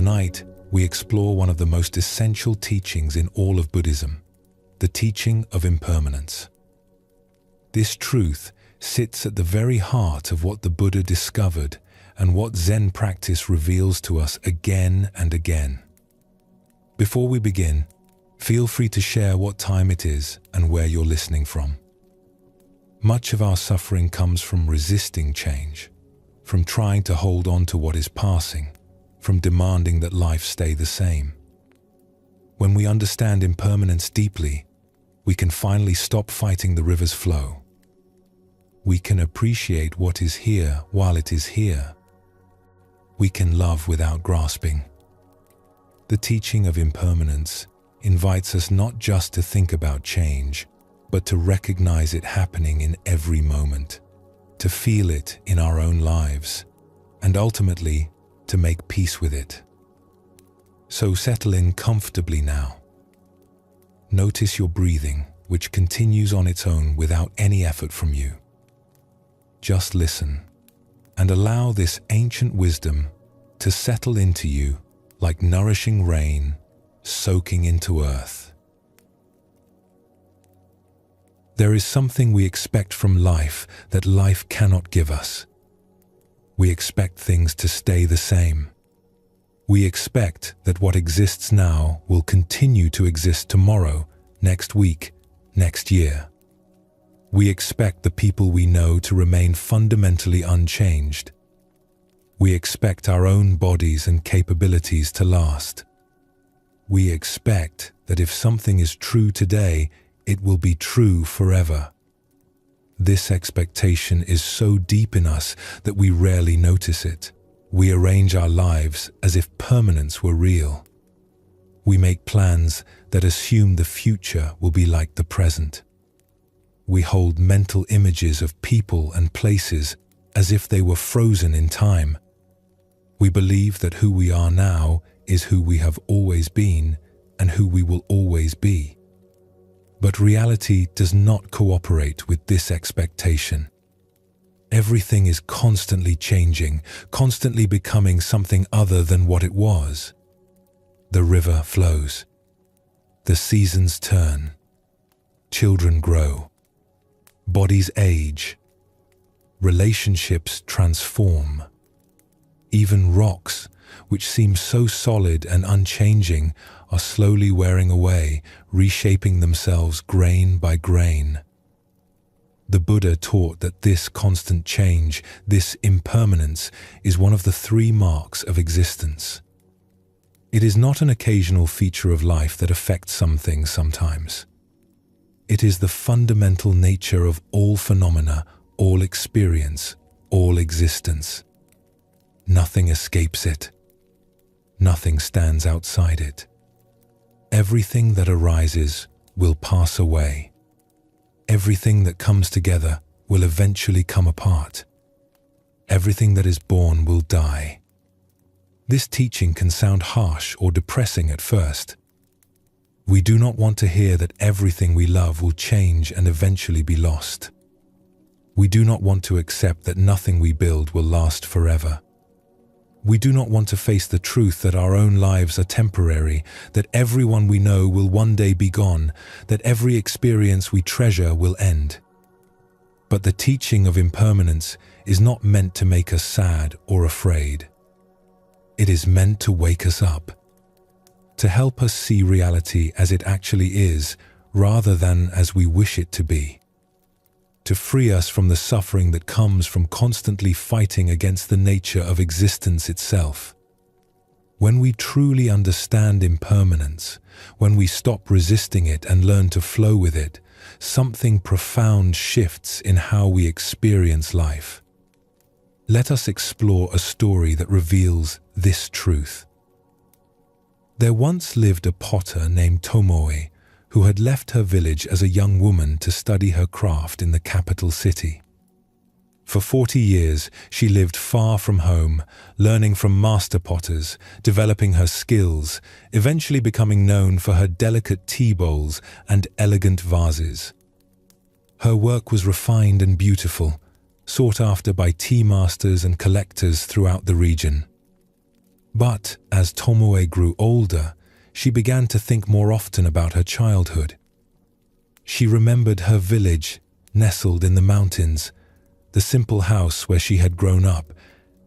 tonight we explore one of the most essential teachings in all of Buddhism, the teaching of impermanence. This truth sits at the very heart of what the Buddha discovered and what Zen practice reveals to us again and again. Before we begin, feel free to share what time it is and where you're listening from. Much of our suffering comes from resisting change, from trying to hold on to what is passing, from demanding that life stay the same. When we understand impermanence deeply, we can finally stop fighting the river's flow. We can appreciate what is here while it is here. We can love without grasping. The teaching of impermanence invites us not just to think about change, but to recognize it happening in every moment, to feel it in our own lives, and ultimately to make peace with it. So settle in comfortably now. Notice your breathing, which continues on its own without any effort from you. Just listen and allow this ancient wisdom to settle into you like nourishing rain soaking into earth. There is something we expect from life that life cannot give us. We expect things to stay the same. We expect that what exists now will continue to exist tomorrow, next week, next year. We expect the people we know to remain fundamentally unchanged. We expect our own bodies and capabilities to last. We expect that if something is true today, it will be true forever. This expectation is so deep in us that we rarely notice it. We arrange our lives as if permanence were real. We make plans that assume the future will be like the present. We hold mental images of people and places as if they were frozen in time. We believe that who we are now is who we have always been and who we will always be. But reality does not cooperate with this expectation. Everything is constantly changing, constantly becoming something other than what it was. The river flows. The seasons turn. Children grow. Bodies age. Relationships transform. Even rocks, which seem so solid and unchanging, are slowly wearing away, reshaping themselves grain by grain. The Buddha taught that this constant change, this impermanence, is one of the three marks of existence. It is not an occasional feature of life that affects some things sometimes. It is the fundamental nature of all phenomena, all experience, all existence. Nothing escapes it. Nothing stands outside it. Everything that arises will pass away. Everything that comes together will eventually come apart. Everything that is born will die. This teaching can sound harsh or depressing at first. We do not want to hear that everything we love will change and eventually be lost. We do not want to accept that nothing we build will last forever. We do not want to face the truth that our own lives are temporary, that everyone we know will one day be gone, that every experience we treasure will end. But the teaching of impermanence is not meant to make us sad or afraid. It is meant to wake us up, to help us see reality as it actually is, rather than as we wish it to be. To free us from the suffering that comes from constantly fighting against the nature of existence itself. When we truly understand impermanence, when we stop resisting it and learn to flow with it, something profound shifts in how we experience life. Let us explore a story that reveals this truth. There once lived a potter named Tomoe, who had left her village as a young woman to study her craft in the capital city. For 40 years, she lived far from home, learning from master potters, developing her skills, eventually becoming known for her delicate tea bowls and elegant vases. Her work was refined and beautiful, sought after by tea masters and collectors throughout the region. But as Tomoe grew older, she began to think more often about her childhood. She remembered her village, nestled in the mountains, the simple house where she had grown up,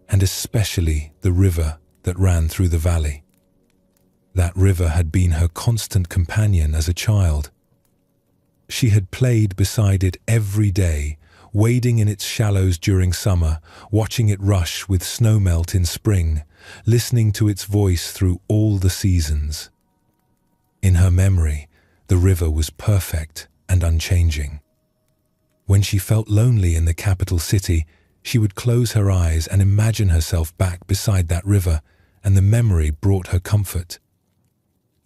and especially the river that ran through the valley. That river had been her constant companion as a child. She had played beside it every day, wading in its shallows during summer, watching it rush with snowmelt in spring, listening to its voice through all the seasons. In her memory, the river was perfect and unchanging. When she felt lonely in the capital city, she would close her eyes and imagine herself back beside that river, and the memory brought her comfort.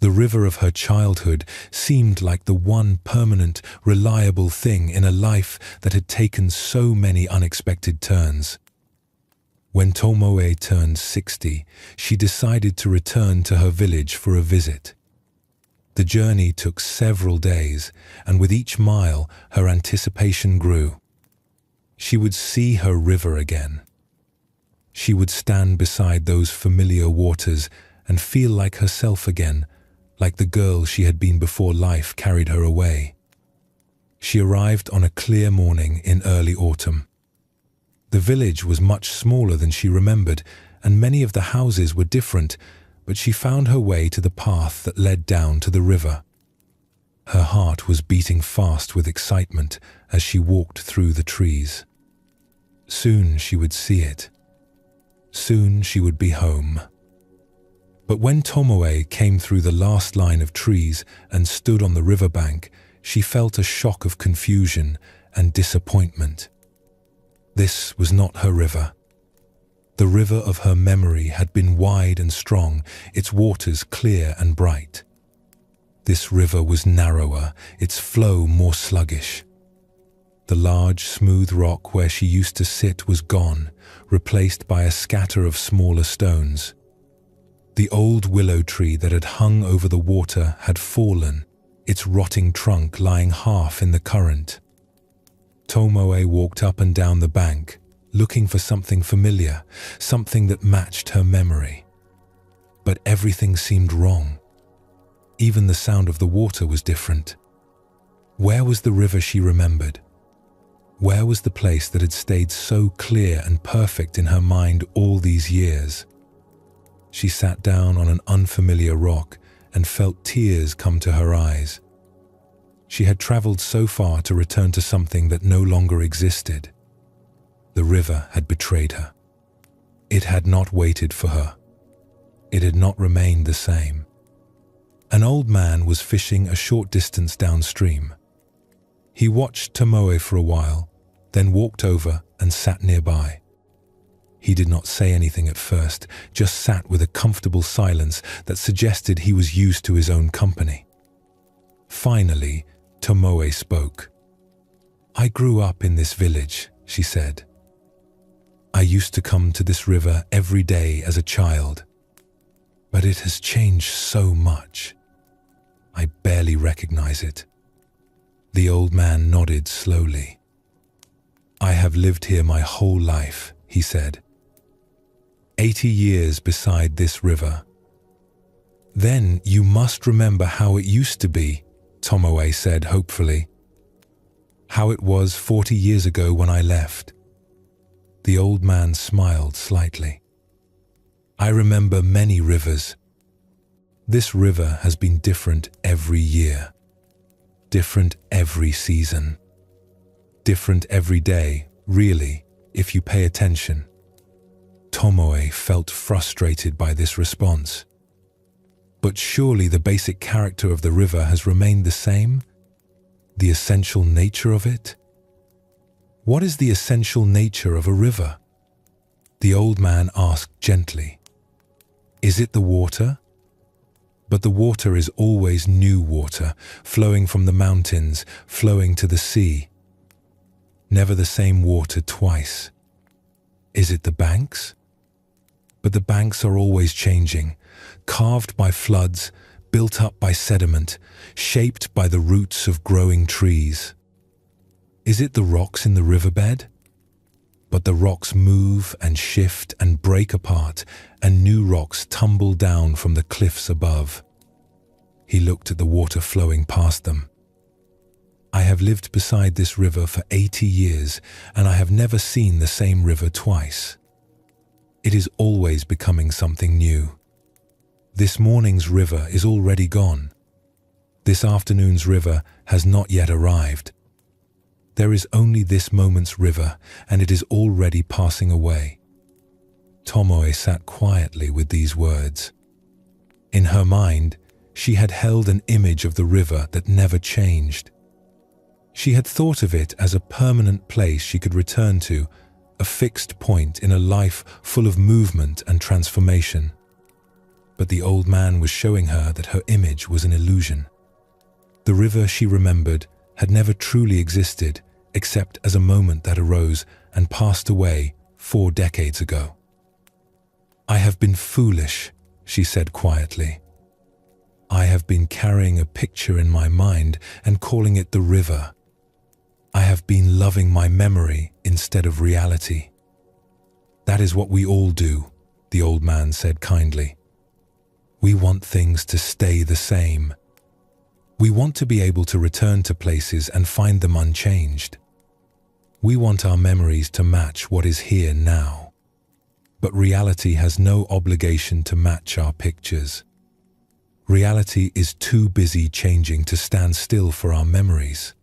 The river of her childhood seemed like the one permanent, reliable thing in a life that had taken so many unexpected turns. When Tomoe turned 60, she decided to return to her village for a visit. The journey took several days, and with each mile, her anticipation grew. She would see her river again. She would stand beside those familiar waters and feel like herself again, like the girl she had been before life carried her away. She arrived on a clear morning in early autumn. The village was much smaller than she remembered, and many of the houses were different, but she found her way to the path that led down to the river. Her heart was beating fast with excitement as she walked through the trees. Soon she would see it. Soon she would be home. But when Tomoe came through the last line of trees and stood on the riverbank, she felt a shock of confusion and disappointment. This was not her river. The river of her memory had been wide and strong, its waters clear and bright. This river was narrower, its flow more sluggish. The large, smooth rock where she used to sit was gone, replaced by a scatter of smaller stones. The old willow tree that had hung over the water had fallen, its rotting trunk lying half in the current. Tomoe walked up and down the bank, looking for something familiar, something that matched her memory. But everything seemed wrong. Even the sound of the water was different. Where was the river she remembered? Where was the place that had stayed so clear and perfect in her mind all these years? She sat down on an unfamiliar rock and felt tears come to her eyes. She had traveled so far to return to something that no longer existed. The river had betrayed her. It had not waited for her. It had not remained the same. An old man was fishing a short distance downstream. He watched Tomoe for a while, then walked over and sat nearby. He did not say anything at first, just sat with a comfortable silence that suggested he was used to his own company. Finally, Tomoe spoke. "I grew up in this village," she said. "I used to come to this river every day as a child. But it has changed so much. I barely recognize it." The old man nodded slowly. "I have lived here my whole life," he said. 80 years beside this river. "Then you must remember how it used to be," Tomoe said hopefully. "How it was 40 years ago when I left." The old man smiled slightly. "I remember many rivers. This river has been different every year, different every season, different every day, really, if you pay attention." Tomoe felt frustrated by this response. But surely the basic character of the river has remained the same? The essential nature of it? What is the essential nature of a river? The old man asked gently. Is it the water? But the water is always new water, flowing from the mountains, flowing to the sea. Never the same water twice. Is it the banks? But the banks are always changing, carved by floods, built up by sediment, shaped by the roots of growing trees. Is it the rocks in the riverbed? but the rocks move and shift and break apart, and new rocks tumble down from the cliffs above. He looked at the water flowing past them. I have lived beside this river for 80 years, and I have never seen the same river twice. It is always becoming something new. This morning's river is already gone. This afternoon's river has not yet arrived. There is only this moment's river, and it is already passing away. Tomoe sat quietly with these words. In her mind, she had held an image of the river that never changed. She had thought of it as a permanent place she could return to, a fixed point in a life full of movement and transformation. But the old man was showing her that her image was an illusion. The river she remembered had never truly existed except as a moment that arose and passed away 4 decades ago. I have been foolish, she said quietly. I have been carrying a picture in my mind and calling it the river. I have been loving my memory instead of reality. That is what we all do, the old man said kindly. We want things to stay the same. We want to be able to return to places and find them unchanged. We want our memories to match what is here now. But reality has no obligation to match our pictures. Reality is too busy changing to stand still for our memories.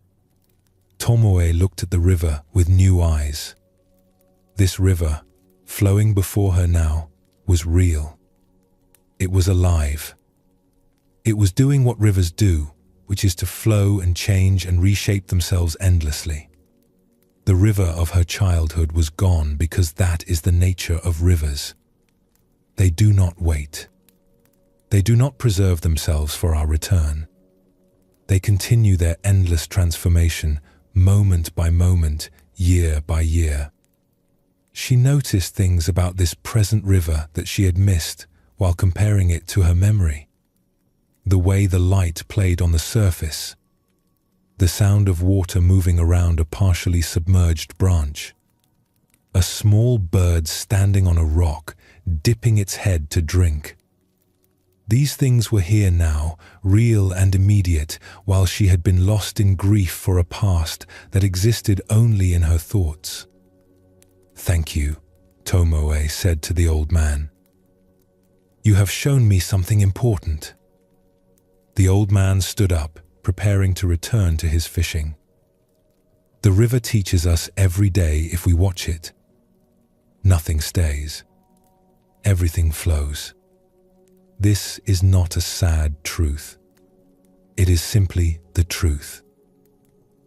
Tomoe looked at the river with new eyes. This river, flowing before her now, was real. It was alive. It was doing what rivers do, which is to flow and change and reshape themselves endlessly. The river of her childhood was gone because that is the nature of rivers. They do not wait. They do not preserve themselves for our return. They continue their endless transformation, moment by moment, year by year. She noticed things about this present river that she had missed while comparing it to her memory. The way the light played on the surface, the sound of water moving around a partially submerged branch, a small bird standing on a rock, dipping its head to drink. These things were here now, real and immediate, while she had been lost in grief for a past that existed only in her thoughts. Thank you, Tomoe said to the old man. You have shown me something important. The old man stood up, preparing to return to his fishing. The river teaches us every day if we watch it. Nothing stays. Everything flows. This is not a sad truth. It is simply the truth.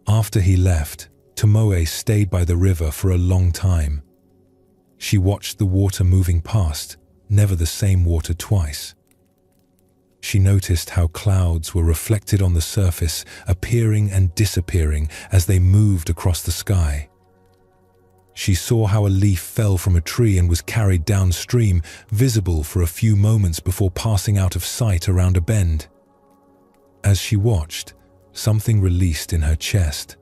After he left, Tomoe stayed by the river for a long time. She watched the water moving past, never the same water twice. She noticed how clouds were reflected on the surface, appearing and disappearing as they moved across the sky. She saw how a leaf fell from a tree and was carried downstream, visible for a few moments before passing out of sight around a bend. As she watched, something released in her chest.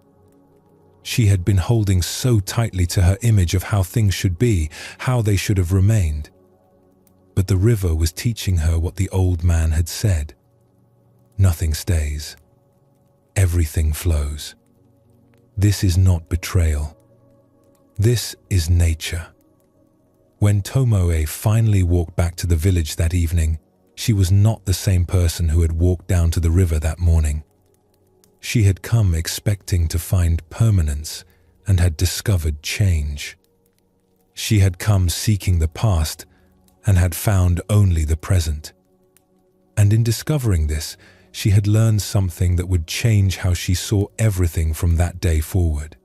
She had been holding so tightly to her image of how things should be, how they should have remained. But the river was teaching her what the old man had said. Nothing stays. Everything flows. This is not betrayal. This is nature. When Tomoe finally walked back to the village that evening, she was not the same person who had walked down to the river that morning. She had come expecting to find permanence and had discovered change. She had come seeking the past and had found only the present. And in discovering this, she had learned something that would change how she saw everything from that day forward.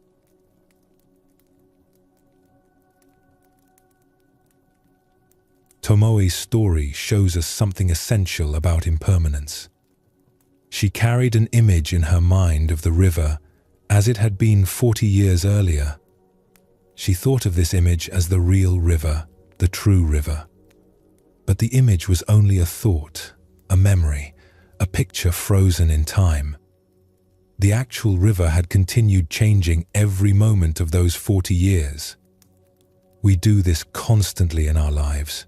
Tomoe's story shows us something essential about impermanence. She carried an image in her mind of the river as it had been 40 years earlier. She thought of this image as the real river, the true river. But the image was only a thought, a memory, a picture frozen in time. The actual river had continued changing every moment of those 40 years. We do this constantly in our lives.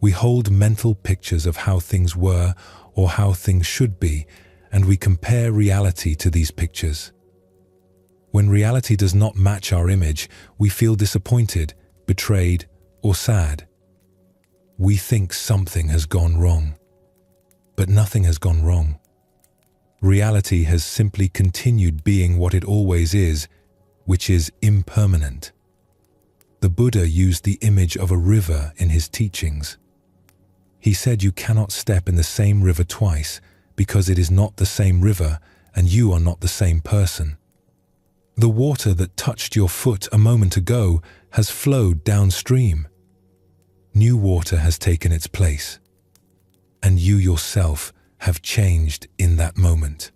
We hold mental pictures of how things were or how things should be, and we compare reality to these pictures. When reality does not match our image, we feel disappointed, betrayed, or sad. We think something has gone wrong. But nothing has gone wrong. Reality has simply continued being what it always is, which is impermanent. The Buddha used the image of a river in his teachings. He said you cannot step in the same river twice because it is not the same river and you are not the same person. The water that touched your foot a moment ago has flowed downstream. New water has taken its place, and you yourself have changed in that moment.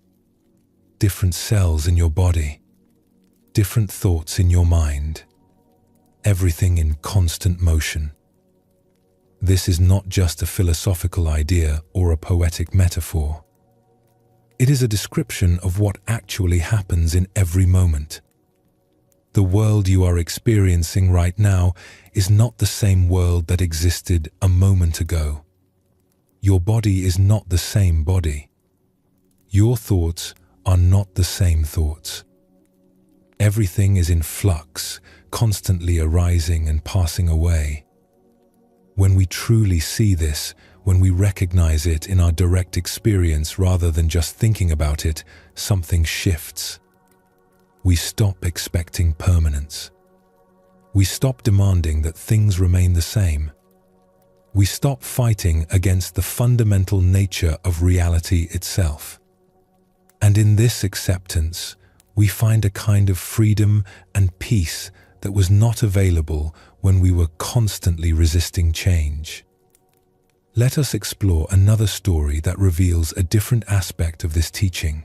Different cells in your body, different thoughts in your mind, everything in constant motion. This is not just a philosophical idea or a poetic metaphor. It is a description of what actually happens in every moment. The world you are experiencing right now is not the same world that existed a moment ago. Your body is not the same body. Your thoughts are not the same thoughts. Everything is in flux, constantly arising and passing away. When we truly see this, when we recognize it in our direct experience rather than just thinking about it, something shifts. We stop expecting permanence. We stop demanding that things remain the same. We stop fighting against the fundamental nature of reality itself. And in this acceptance, we find a kind of freedom and peace that was not available when we were constantly resisting change. Let us explore another story that reveals a different aspect of this teaching.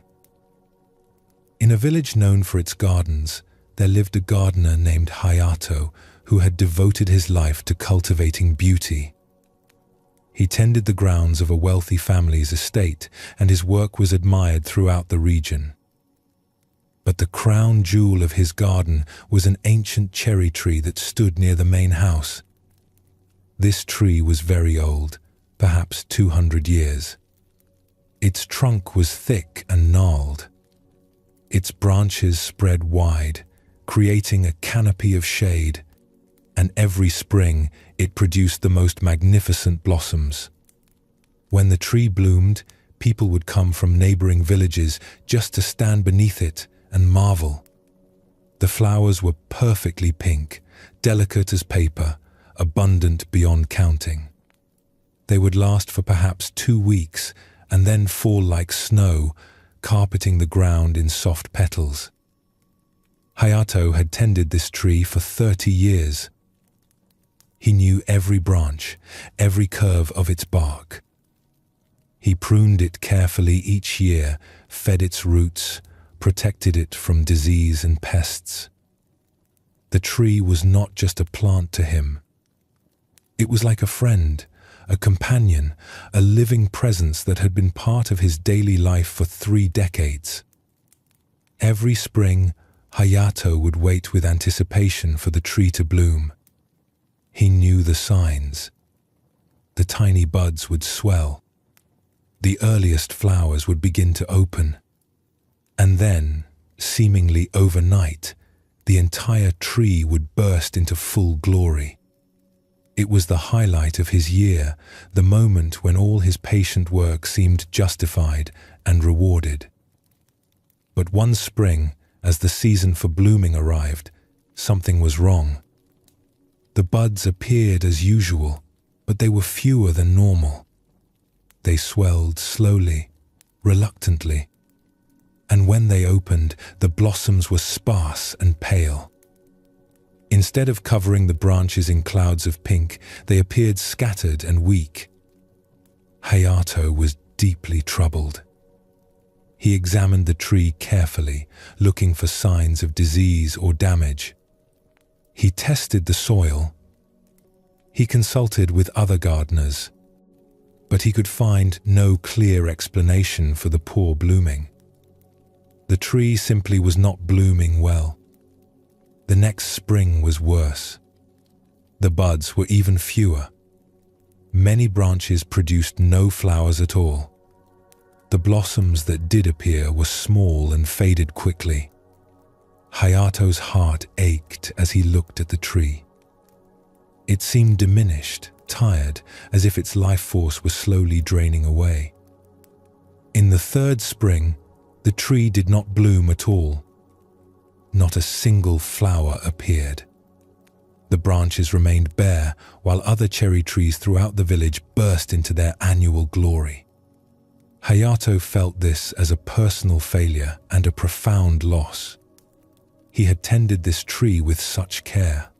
In a village known for its gardens, there lived a gardener named Hayato who had devoted his life to cultivating beauty. He tended the grounds of a wealthy family's estate, and his work was admired throughout the region. But the crown jewel of his garden was an ancient cherry tree that stood near the main house. This tree was very old, perhaps 200 years. Its trunk was thick and gnarled. Its branches spread wide, creating a canopy of shade, and every spring it produced the most magnificent blossoms. When the tree bloomed, people would come from neighboring villages just to stand beneath it and marvel. The flowers were perfectly pink, delicate as paper, abundant beyond counting. They would last for perhaps 2 weeks and then fall like snow, carpeting the ground in soft petals. Hayato had tended this tree for 30 years. He knew every branch, every curve of its bark. He pruned it carefully each year, fed its roots, protected it from disease and pests. The tree was not just a plant to him. It was like a friend, a companion, a living presence that had been part of his daily life for 3 decades. Every spring, Hayato would wait with anticipation for the tree to bloom. He knew the signs. The tiny buds would swell. The earliest flowers would begin to open. And then, seemingly overnight, the entire tree would burst into full glory. It was the highlight of his year, the moment when all his patient work seemed justified and rewarded. But one spring, as the season for blooming arrived, something was wrong. The buds appeared as usual, but they were fewer than normal. They swelled slowly, reluctantly, and when they opened, the blossoms were sparse and pale. Instead of covering the branches in clouds of pink, they appeared scattered and weak. Hayato was deeply troubled. He examined the tree carefully, looking for signs of disease or damage. He tested the soil. He consulted with other gardeners, but he could find no clear explanation for the poor blooming. The tree simply was not blooming well. The next spring was worse. The buds were even fewer. Many branches produced no flowers at all. The blossoms that did appear were small and faded quickly. Hayato's heart ached as he looked at the tree. It seemed diminished, tired, as if its life force was slowly draining away. In the third spring, the tree did not bloom at all. Not a single flower appeared. The branches remained bare, while other cherry trees throughout the village burst into their annual glory. Hayato felt this as a personal failure and a profound loss. He had tended this tree with such care.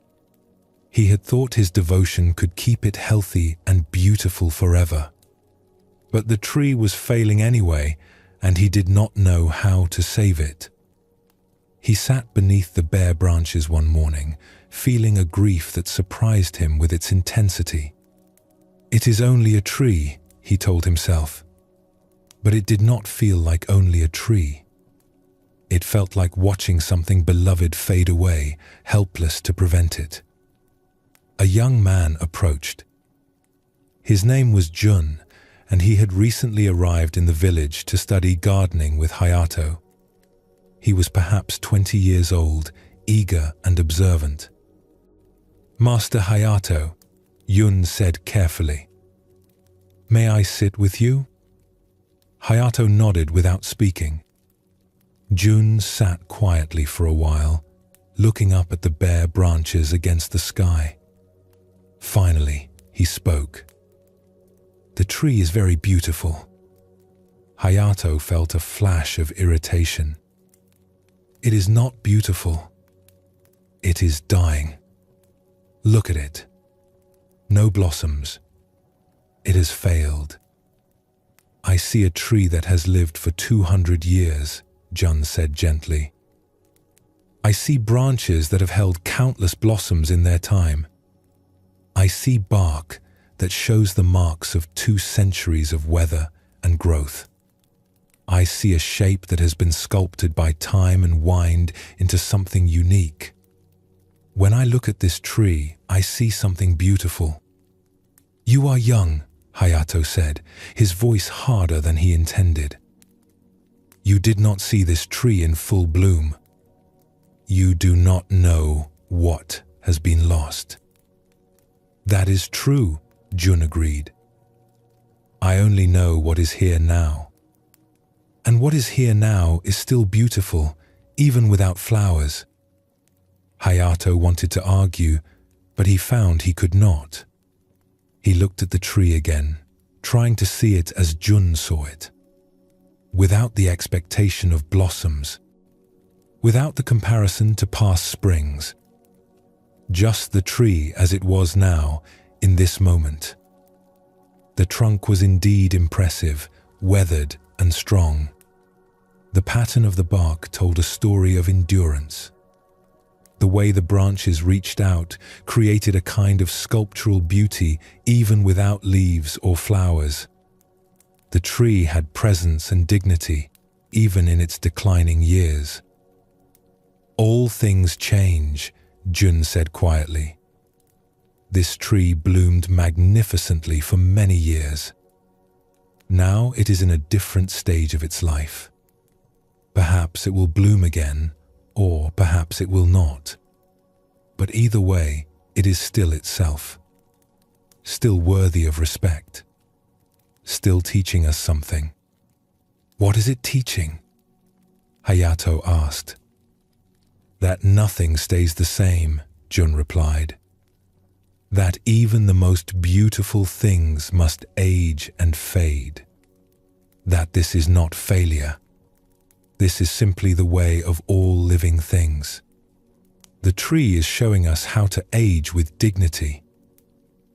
He had thought his devotion could keep it healthy and beautiful forever. But the tree was failing anyway, and he did not know how to save it. He sat beneath the bare branches one morning, feeling a grief that surprised him with its intensity. "It is only a tree," he told himself. But it did not feel like only a tree. It felt like watching something beloved fade away, helpless to prevent it. A young man approached. His name was Jun, and he had recently arrived in the village to study gardening with Hayato. He was perhaps 20 years old, eager and observant. "Master Hayato," Yun said carefully. "May I sit with you?" Hayato nodded without speaking. Jun sat quietly for a while, looking up at the bare branches against the sky. Finally, he spoke. "The tree is very beautiful." Hayato felt a flash of irritation. "It is not beautiful. It is dying. Look at it. No blossoms. It has failed." "I see a tree that has lived for 200 years, Jun said gently. "I see branches that have held countless blossoms in their time. I see bark that shows the marks of 2 centuries of weather and growth. I see a shape that has been sculpted by time and wind into something unique. When I look at this tree, I see something beautiful." "You are young," Hayato said, his voice harder than he intended. "You did not see this tree in full bloom. You do not know what has been lost." "That is true," Jun agreed. "I only know what is here now. And what is here now is still beautiful, even without flowers." Hayato wanted to argue, but he found he could not. He looked at the tree again, trying to see it as Jun saw it. Without the expectation of blossoms. Without the comparison to past springs. Just the tree as it was now, in this moment. The trunk was indeed impressive, weathered and strong. The pattern of the bark told a story of endurance. The way the branches reached out created a kind of sculptural beauty even without leaves or flowers. The tree had presence and dignity, even in its declining years. "All things change," Jun said quietly. "This tree bloomed magnificently for many years. Now it is in a different stage of its life. Perhaps it will bloom again, or perhaps it will not. But either way, it is still itself. Still worthy of respect. Still teaching us something." "What is it teaching?" Hayato asked. "That nothing stays the same," Jun replied. "That even the most beautiful things must age and fade. That this is not failure. This is simply the way of all living things. The tree is showing us how to age with dignity,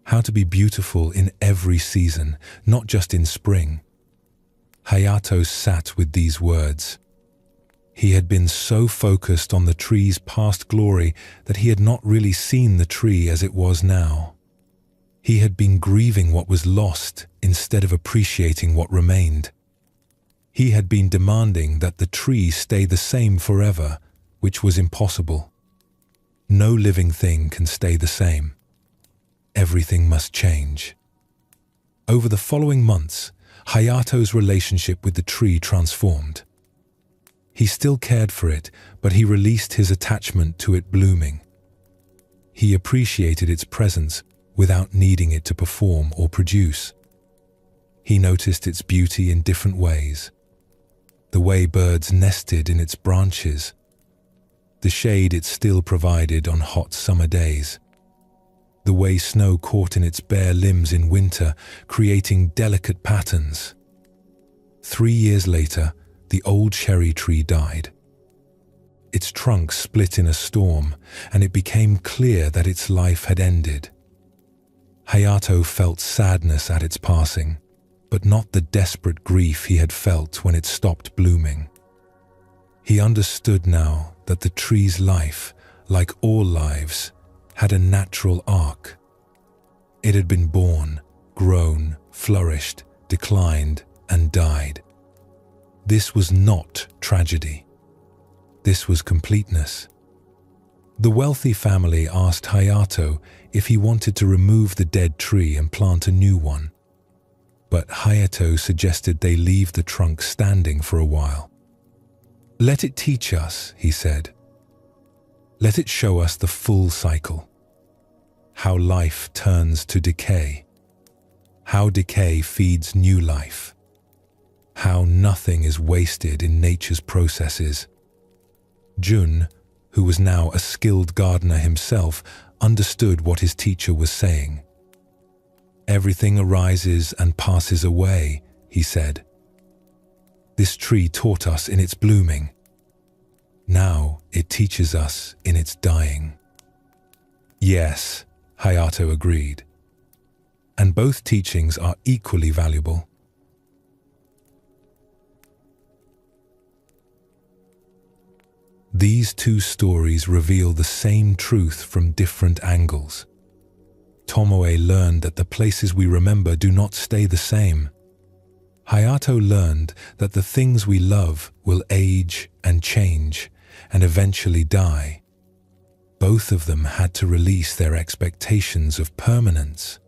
how to be beautiful in every season, not just in spring." Hayato sat with these words. He had been so focused on the tree's past glory that he had not really seen the tree as it was now. He had been grieving what was lost instead of appreciating what remained. He had been demanding that the tree stay the same forever, which was impossible. No living thing can stay the same. everything must change. Over the following months, Hayato's relationship with the tree transformed. He still cared for it, but he released his attachment to it blooming. He appreciated its presence without needing it to perform or produce. He noticed its beauty in different ways. The way birds nested in its branches, the shade it still provided on hot summer days, the way snow caught in its bare limbs in winter, creating delicate patterns. 3 years later, the old cherry tree died. Its trunk split in a storm, and it became clear that its life had ended. Hayato felt sadness at its passing, but not the desperate grief he had felt when it stopped blooming. He understood now that the tree's life, like all lives, had a natural arc. It had been born, grown, flourished, declined, and died. This was not tragedy. This was completeness. The wealthy family asked Hayato if he wanted to remove the dead tree and plant a new one. But Hayato suggested they leave the trunk standing for a while. "Let it teach us," he said. "Let it show us the full cycle. How life turns to decay. How decay feeds new life. How nothing is wasted in nature's processes." Jun, who was now a skilled gardener himself, understood what his teacher was saying. "Everything arises and passes away," he said. "This tree taught us in its blooming. Now it teaches us in its dying." "Yes," Hayato agreed. "And both teachings are equally valuable." These two stories reveal the same truth from different angles. Tomoe learned that the places we remember do not stay the same. Hayato learned that the things we love will age and change and eventually die. Both of them had to release their expectations of permanence.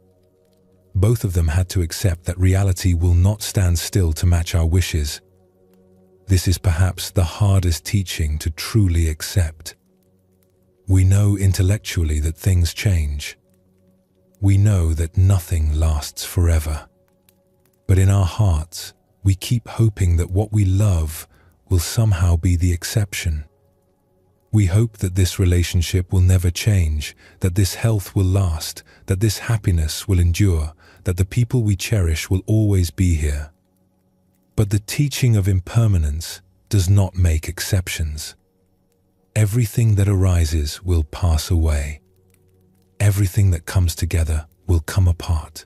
Both of them had to accept that reality will not stand still to match our wishes. This is perhaps the hardest teaching to truly accept. We know intellectually that things change. We know that nothing lasts forever. But in our hearts, we keep hoping that what we love will somehow be the exception. We hope that this relationship will never change, that this health will last, that this happiness will endure, that the people we cherish will always be here. But the teaching of impermanence does not make exceptions. Everything that arises will pass away. Everything that comes together will come apart.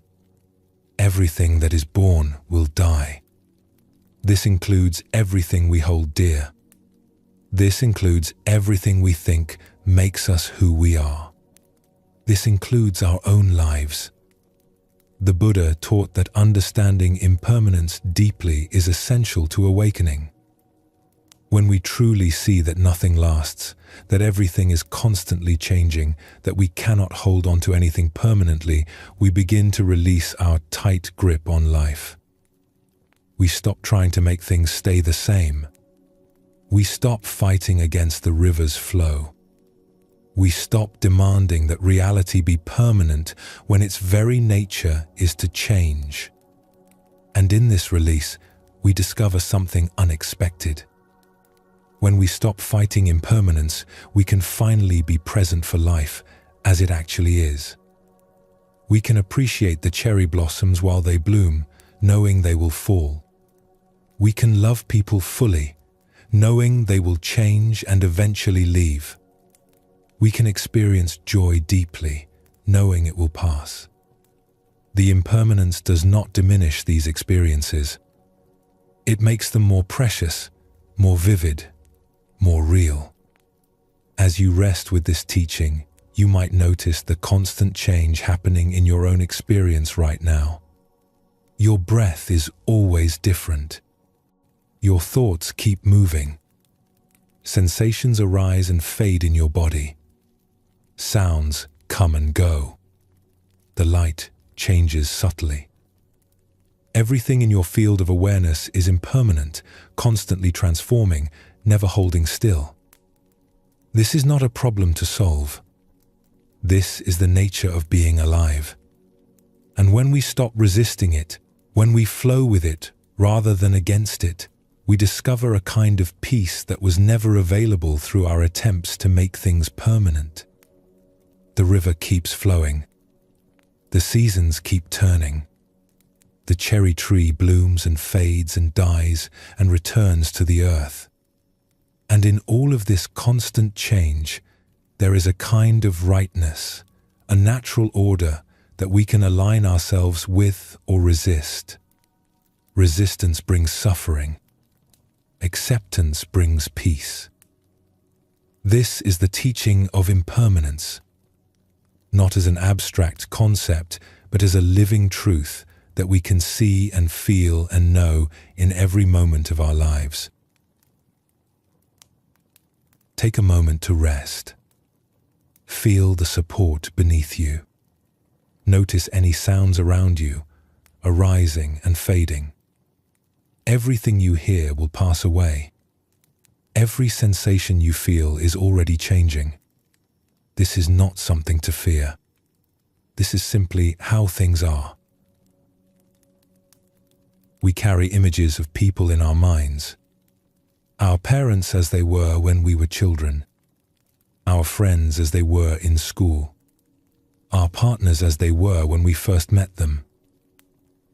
Everything that is born will die. This includes everything we hold dear. This includes everything we think makes us who we are. This includes our own lives. The Buddha taught that understanding impermanence deeply is essential to awakening. When we truly see that nothing lasts, that everything is constantly changing, that we cannot hold on to anything permanently, we begin to release our tight grip on life. We stop trying to make things stay the same. We stop fighting against the river's flow. We stop demanding that reality be permanent when its very nature is to change. And in this release, we discover something unexpected. When we stop fighting impermanence, we can finally be present for life as it actually is. We can appreciate the cherry blossoms while they bloom, knowing they will fall. We can love people fully, knowing they will change and eventually leave. We can experience joy deeply, knowing it will pass. The impermanence does not diminish these experiences. It makes them more precious, more vivid, more real. As you rest with this teaching, you might notice the constant change happening in your own experience right now. Your breath is always different. Your thoughts keep moving. Sensations arise and fade in your body. Sounds come and go. the light changes subtly. Everything in your field of awareness is impermanent, constantly transforming, never holding still. This is not a problem to solve. This is the nature of being alive. And when we stop resisting it, when we flow with it rather than against it, we discover a kind of peace that was never available through our attempts to make things permanent. The river keeps flowing. The seasons keep turning. The cherry tree blooms and fades and dies and returns to the earth. And in all of this constant change, there is a kind of rightness, a natural order that we can align ourselves with or resist. Resistance brings suffering. Acceptance brings peace. This is the teaching of impermanence, not as an abstract concept, but as a living truth that we can see and feel and know in every moment of our lives. Take a moment to rest. Feel the support beneath you. Notice any sounds around you, arising and fading. Everything you hear will pass away. Every sensation you feel is already changing. This is not something to fear. This is simply how things are. We carry images of people in our minds. Our parents as they were when we were children. Our friends as they were in school. Our partners as they were when we first met them.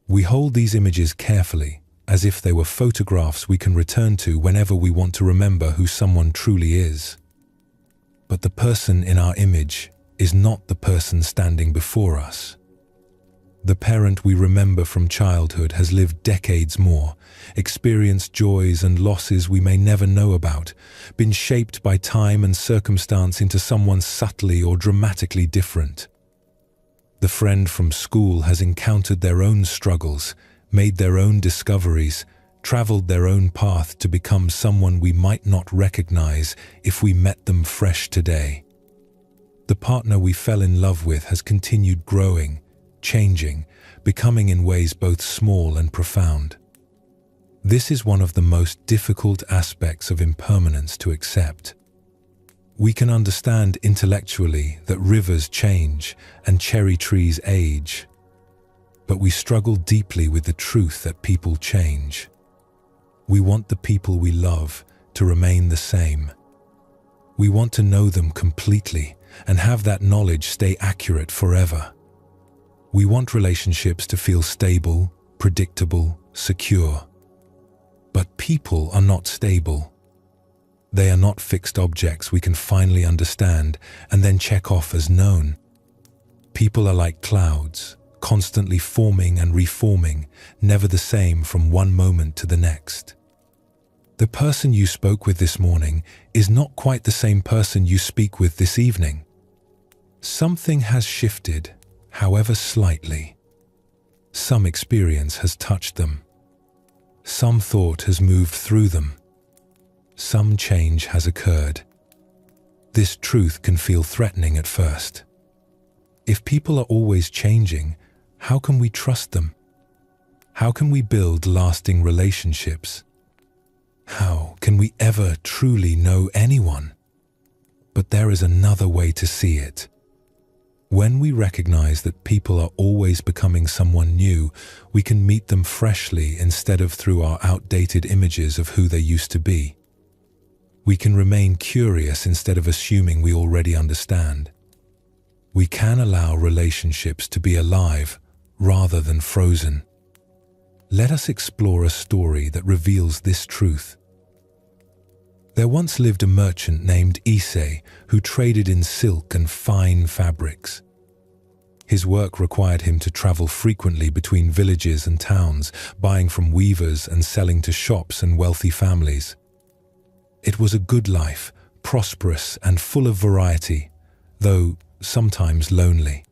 We hold these images carefully, as if they were photographs we can return to whenever we want to remember who someone truly is. But the person in our image is not the person standing before us. The parent we remember from childhood has lived decades more, experienced joys and losses we may never know about, been shaped by time and circumstance into someone subtly or dramatically different. The friend from school has encountered their own struggles, made their own discoveries, traveled their own path to become someone we might not recognize if we met them fresh today. The partner we fell in love with has continued growing, changing, becoming in ways both small and profound. This is one of the most difficult aspects of impermanence to accept. We can understand intellectually that rivers change and cherry trees age, but we struggle deeply with the truth that people change. We want the people we love to remain the same. We want to know them completely and have that knowledge stay accurate forever. We want relationships to feel stable, predictable, secure. But people are not stable. They are not fixed objects we can finally understand and then check off as known. People are like clouds, constantly forming and reforming, never the same from one moment to the next. The person you spoke with this morning is not quite the same person you speak with this evening. Something has shifted, however slightly. Some experience has touched them. Some thought has moved through them. Some change has occurred. This truth can feel threatening at first. If people are always changing, how can we trust them? How can we build lasting relationships? How can we ever truly know anyone? But there is another way to see it. When we recognize that people are always becoming someone new, we can meet them freshly instead of through our outdated images of who they used to be. We can remain curious instead of assuming we already understand. We can allow relationships to be alive rather than frozen. Let us explore a story that reveals this truth. There once lived a merchant named Issei who traded in silk and fine fabrics. His work required him to travel frequently between villages and towns, buying from weavers and selling to shops and wealthy families. It was a good life, prosperous and full of variety, though sometimes lonely.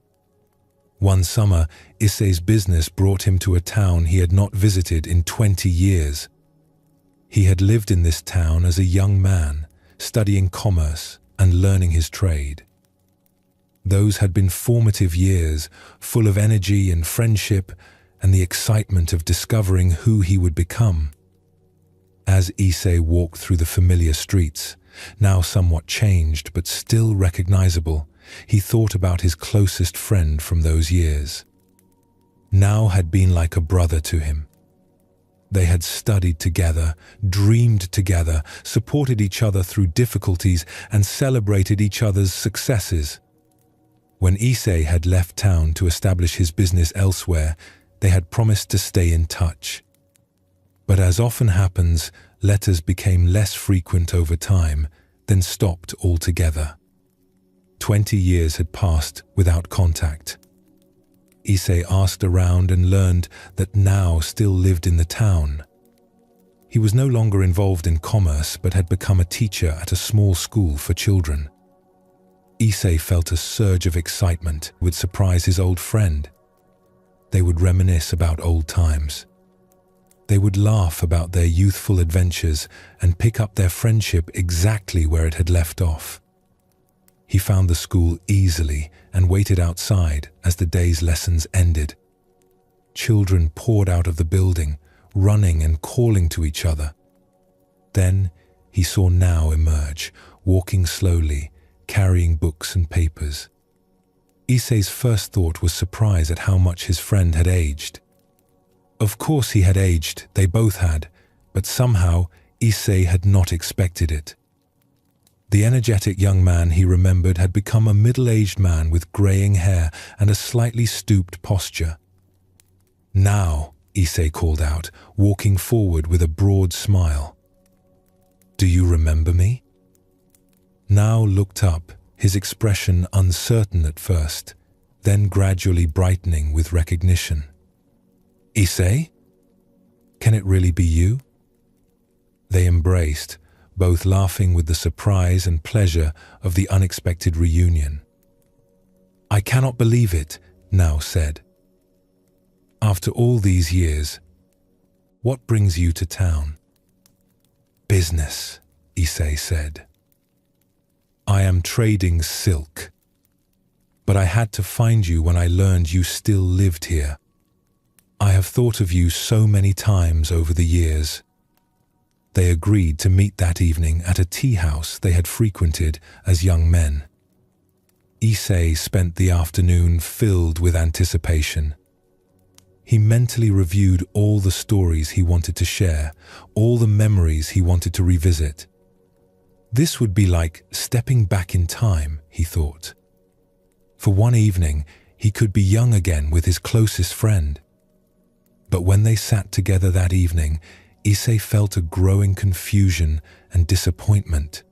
One summer, Issei's business brought him to a town he had not visited in 20 years. He had lived in this town as a young man, studying commerce and learning his trade. Those had been formative years, full of energy and friendship and the excitement of discovering who he would become. As Issei walked through the familiar streets, now somewhat changed but still recognizable, he thought about his closest friend from those years. Now had been like a brother to him. They had studied together, dreamed together, supported each other through difficulties, and celebrated each other's successes. When Issei had left town to establish his business elsewhere, they had promised to stay in touch. But as often happens, letters became less frequent over time, then stopped altogether. 20 years had passed without contact. Issei asked around and learned that Nao still lived in the town. He was no longer involved in commerce but had become a teacher at a small school for children. Issei felt a surge of excitement would surprise his old friend. They would reminisce about old times. They would laugh about their youthful adventures and pick up their friendship exactly where it had left off. He found the school easily and waited outside as the day's lessons ended. Children poured out of the building, running and calling to each other. Then he saw Nao emerge, walking slowly, carrying books and papers. Issei's first thought was surprise at how much his friend had aged. Of course he had aged, they both had, but somehow Issei had not expected it. The energetic young man he remembered had become a middle-aged man with graying hair and a slightly stooped posture. "Now," Issei called out, walking forward with a broad smile. "Do you remember me?" Nao looked up, his expression uncertain at first, then gradually brightening with recognition. "Issei? Can it really be you?" They embraced, both laughing with the surprise and pleasure of the unexpected reunion. "I cannot believe it," Nao said. "After all these years, what brings you to town?" "Business," Issei said. "I am trading silk. But I had to find you when I learned you still lived here. I have thought of you so many times over the years." They agreed to meet that evening at a tea house they had frequented as young men. Issei spent the afternoon filled with anticipation. He mentally reviewed all the stories he wanted to share, all the memories he wanted to revisit. This would be like stepping back in time, he thought. For one evening, he could be young again with his closest friend. But when they sat together that evening, Issei felt a growing confusion and disappointment.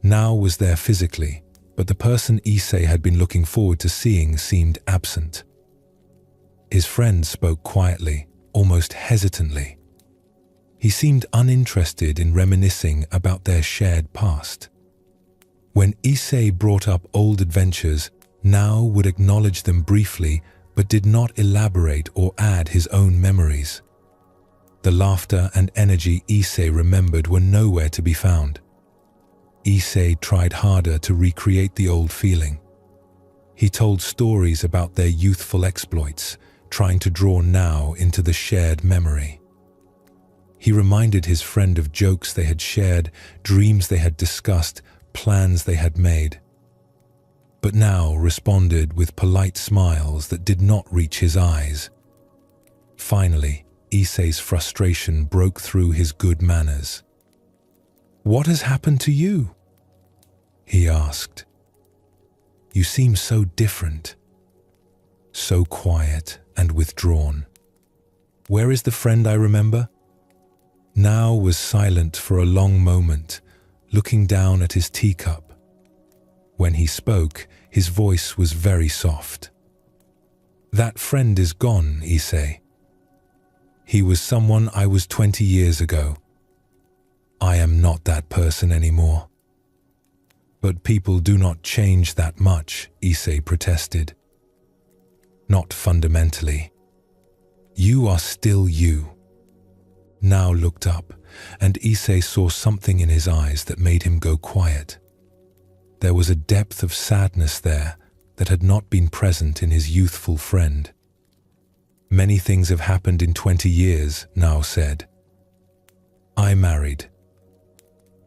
Nao was there physically, but the person Issei had been looking forward to seeing seemed absent. His friend spoke quietly, almost hesitantly. He seemed uninterested in reminiscing about their shared past. When Issei brought up old adventures, Nao would acknowledge them briefly but did not elaborate or add his own memories. The laughter and energy Issei remembered were nowhere to be found. Issei tried harder to recreate the old feeling. He told stories about their youthful exploits, trying to draw Nao into the shared memory. He reminded his friend of jokes they had shared, dreams they had discussed, plans they had made. But Nao responded with polite smiles that did not reach his eyes. Finally, Issei's frustration broke through his good manners. "What has happened to you?" he asked. "You seem so different, so quiet and withdrawn. Where is the friend I remember?" Nao was silent for a long moment, looking down at his teacup. When he spoke, his voice was very soft. "That friend is gone, Issei. He was someone I was 20 years ago. I am not that person anymore." "But people do not change that much," Issei protested. "Not fundamentally. You are still you." Nao looked up, and Issei saw something in his eyes that made him go quiet. There was a depth of sadness there that had not been present in his youthful friend. "Many things have happened in 20 years, Now said. I married.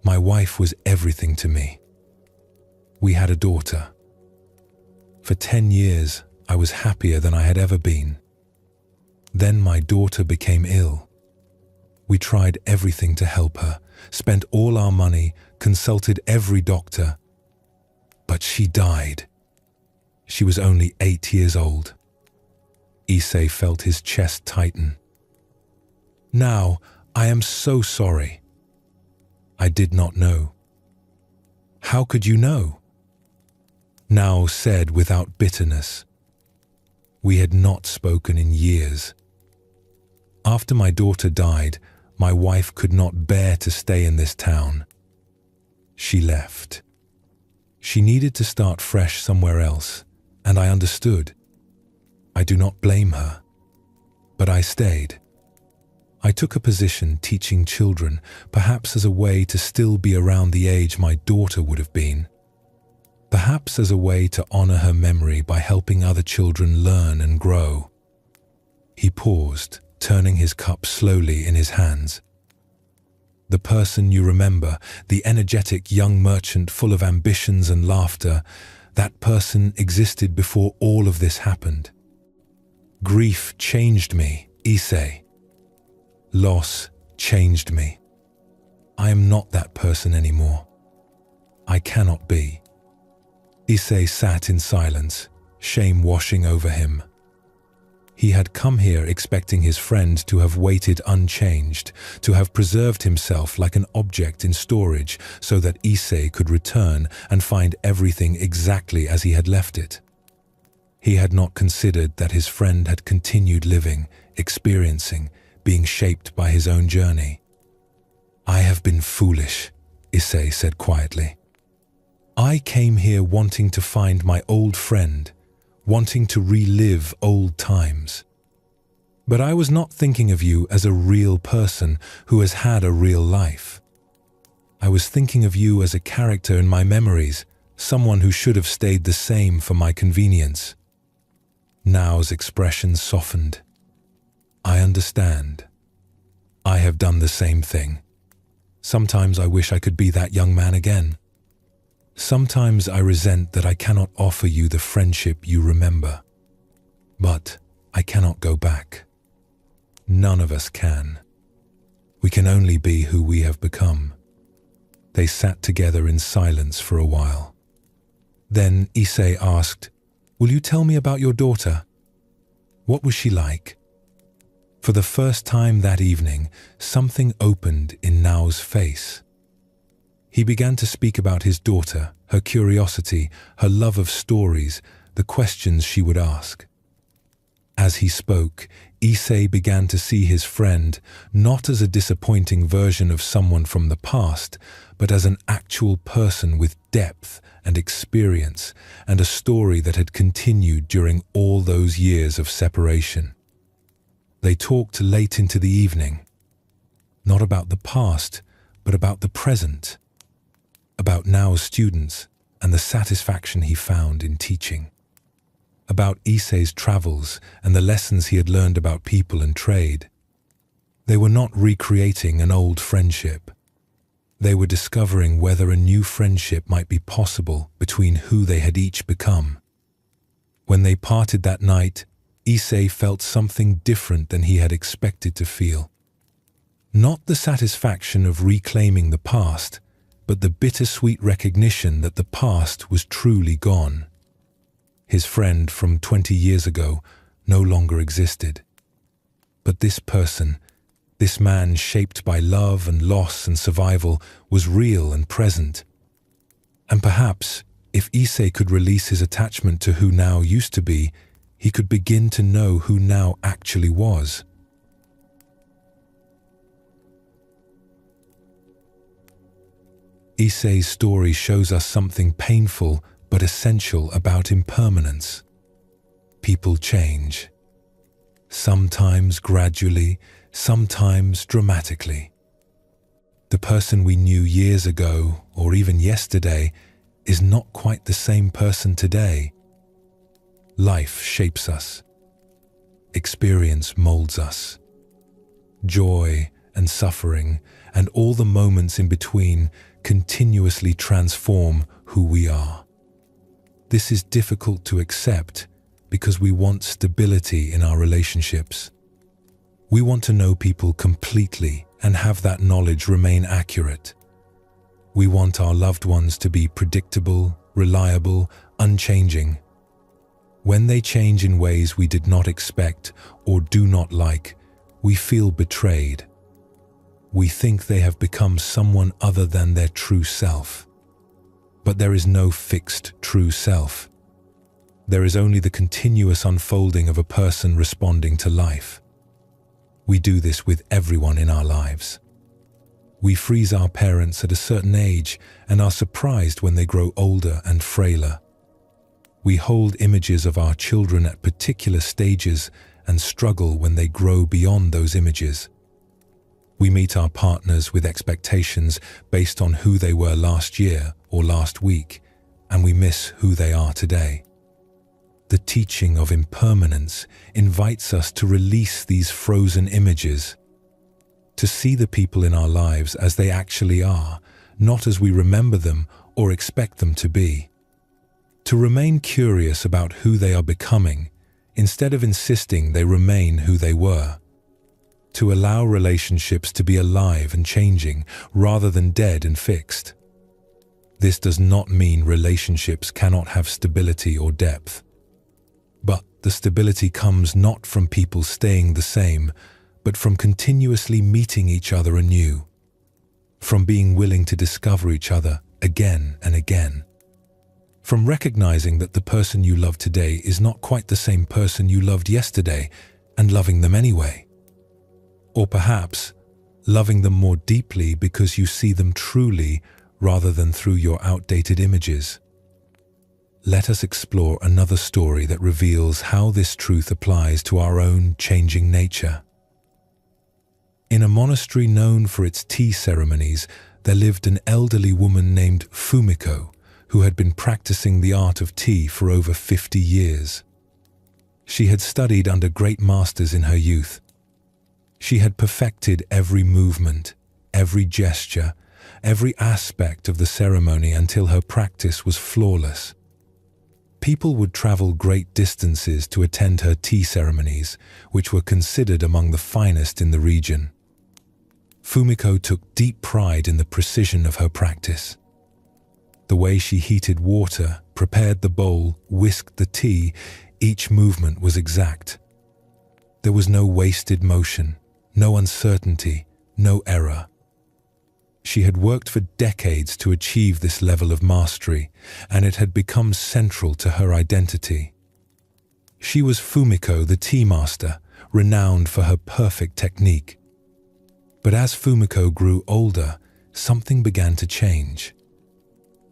My wife was everything to me. We had a daughter. For 10 years, I was happier than I had ever been. Then my daughter became ill. We tried everything to help her, spent all our money, consulted every doctor. But she died. She was only 8 years old." Issei felt his chest tighten. "Now, I am so sorry. I did not know." "How could you know?" Now said without bitterness. "We had not spoken in years. After my daughter died, my wife could not bear to stay in this town. She left. She needed to start fresh somewhere else, and I understood. I do not blame her. But I stayed. I took a position teaching children, perhaps as a way to still be around the age my daughter would have been. Perhaps as a way to honor her memory by helping other children learn and grow." He paused, turning his cup slowly in his hands. "The person you remember, the energetic young merchant full of ambitions and laughter, that person existed before all of this happened. Grief changed me, Issei. Loss changed me. I am not that person anymore. I cannot be." Issei sat in silence, shame washing over him. He had come here expecting his friend to have waited unchanged, to have preserved himself like an object in storage so that Issei could return and find everything exactly as he had left it. He had not considered that his friend had continued living, experiencing, being shaped by his own journey. "I have been foolish," Issei said quietly. "I came here wanting to find my old friend, wanting to relive old times. But I was not thinking of you as a real person who has had a real life. I was thinking of you as a character in my memories, someone who should have stayed the same for my convenience." Nao's expression softened. "I understand. I have done the same thing. Sometimes I wish I could be that young man again. Sometimes I resent that I cannot offer you the friendship you remember. But I cannot go back. None of us can. We can only be who we have become." They sat together in silence for a while. Then Issei asked, "Will you tell me about your daughter? What was she like?" For the first time that evening, something opened in Nao's face. He began to speak about his daughter, her curiosity, her love of stories, the questions she would ask. As he spoke, Issei began to see his friend not as a disappointing version of someone from the past, but as an actual person with depth and experience and a story that had continued during all those years of separation. They talked late into the evening, not about the past, but about the present, about Nao's students and the satisfaction he found in teaching, about Issei's travels and the lessons he had learned about people and trade. They were not recreating an old friendship. They were discovering whether a new friendship might be possible between who they had each become. When they parted that night, Issei felt something different than he had expected to feel. Not the satisfaction of reclaiming the past, but the bittersweet recognition that the past was truly gone. His friend from 20 years ago no longer existed. But this person, this man shaped by love and loss and survival, was real and present. And perhaps, if Issei could release his attachment to who Nao used to be, he could begin to know who Nao actually was. Issei's story shows us something painful but essential about impermanence. People change. Sometimes gradually, sometimes dramatically. The person we knew years ago, or even yesterday, is not quite the same person today. Life shapes us. Experience molds us. Joy and suffering and all the moments in between continuously transform who we are. This is difficult to accept because we want stability in our relationships. We want to know people completely and have that knowledge remain accurate. We want our loved ones to be predictable, reliable, unchanging. When they change in ways we did not expect or do not like, we feel betrayed. We think they have become someone other than their true self. But there is no fixed true self. There is only the continuous unfolding of a person responding to life. We do this with everyone in our lives. We freeze our parents at a certain age and are surprised when they grow older and frailer. We hold images of our children at particular stages and struggle when they grow beyond those images. We meet our partners with expectations based on who they were last year or last week, and we miss who they are today. The teaching of impermanence invites us to release these frozen images, to see the people in our lives as they actually are, not as we remember them or expect them to be. To remain curious about who they are becoming, instead of insisting they remain who they were. To allow relationships to be alive and changing, rather than dead and fixed. This does not mean relationships cannot have stability or depth. But the stability comes not from people staying the same, but from continuously meeting each other anew. From being willing to discover each other again and again. From recognizing that the person you love today is not quite the same person you loved yesterday and loving them anyway. Or perhaps loving them more deeply because you see them truly rather than through your outdated images. Let us explore another story that reveals how this truth applies to our own changing nature. In a monastery known for its tea ceremonies, there lived an elderly woman named Fumiko, who had been practicing the art of tea for over 50 years. She had studied under great masters in her youth. She had perfected every movement, every gesture, every aspect of the ceremony until her practice was flawless. People would travel great distances to attend her tea ceremonies, which were considered among the finest in the region. Fumiko took deep pride in the precision of her practice. The way she heated water, prepared the bowl, whisked the tea, each movement was exact. There was no wasted motion, no uncertainty, no error. She had worked for decades to achieve this level of mastery, and it had become central to her identity. She was Fumiko the tea master, renowned for her perfect technique. But as Fumiko grew older, something began to change.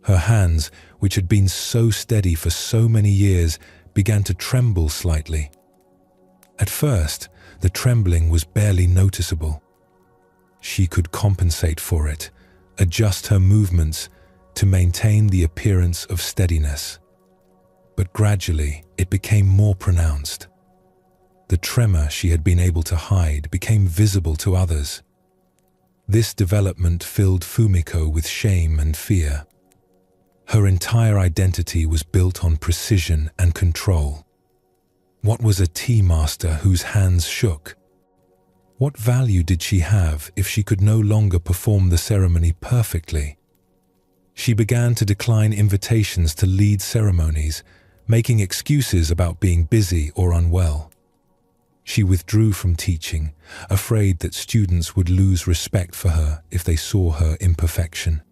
Her hands, which had been so steady for so many years, began to tremble slightly. At first, the trembling was barely noticeable. She could compensate for it, adjust her movements to maintain the appearance of steadiness. But gradually, it became more pronounced. The tremor she had been able to hide became visible to others. This development filled Fumiko with shame and fear. Her entire identity was built on precision and control. What was a tea master whose hands shook? What value did she have if she could no longer perform the ceremony perfectly? She began to decline invitations to lead ceremonies, making excuses about being busy or unwell. She withdrew from teaching, afraid that students would lose respect for her if they saw her imperfection.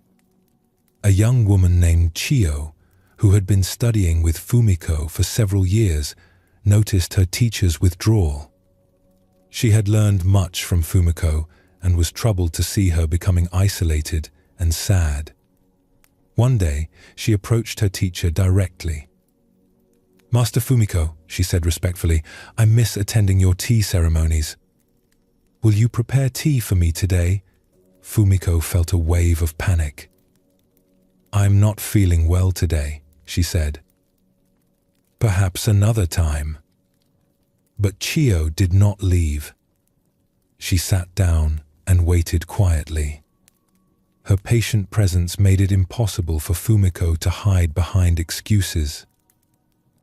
A young woman named Chiyo, who had been studying with Fumiko for several years, noticed her teacher's withdrawal. She had learned much from Fumiko and was troubled to see her becoming isolated and sad. One day, she approached her teacher directly. "Master Fumiko," she said respectfully, "I miss attending your tea ceremonies. Will you prepare tea for me today?" Fumiko felt a wave of panic. "I'm not feeling well today," she said. Perhaps another time. But Chio did not leave. She sat down and waited quietly. Her patient presence made it impossible for Fumiko to hide behind excuses.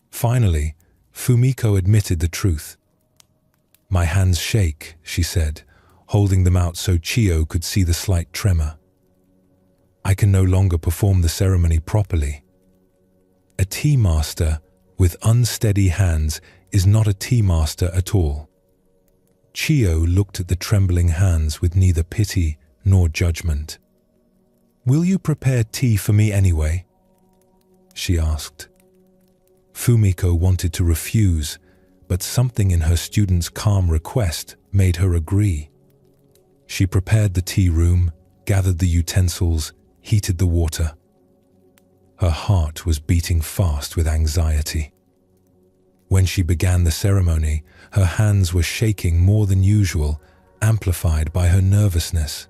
Finally, Fumiko admitted the truth. "My hands shake," she said, holding them out so Chio could see the slight tremor. "I can no longer perform the ceremony properly." A tea master with unsteady hands is not a tea master at all. Chio looked at the trembling hands with neither pity nor judgment. "Will you prepare tea for me anyway?" she asked. Fumiko wanted to refuse, but something in her student's calm request made her agree. She prepared the tea room, gathered the utensils, heated the water. Her heart was beating fast with anxiety. When she began the ceremony, her hands were shaking more than usual, amplified by her nervousness.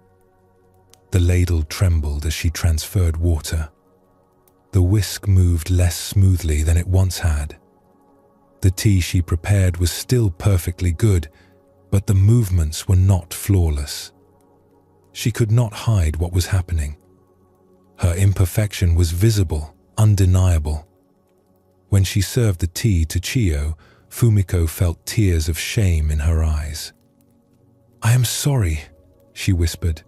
The ladle trembled as she transferred water. The whisk moved less smoothly than it once had. The tea she prepared was still perfectly good, but the movements were not flawless. She could not hide what was happening. Her imperfection was visible, undeniable. When she served the tea to Chio, Fumiko felt tears of shame in her eyes. "I am sorry," she whispered.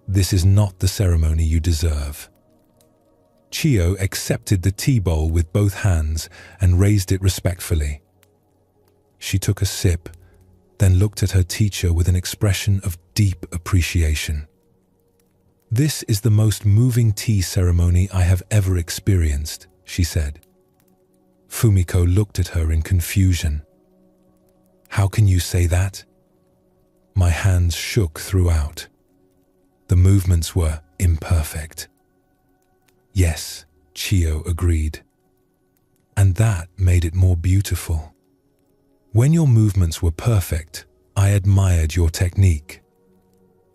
"This is not the ceremony you deserve." Chio accepted the tea bowl with both hands and raised it respectfully. She took a sip, then looked at her teacher with an expression of deep appreciation. "This is the most moving tea ceremony I have ever experienced," she said. Fumiko looked at her in confusion. "How can you say that?" My hands shook throughout. The movements were imperfect. "Yes," Chio agreed. "And that made it more beautiful. When your movements were perfect, I admired your technique.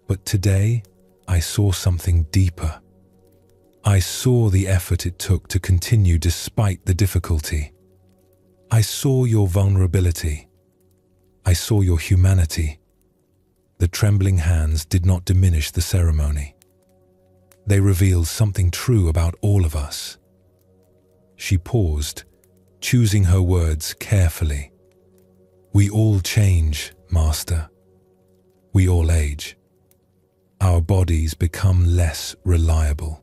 But today, I saw something deeper. I saw the effort it took to continue despite the difficulty. I saw your vulnerability. I saw your humanity." The trembling hands did not diminish the ceremony. They revealed something true about all of us. She paused, choosing her words carefully. "We all change, Master. We all age. Our bodies become less reliable.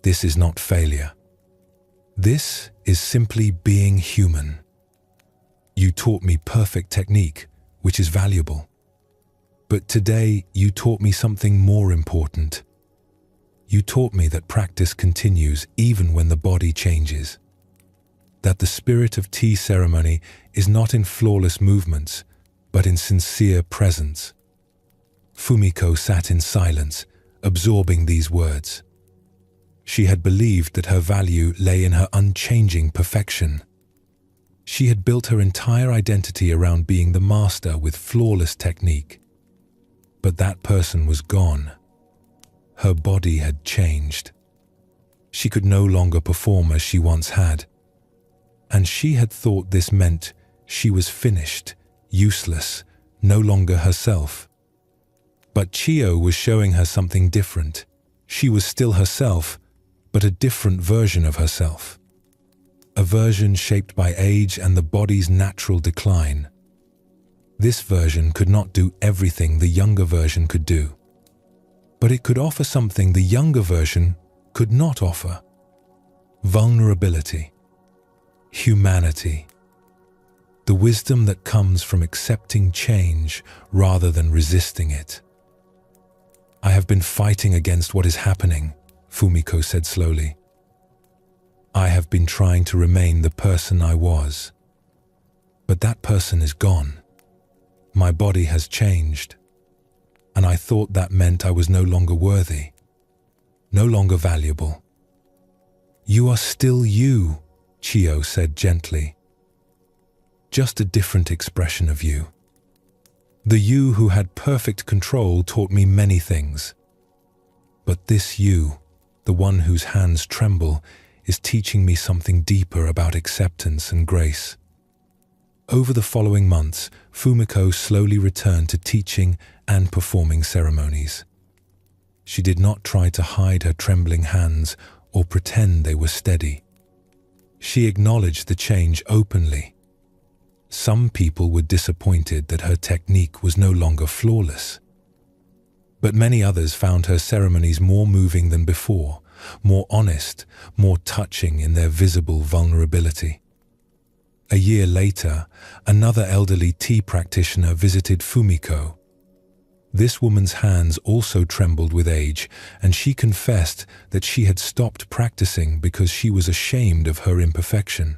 This is not failure. This is simply being human. You taught me perfect technique, which is valuable. But today you taught me something more important. You taught me that practice continues even when the body changes. That the spirit of tea ceremony is not in flawless movements, but in sincere presence." Fumiko sat in silence, absorbing these words. She had believed that her value lay in her unchanging perfection. She had built her entire identity around being the master with flawless technique. But that person was gone. Her body had changed. She could no longer perform as she once had. And she had thought this meant she was finished, useless, no longer herself. But Chio was showing her something different. She was still herself, but a different version of herself. A version shaped by age and the body's natural decline. This version could not do everything the younger version could do. But it could offer something the younger version could not offer. Vulnerability. Humanity. The wisdom that comes from accepting change rather than resisting it. "I have been fighting against what is happening," Fumiko said slowly. "I have been trying to remain the person I was. But that person is gone. My body has changed. And I thought that meant I was no longer worthy, no longer valuable." "You are still you," Chio said gently. "Just a different expression of you. The you who had perfect control taught me many things. But this you, the one whose hands tremble, is teaching me something deeper about acceptance and grace. Over the following months, Fumiko slowly returned to teaching and performing ceremonies. She did not try to hide her trembling hands or pretend they were steady. She acknowledged the change openly. Some people were disappointed that her technique was no longer flawless. But many others found her ceremonies more moving than before, more honest, more touching in their visible vulnerability. A year later, another elderly tea practitioner visited Fumiko. This woman's hands also trembled with age, and she confessed that she had stopped practicing because she was ashamed of her imperfection.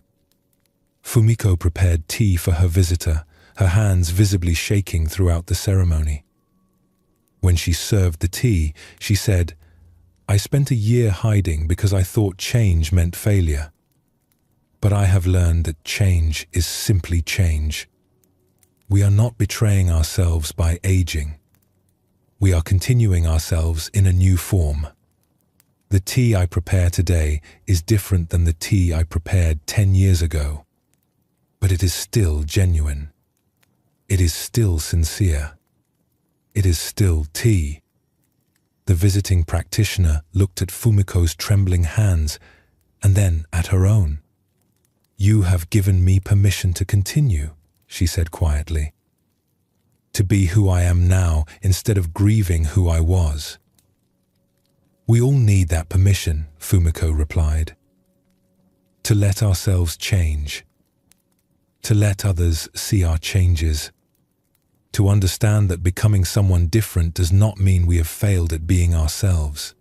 Fumiko prepared tea for her visitor, her hands visibly shaking throughout the ceremony. When she served the tea, she said, "I spent a year hiding because I thought change meant failure. But I have learned that change is simply change. We are not betraying ourselves by aging. We are continuing ourselves in a new form. The tea I prepare today is different than the tea I prepared 10 years ago. But it is still genuine. It is still sincere. It is still tea." The visiting practitioner looked at Fumiko's trembling hands and then at her own. "You have given me permission to continue," she said quietly. "To be who I am now instead of grieving who I was." "We all need that permission," Fumiko replied. "To let ourselves change. To let others see our changes. To understand that becoming someone different does not mean we have failed at being ourselves."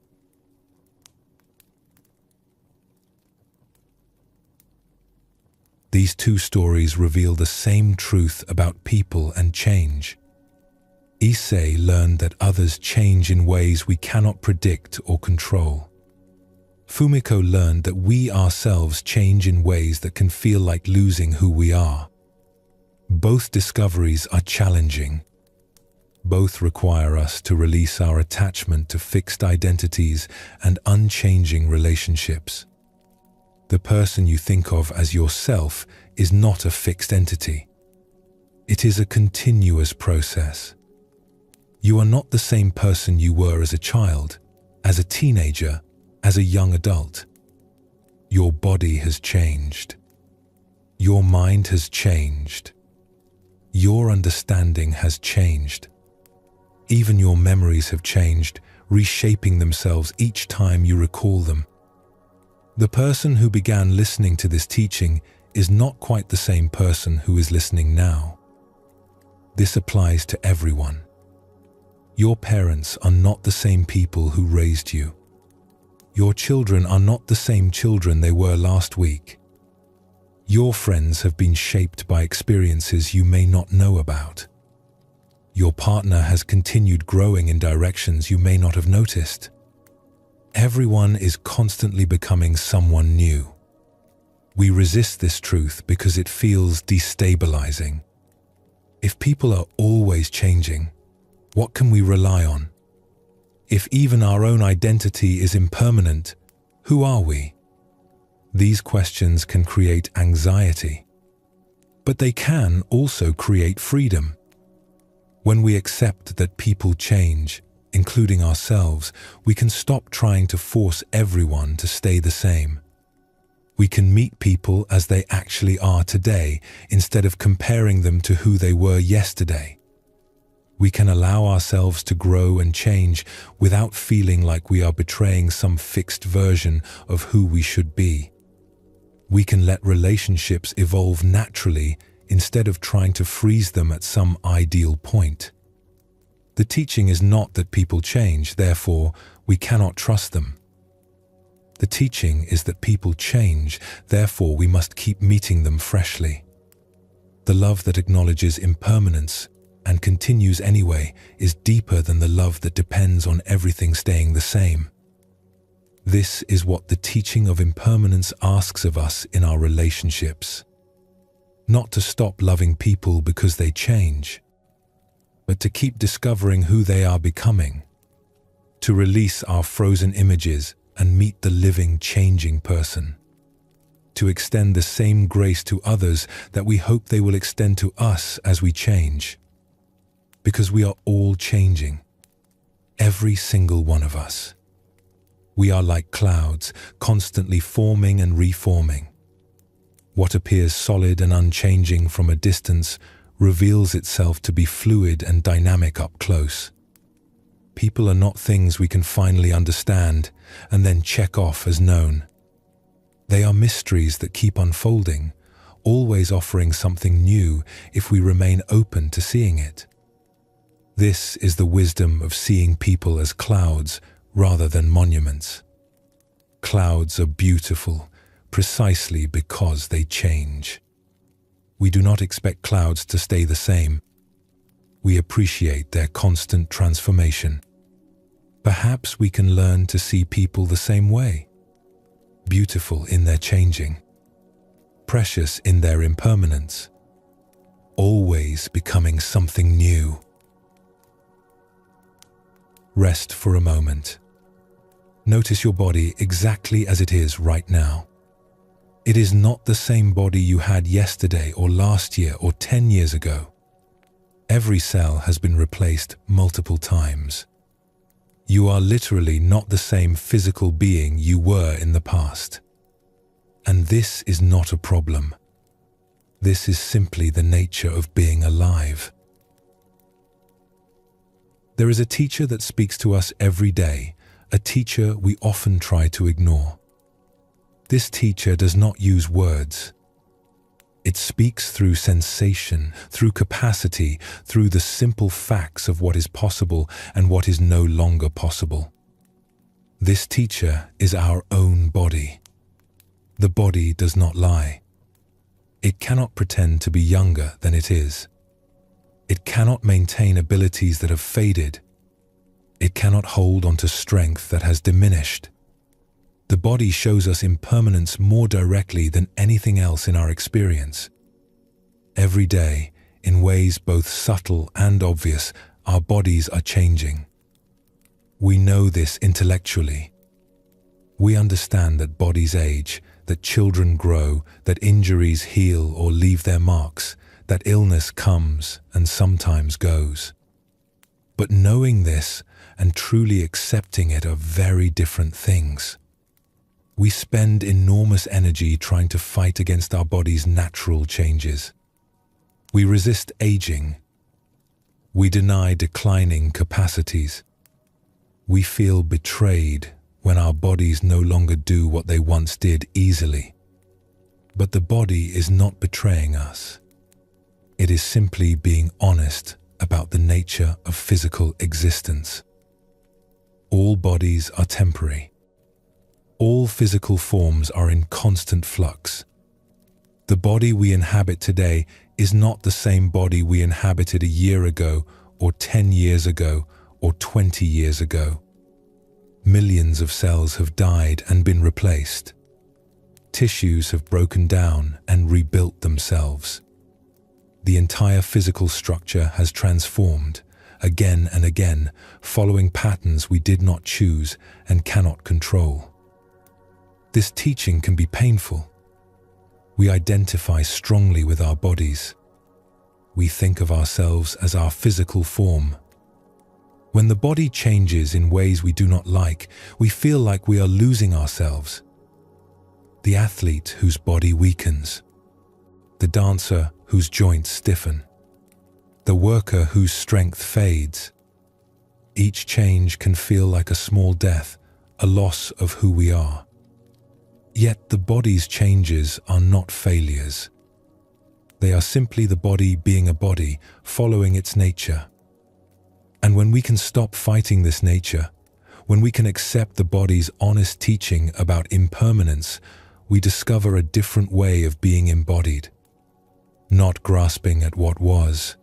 These two stories reveal the same truth about people and change. Issei learned that others change in ways we cannot predict or control. Fumiko learned that we ourselves change in ways that can feel like losing who we are. Both discoveries are challenging. Both require us to release our attachment to fixed identities and unchanging relationships. The person you think of as yourself is not a fixed entity. It is a continuous process. You are not the same person you were as a child, as a teenager, as a young adult. Your body has changed. Your mind has changed. Your understanding has changed. Even your memories have changed, reshaping themselves each time you recall them. The person who began listening to this teaching is not quite the same person who is listening now. This applies to everyone. Your parents are not the same people who raised you. Your children are not the same children they were last week. Your friends have been shaped by experiences you may not know about. Your partner has continued growing in directions you may not have noticed. Everyone is constantly becoming someone new. We resist this truth because it feels destabilizing. If people are always changing, what can we rely on? If even our own identity is impermanent, who are we? These questions can create anxiety, but they can also create freedom. When we accept that people change, including ourselves, we can stop trying to force everyone to stay the same. We can meet people as they actually are today instead of comparing them to who they were yesterday. We can allow ourselves to grow and change without feeling like we are betraying some fixed version of who we should be. We can let relationships evolve naturally instead of trying to freeze them at some ideal point. The teaching is not that people change, therefore we cannot trust them. The teaching is that people change, therefore we must keep meeting them freshly. The love that acknowledges impermanence and continues anyway is deeper than the love that depends on everything staying the same. This is what the teaching of impermanence asks of us in our relationships. Not to stop loving people because they change, but to keep discovering who they are becoming. To release our frozen images and meet the living, changing person. To extend the same grace to others that we hope they will extend to us as we change. Because we are all changing. Every single one of us. We are like clouds, constantly forming and reforming. What appears solid and unchanging from a distance reveals itself to be fluid and dynamic up close. People are not things we can finally understand and then check off as known. They are mysteries that keep unfolding, always offering something new if we remain open to seeing it. This is the wisdom of seeing people as clouds rather than monuments. Clouds are beautiful precisely because they change. We do not expect clouds to stay the same. We appreciate their constant transformation. Perhaps we can learn to see people the same way. Beautiful in their changing. Precious in their impermanence. Always becoming something new. Rest for a moment. Notice your body exactly as it is right now. It is not the same body you had yesterday or last year or 10 years ago. Every cell has been replaced multiple times. You are literally not the same physical being you were in the past. And this is not a problem. This is simply the nature of being alive. There is a teacher that speaks to us every day, a teacher we often try to ignore. This teacher does not use words. It speaks through sensation, through capacity, through the simple facts of what is possible and what is no longer possible. This teacher is our own body. The body does not lie. It cannot pretend to be younger than it is. It cannot maintain abilities that have faded. It cannot hold onto strength that has diminished. The body shows us impermanence more directly than anything else in our experience. Every day, in ways both subtle and obvious, our bodies are changing. We know this intellectually. We understand that bodies age, that children grow, that injuries heal or leave their marks, that illness comes and sometimes goes. But knowing this and truly accepting it are very different things. We spend enormous energy trying to fight against our body's natural changes. We resist aging. We deny declining capacities. We feel betrayed when our bodies no longer do what they once did easily. But the body is not betraying us. It is simply being honest about the nature of physical existence. All bodies are temporary. All physical forms are in constant flux. The body we inhabit today is not the same body we inhabited a year ago, or 10 years ago, or 20 years ago. Millions of cells have died and been replaced. Tissues have broken down and rebuilt themselves. The entire physical structure has transformed, again and again, following patterns we did not choose and cannot control. This teaching can be painful. We identify strongly with our bodies. We think of ourselves as our physical form. When the body changes in ways we do not like, we feel like we are losing ourselves. The athlete whose body weakens. The dancer whose joints stiffen. The worker whose strength fades. Each change can feel like a small death, a loss of who we are. Yet the body's changes are not failures. They are simply the body being a body, following its nature. And when we can stop fighting this nature, when we can accept the body's honest teaching about impermanence, we discover a different way of being embodied. Not grasping at what was,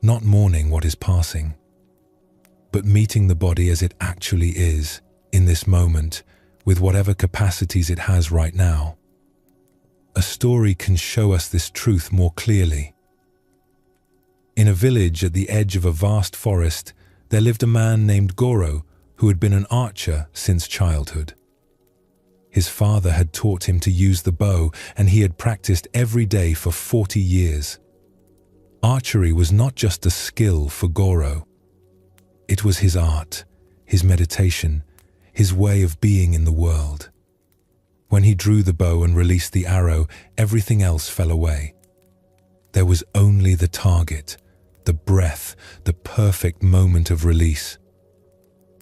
not mourning what is passing, but meeting the body as it actually is, in this moment, with whatever capacities it has right now. A story can show us this truth more clearly. In a village at the edge of a vast forest, there lived a man named Goro, who had been an archer since childhood. His father had taught him to use the bow, and he had practiced every day for 40 years. Archery was not just a skill for Goro. It was his art, his meditation, his way of being in the world. When he drew the bow and released the arrow, everything else fell away. There was only the target, the breath, the perfect moment of release.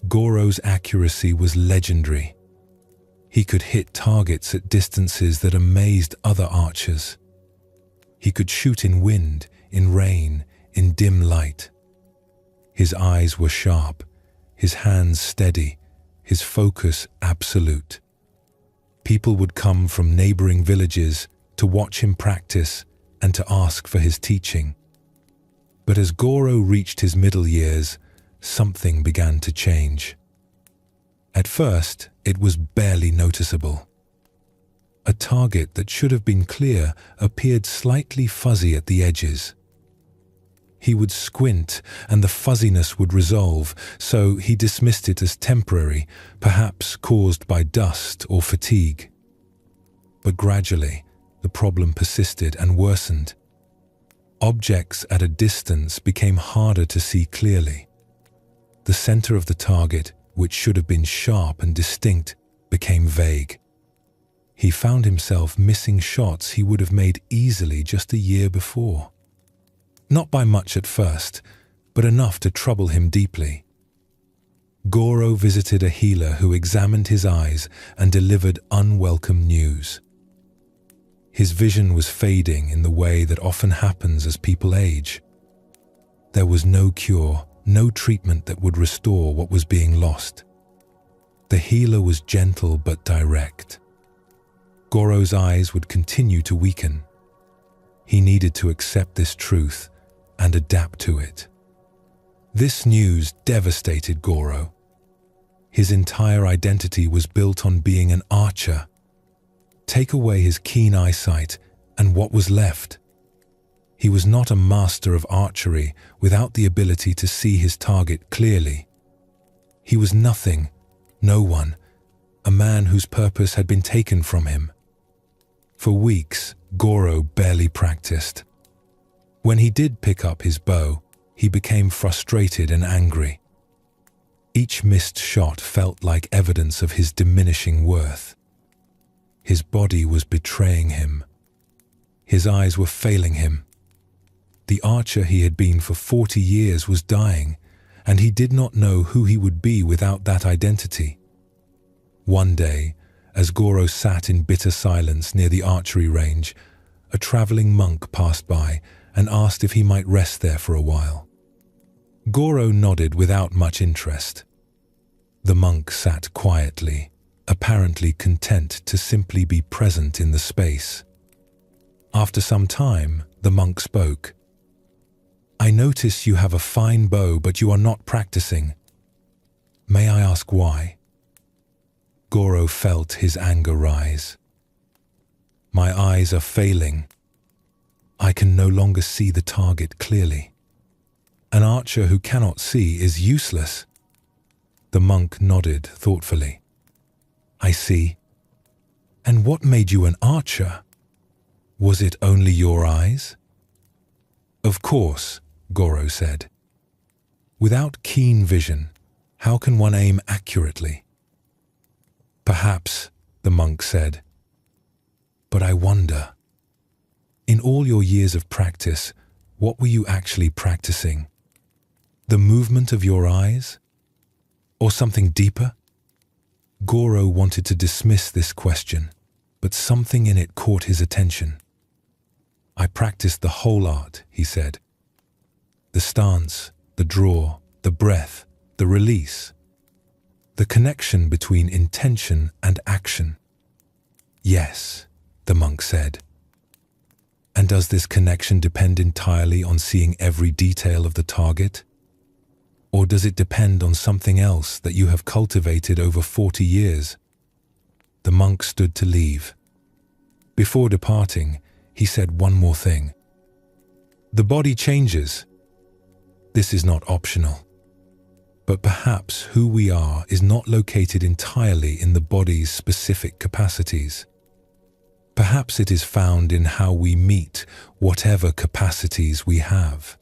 Goro's accuracy was legendary. He could hit targets at distances that amazed other archers. He could shoot in wind, in rain, in dim light. His eyes were sharp, his hands steady, his focus absolute. People would come from neighboring villages to watch him practice and to ask for his teaching. But as Goro reached his middle years, something began to change. At first, it was barely noticeable. A target that should have been clear appeared slightly fuzzy at the edges. He would squint and the fuzziness would resolve, so he dismissed it as temporary, perhaps caused by dust or fatigue. But gradually, the problem persisted and worsened. Objects at a distance became harder to see clearly. The center of the target, which should have been sharp and distinct, became vague. He found himself missing shots he would have made easily just a year before. Not by much at first, but enough to trouble him deeply. Goro visited a healer who examined his eyes and delivered unwelcome news. His vision was fading in the way that often happens as people age. There was no cure, no treatment that would restore what was being lost. The healer was gentle but direct. Goro's eyes would continue to weaken. He needed to accept this truth and adapt to it. This news devastated Goro. His entire identity was built on being an archer. Take away his keen eyesight, and what was left? He was not a master of archery without the ability to see his target clearly. He was nothing, no one, a man whose purpose had been taken from him. For weeks, Goro barely practiced. When he did pick up his bow, he became frustrated and angry. Each missed shot felt like evidence of his diminishing worth. His body was betraying him. His eyes were failing him. The archer he had been for 40 years was dying, and he did not know who he would be without that identity. One day, as Goro sat in bitter silence near the archery range, a traveling monk passed by and asked if he might rest there for a while. Goro nodded without much interest. The monk sat quietly, apparently content to simply be present in the space. After some time, the monk spoke. "I notice you have a fine bow, but you are not practicing. May I ask why?" Goro felt his anger rise. "My eyes are failing. I can no longer see the target clearly. An archer who cannot see is useless." The monk nodded thoughtfully. "I see. And what made you an archer? Was it only your eyes?" "Of course," Goro said. "Without keen vision, how can one aim accurately?" "Perhaps," the monk said. "But I wonder, in all your years of practice, what were you actually practicing? The movement of your eyes? Or something deeper?" Goro wanted to dismiss this question, but something in it caught his attention. "I practiced the whole art," he said. "The stance, the draw, the breath, the release. The connection between intention and action." "Yes," the monk said. "And does this connection depend entirely on seeing every detail of the target? Or does it depend on something else that you have cultivated over 40 years? The monk stood to leave. Before departing, he said one more thing. "The body changes. This is not optional. But perhaps who we are is not located entirely in the body's specific capacities. Perhaps it is found in how we meet whatever capacities we have.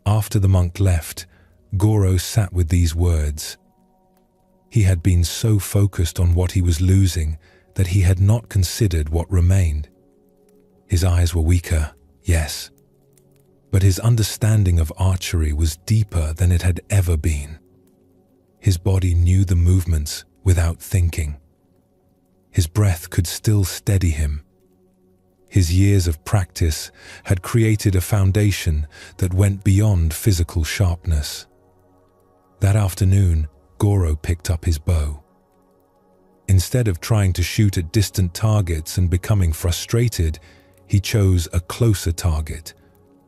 After the monk left, Goro sat with these words. He had been so focused on what he was losing that he had not considered what remained. His eyes were weaker, yes, but his understanding of archery was deeper than it had ever been. His body knew the movements without thinking. His breath could still steady him. His years of practice had created a foundation that went beyond physical sharpness. That afternoon, Goro picked up his bow. Instead of trying to shoot at distant targets and becoming frustrated, he chose a closer target,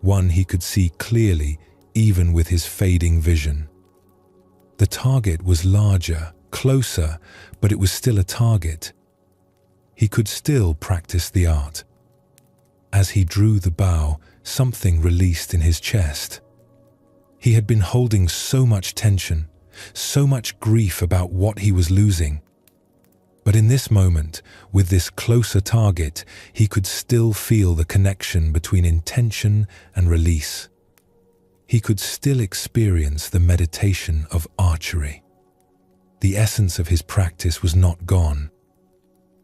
one he could see clearly even with his fading vision. The target was larger, closer, but it was still a target. He could still practice the art. As he drew the bow, something released in his chest. He had been holding so much tension, so much grief about what he was losing. But in this moment, with this closer target, he could still feel the connection between intention and release. He could still experience the meditation of archery. The essence of his practice was not gone.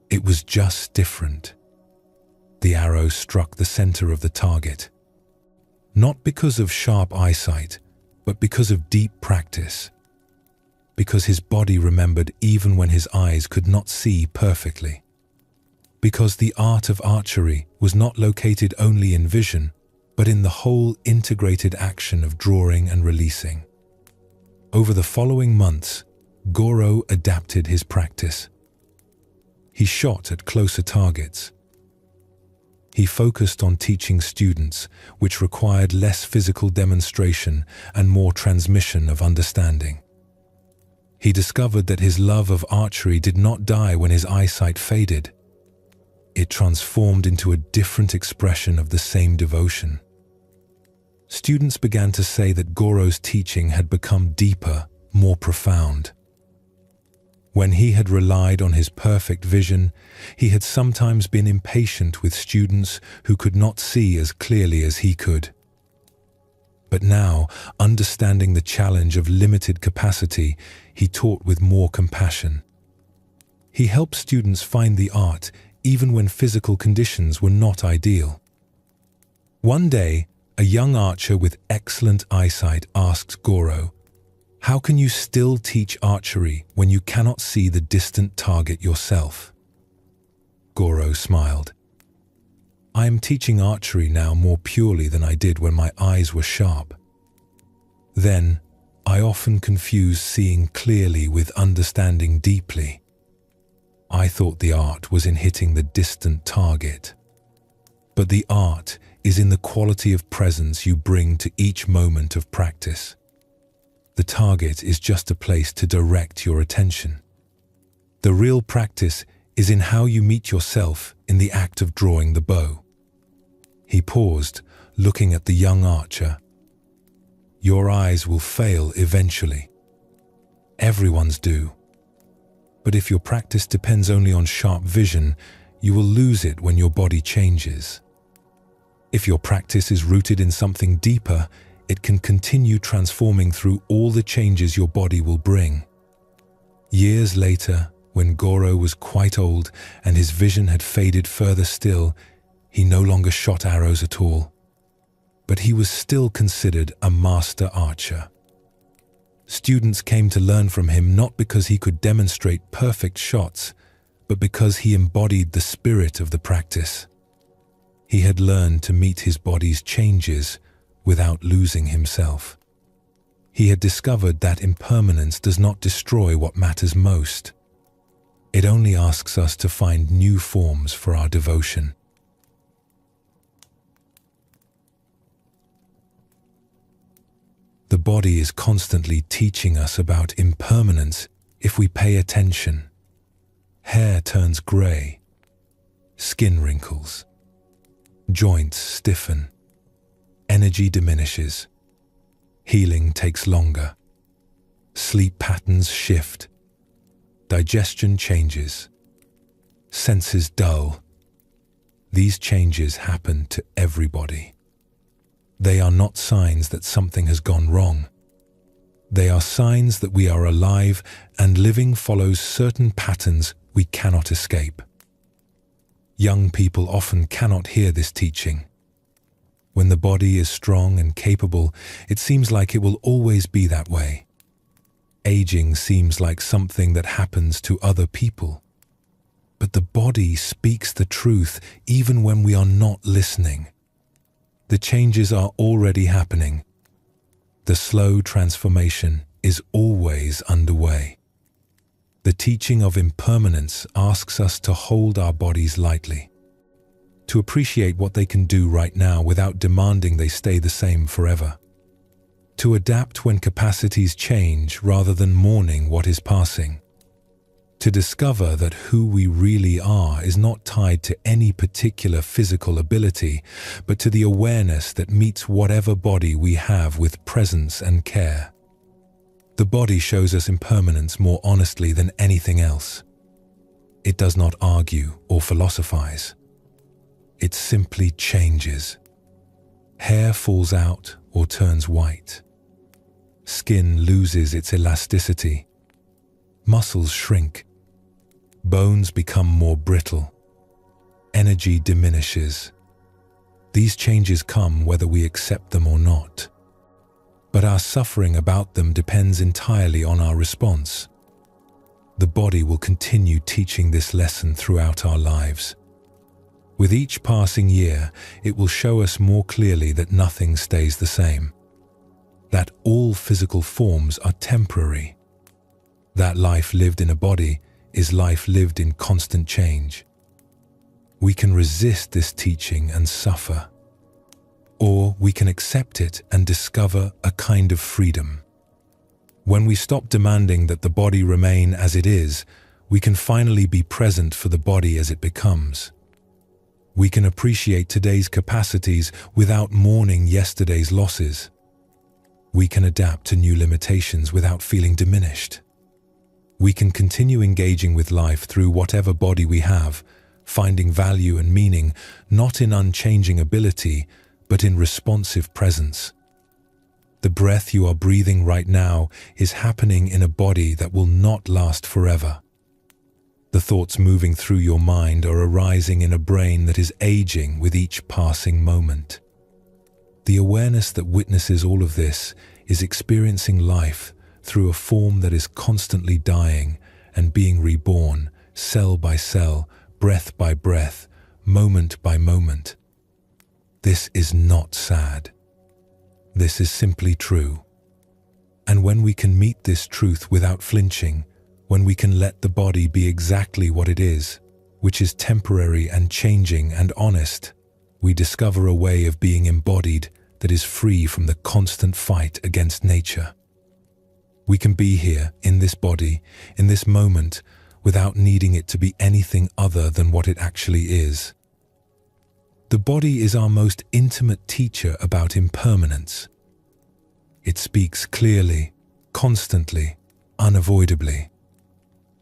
It was just different. The arrow struck the center of the target. Not because of sharp eyesight, but because of deep practice. Because his body remembered even when his eyes could not see perfectly. Because the art of archery was not located only in vision, but in the whole integrated action of drawing and releasing. Over the following months, Goro adapted his practice. He shot at closer targets. He focused on teaching students, which required less physical demonstration and more transmission of understanding. He discovered that his love of archery did not die when his eyesight faded. It transformed into a different expression of the same devotion. Students began to say that Goro's teaching had become deeper, more profound. When he had relied on his perfect vision, he had sometimes been impatient with students who could not see as clearly as he could. But now, understanding the challenge of limited capacity, he taught with more compassion. He helped students find the art even when physical conditions were not ideal. One day, a young archer with excellent eyesight asked Goro, "How can you still teach archery when you cannot see the distant target yourself?" Goro smiled. "I am teaching archery now more purely than I did when my eyes were sharp. Then, I often confuse seeing clearly with understanding deeply. I thought the art was in hitting the distant target. But the art is in the quality of presence you bring to each moment of practice. The target is just a place to direct your attention. The real practice is in how you meet yourself in the act of drawing the bow." He paused, looking at the young archer. "Your eyes will fail eventually. Everyone's do. But if your practice depends only on sharp vision, you will lose it when your body changes. If your practice is rooted in something deeper, it can continue transforming through all the changes your body will bring." Years later, when Goro was quite old and his vision had faded further still, he no longer shot arrows at all. But he was still considered a master archer. Students came to learn from him not because he could demonstrate perfect shots, but because he embodied the spirit of the practice. He had learned to meet his body's changes without losing himself. He had discovered that impermanence does not destroy what matters most. It only asks us to find new forms for our devotion. The body is constantly teaching us about impermanence if we pay attention. Hair turns grey, skin wrinkles, joints stiffen, energy diminishes, healing takes longer. Sleep patterns shift. Digestion changes. Senses dull. These changes happen to everybody. They are not signs that something has gone wrong. They are signs that we are alive and living follows certain patterns we cannot escape. Young people often cannot hear this teaching. When the body is strong and capable, it seems like it will always be that way. Aging seems like something that happens to other people. But the body speaks the truth even when we are not listening. The changes are already happening. The slow transformation is always underway. The teaching of impermanence asks us to hold our bodies lightly, to appreciate what they can do right now without demanding they stay the same forever, to adapt when capacities change rather than mourning what is passing, to discover that who we really are is not tied to any particular physical ability, but to the awareness that meets whatever body we have with presence and care. The body shows us impermanence more honestly than anything else. It does not argue or philosophize. It simply changes. Hair falls out or turns white. Skin loses its elasticity. Muscles shrink. Bones become more brittle. Energy diminishes. These changes come whether we accept them or not. But our suffering about them depends entirely on our response. The body will continue teaching this lesson throughout our lives. With each passing year, it will show us more clearly that nothing stays the same. That all physical forms are temporary. That life lived in a body is life lived in constant change. We can resist this teaching and suffer, or we can accept it and discover a kind of freedom. When we stop demanding that the body remain as it is, we can finally be present for the body as it becomes. We can appreciate today's capacities without mourning yesterday's losses. We can adapt to new limitations without feeling diminished. We can continue engaging with life through whatever body we have, finding value and meaning not in unchanging ability, but in responsive presence. The breath you are breathing right now is happening in a body that will not last forever. The thoughts moving through your mind are arising in a brain that is aging with each passing moment. The awareness that witnesses all of this is experiencing life through a form that is constantly dying and being reborn, cell by cell, breath by breath, moment by moment. This is not sad. This is simply true. And when we can meet this truth without flinching, when we can let the body be exactly what it is, which is temporary and changing and honest, we discover a way of being embodied that is free from the constant fight against nature. We can be here, in this body, in this moment, without needing it to be anything other than what it actually is. The body is our most intimate teacher about impermanence. It speaks clearly, constantly, unavoidably.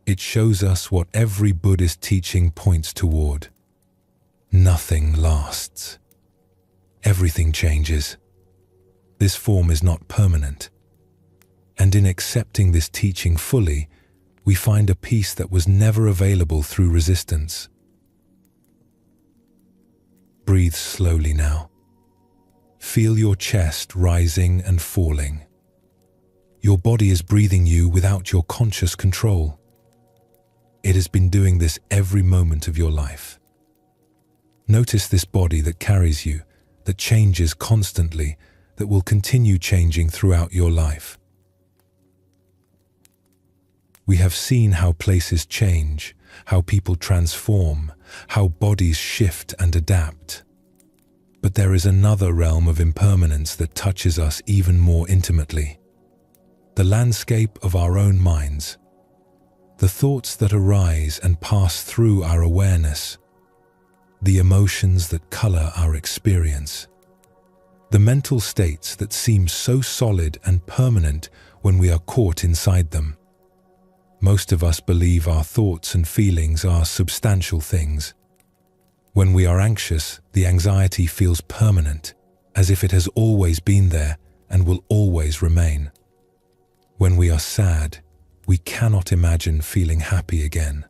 It shows us what every Buddhist teaching points toward. Nothing lasts. Everything changes. This form is not permanent. And in accepting this teaching fully, we find a peace that was never available through resistance. Breathe slowly now. Feel your chest rising and falling. Your body is breathing you without your conscious control. It has been doing this every moment of your life. Notice this body that carries you, that changes constantly, that will continue changing throughout your life. We have seen how places change, how people transform, how bodies shift and adapt. But there is another realm of impermanence that touches us even more intimately. The landscape of our own minds. The thoughts that arise and pass through our awareness. The emotions that color our experience. The mental states that seem so solid and permanent when we are caught inside them. Most of us believe our thoughts and feelings are substantial things. When we are anxious, the anxiety feels permanent, as if it has always been there and will always remain. When we are sad, we cannot imagine feeling happy again.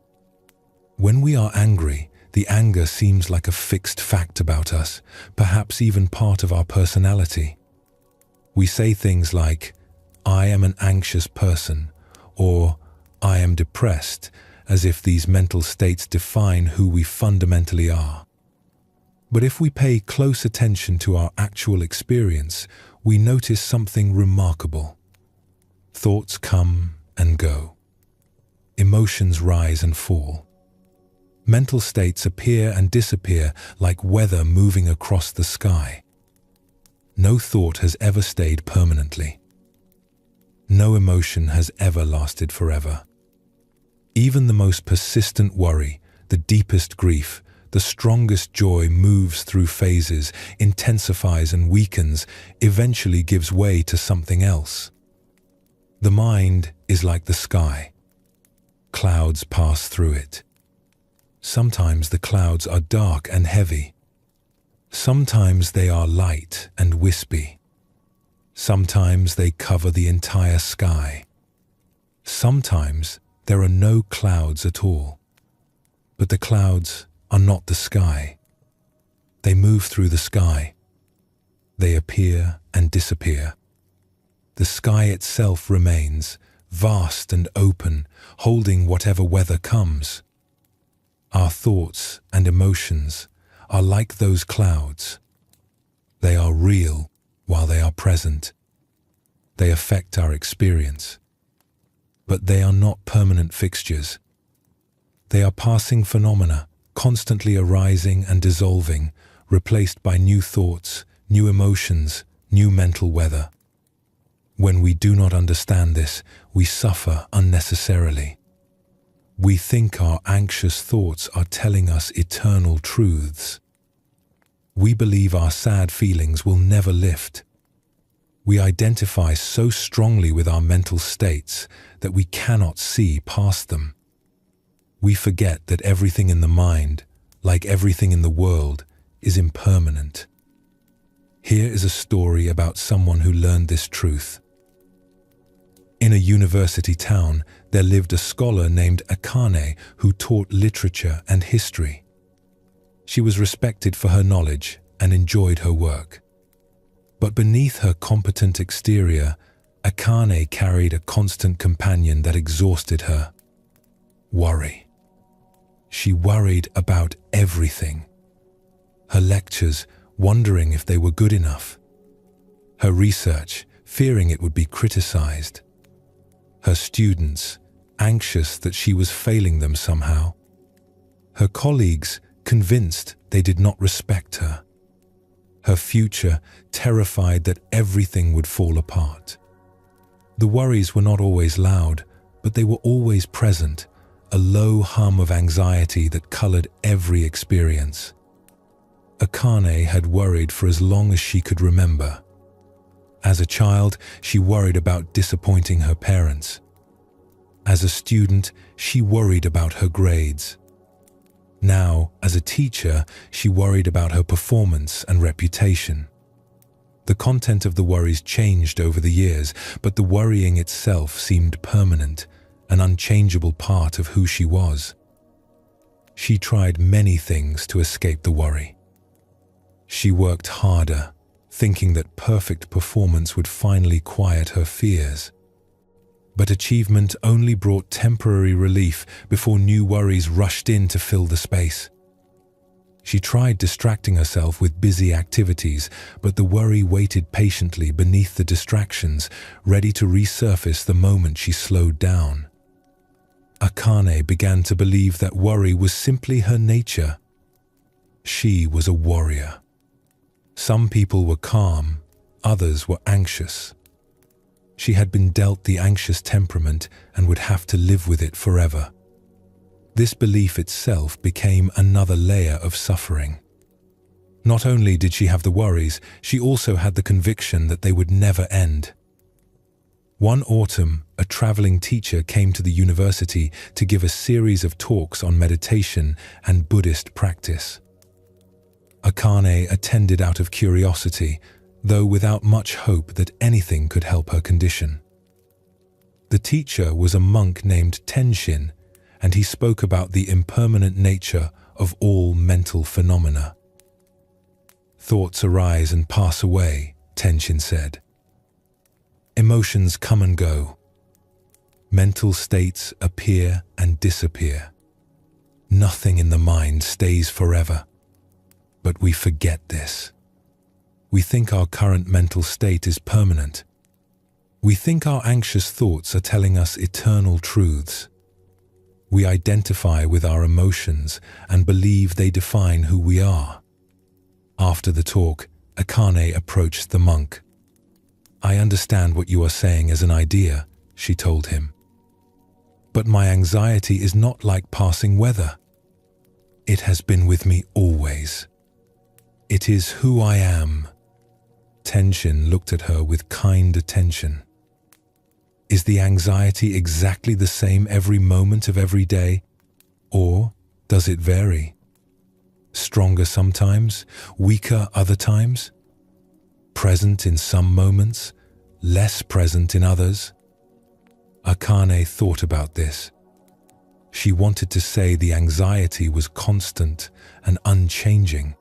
When we are angry, the anger seems like a fixed fact about us, perhaps even part of our personality. We say things like, "I am an anxious person," or "I am depressed," as if these mental states define who we fundamentally are. But if we pay close attention to our actual experience, we notice something remarkable. Thoughts come and go. Emotions rise and fall. Mental states appear and disappear like weather moving across the sky. No thought has ever stayed permanently. No emotion has ever lasted forever. Even the most persistent worry, the deepest grief, the strongest joy moves through phases, intensifies and weakens, eventually gives way to something else. The mind is like the sky. Clouds pass through it. Sometimes the clouds are dark and heavy. Sometimes they are light and wispy. Sometimes they cover the entire sky. Sometimes there are no clouds at all. But the clouds are not the sky. They move through the sky. They appear and disappear. The sky itself remains, vast and open, holding whatever weather comes. Our thoughts and emotions are like those clouds. They are real while they are present. They affect our experience. But they are not permanent fixtures. They are passing phenomena, constantly arising and dissolving, replaced by new thoughts, new emotions, new mental weather. When we do not understand this, we suffer unnecessarily. We think our anxious thoughts are telling us eternal truths. We believe our sad feelings will never lift. We identify so strongly with our mental states that we cannot see past them. We forget that everything in the mind, like everything in the world, is impermanent. Here is a story about someone who learned this truth. In a university town, there lived a scholar named Akane who taught literature and history. She was respected for her knowledge and enjoyed her work. But beneath her competent exterior, Akane carried a constant companion that exhausted her: worry. She worried about everything. Her lectures, wondering if they were good enough. Her research, fearing it would be criticized. Her students, anxious that she was failing them somehow. Her colleagues, convinced they did not respect her. Her future, terrified that everything would fall apart. The worries were not always loud, but they were always present, a low hum of anxiety that colored every experience. Akane had worried for as long as she could remember. As a child, she worried about disappointing her parents. As a student, she worried about her grades. Now, as a teacher, she worried about her performance and reputation. The content of the worries changed over the years, but the worrying itself seemed permanent, an unchangeable part of who she was. She tried many things to escape the worry. She worked harder, thinking that perfect performance would finally quiet her fears. But achievement only brought temporary relief before new worries rushed in to fill the space. She tried distracting herself with busy activities, but the worry waited patiently beneath the distractions, ready to resurface the moment she slowed down. Akane began to believe that worry was simply her nature. She was a warrior. Some people were calm, others were anxious. She had been dealt the anxious temperament and would have to live with it forever. This belief itself became another layer of suffering. Not only did she have the worries, she also had the conviction that they would never end. One autumn, a traveling teacher came to the university to give a series of talks on meditation and Buddhist practice. Akane attended out of curiosity, though without much hope that anything could help her condition. The teacher was a monk named Tenshin, and he spoke about the impermanent nature of all mental phenomena. Thoughts arise and pass away, Tenshin said. Emotions come and go. Mental states appear and disappear. Nothing in the mind stays forever. But we forget this. We think our current mental state is permanent. We think our anxious thoughts are telling us eternal truths. We identify with our emotions and believe they define who we are. After the talk, Akane approached the monk. "I understand what you are saying as an idea," she told him. "But my anxiety is not like passing weather. It has been with me always. It is who I am." Tenshin looked at her with kind attention. "Is the anxiety exactly the same every moment of every day, or does it vary? Stronger sometimes, weaker other times? Present in some moments, less present in others?" Akane thought about this. She wanted to say the anxiety was constant and unchanging,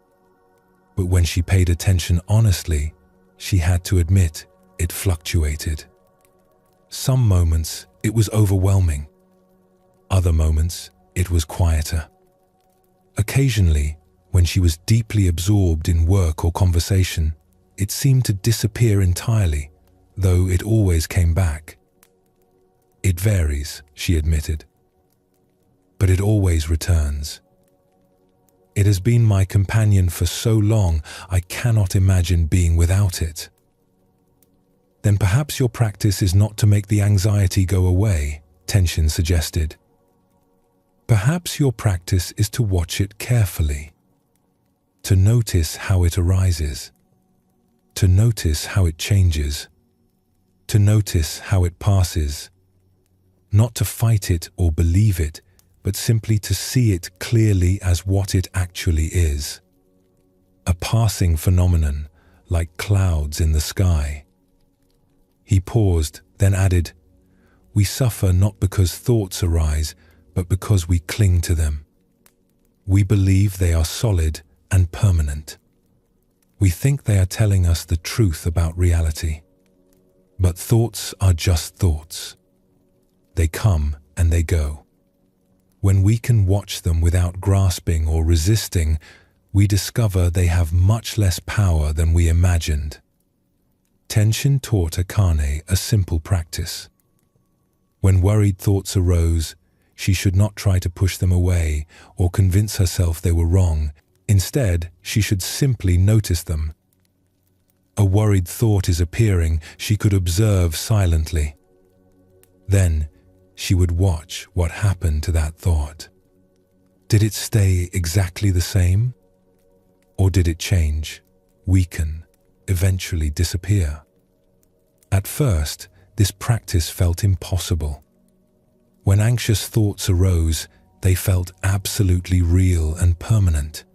but when she paid attention honestly, she had to admit it fluctuated. Some moments it was overwhelming. Other moments it was quieter. Occasionally, when she was deeply absorbed in work or conversation, it seemed to disappear entirely, though it always came back. "It varies," she admitted, "but it always returns. It has been my companion for so long, I cannot imagine being without it." "Then perhaps your practice is not to make the anxiety go away," Tenshin suggested. "Perhaps your practice is to watch it carefully, to notice how it arises, to notice how it changes, to notice how it passes, not to fight it or believe it, but simply to see it clearly as what it actually is. A passing phenomenon, like clouds in the sky." He paused, then added, "We suffer not because thoughts arise, but because we cling to them. We believe they are solid and permanent. We think they are telling us the truth about reality. But thoughts are just thoughts. They come and they go. When we can watch them without grasping or resisting, we discover they have much less power than we imagined." Tenshin taught Akane a simple practice. When worried thoughts arose, she should not try to push them away or convince herself they were wrong. Instead, she should simply notice them. A worried thought is appearing, she could observe silently. Then, she would watch what happened to that thought. Did it stay exactly the same? Or did it change, weaken, eventually disappear? At first, this practice felt impossible. When anxious thoughts arose, they felt absolutely real and permanent.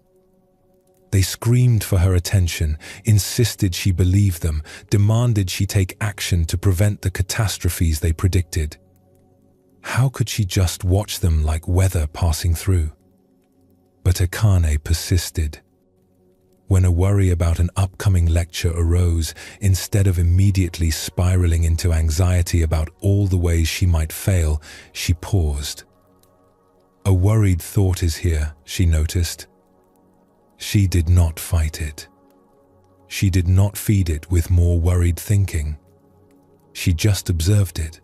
They screamed for her attention, insisted she believe them, demanded she take action to prevent the catastrophes they predicted. How could she just watch them like weather passing through? But Akane persisted. When a worry about an upcoming lecture arose, instead of immediately spiraling into anxiety about all the ways she might fail, she paused. A worried thought is here, she noticed. She did not fight it. She did not feed it with more worried thinking. She just observed it.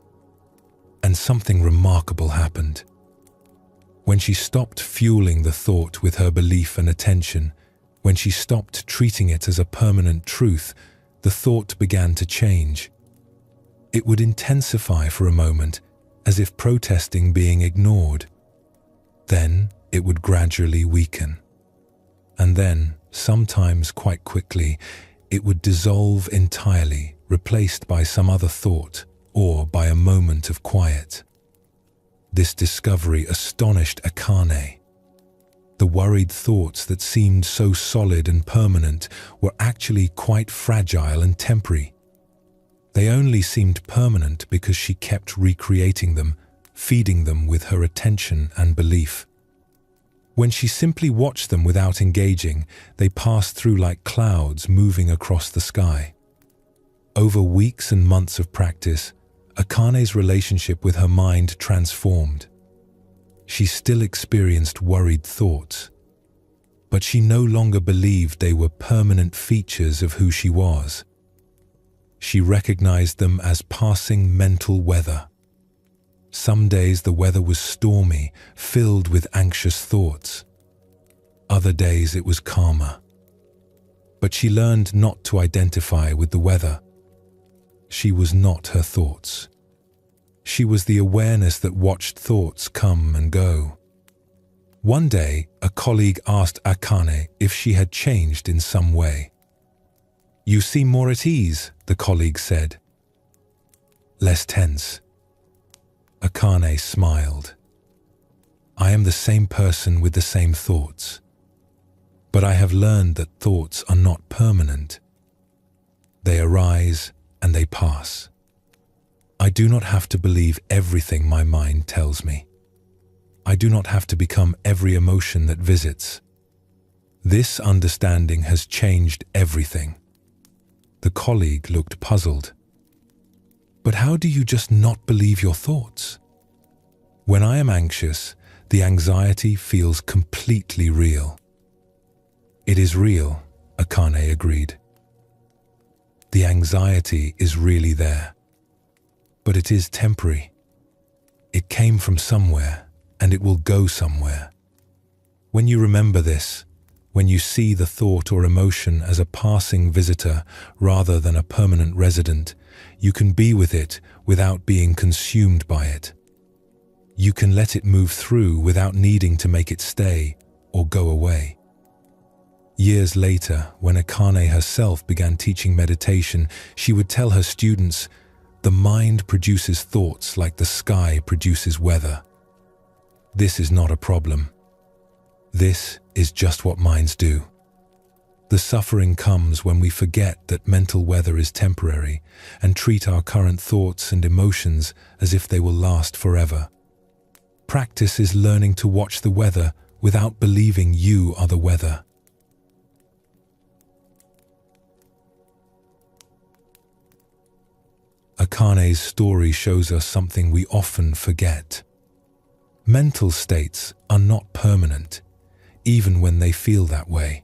And something remarkable happened. When she stopped fueling the thought with her belief and attention, when she stopped treating it as a permanent truth, the thought began to change. It would intensify for a moment, as if protesting being ignored. Then it would gradually weaken. And then, sometimes quite quickly, it would dissolve entirely, replaced by some other thought or by a moment of quiet. This discovery astonished Akane. The worried thoughts that seemed so solid and permanent were actually quite fragile and temporary. They only seemed permanent because she kept recreating them, feeding them with her attention and belief. When she simply watched them without engaging, they passed through like clouds moving across the sky. Over weeks and months of practice, Akane's relationship with her mind transformed. She still experienced worried thoughts, but she no longer believed they were permanent features of who she was. She recognized them as passing mental weather. Some days the weather was stormy, filled with anxious thoughts. Other days it was calmer. But she learned not to identify with the weather. She was not her thoughts. She was the awareness that watched thoughts come and go. One day, a colleague asked Akane if she had changed in some way. "You seem more at ease," the colleague said. "Less tense." Akane smiled. "I am the same person with the same thoughts. But I have learned that thoughts are not permanent. They arise and they pass. I do not have to believe everything my mind tells me. I do not have to become every emotion that visits. This understanding has changed everything." The colleague looked puzzled. "But how do you just not believe your thoughts?" "When I am anxious, the anxiety feels completely real." "It is real," Akane agreed. "The anxiety is really there. But it is temporary. It came from somewhere, and it will go somewhere. When you remember this, when you see the thought or emotion as a passing visitor rather than a permanent resident, you can be with it without being consumed by it. You can let it move through without needing to make it stay or go away. Years later, when Akane herself began teaching meditation, she would tell her students, "The mind produces thoughts like the sky produces weather. This is not a problem. This is just what minds do." The suffering comes when we forget that mental weather is temporary and treat our current thoughts and emotions as if they will last forever. Practice is learning to watch the weather without believing you are the weather. Akane's story shows us something we often forget. Mental states are not permanent, even when they feel that way.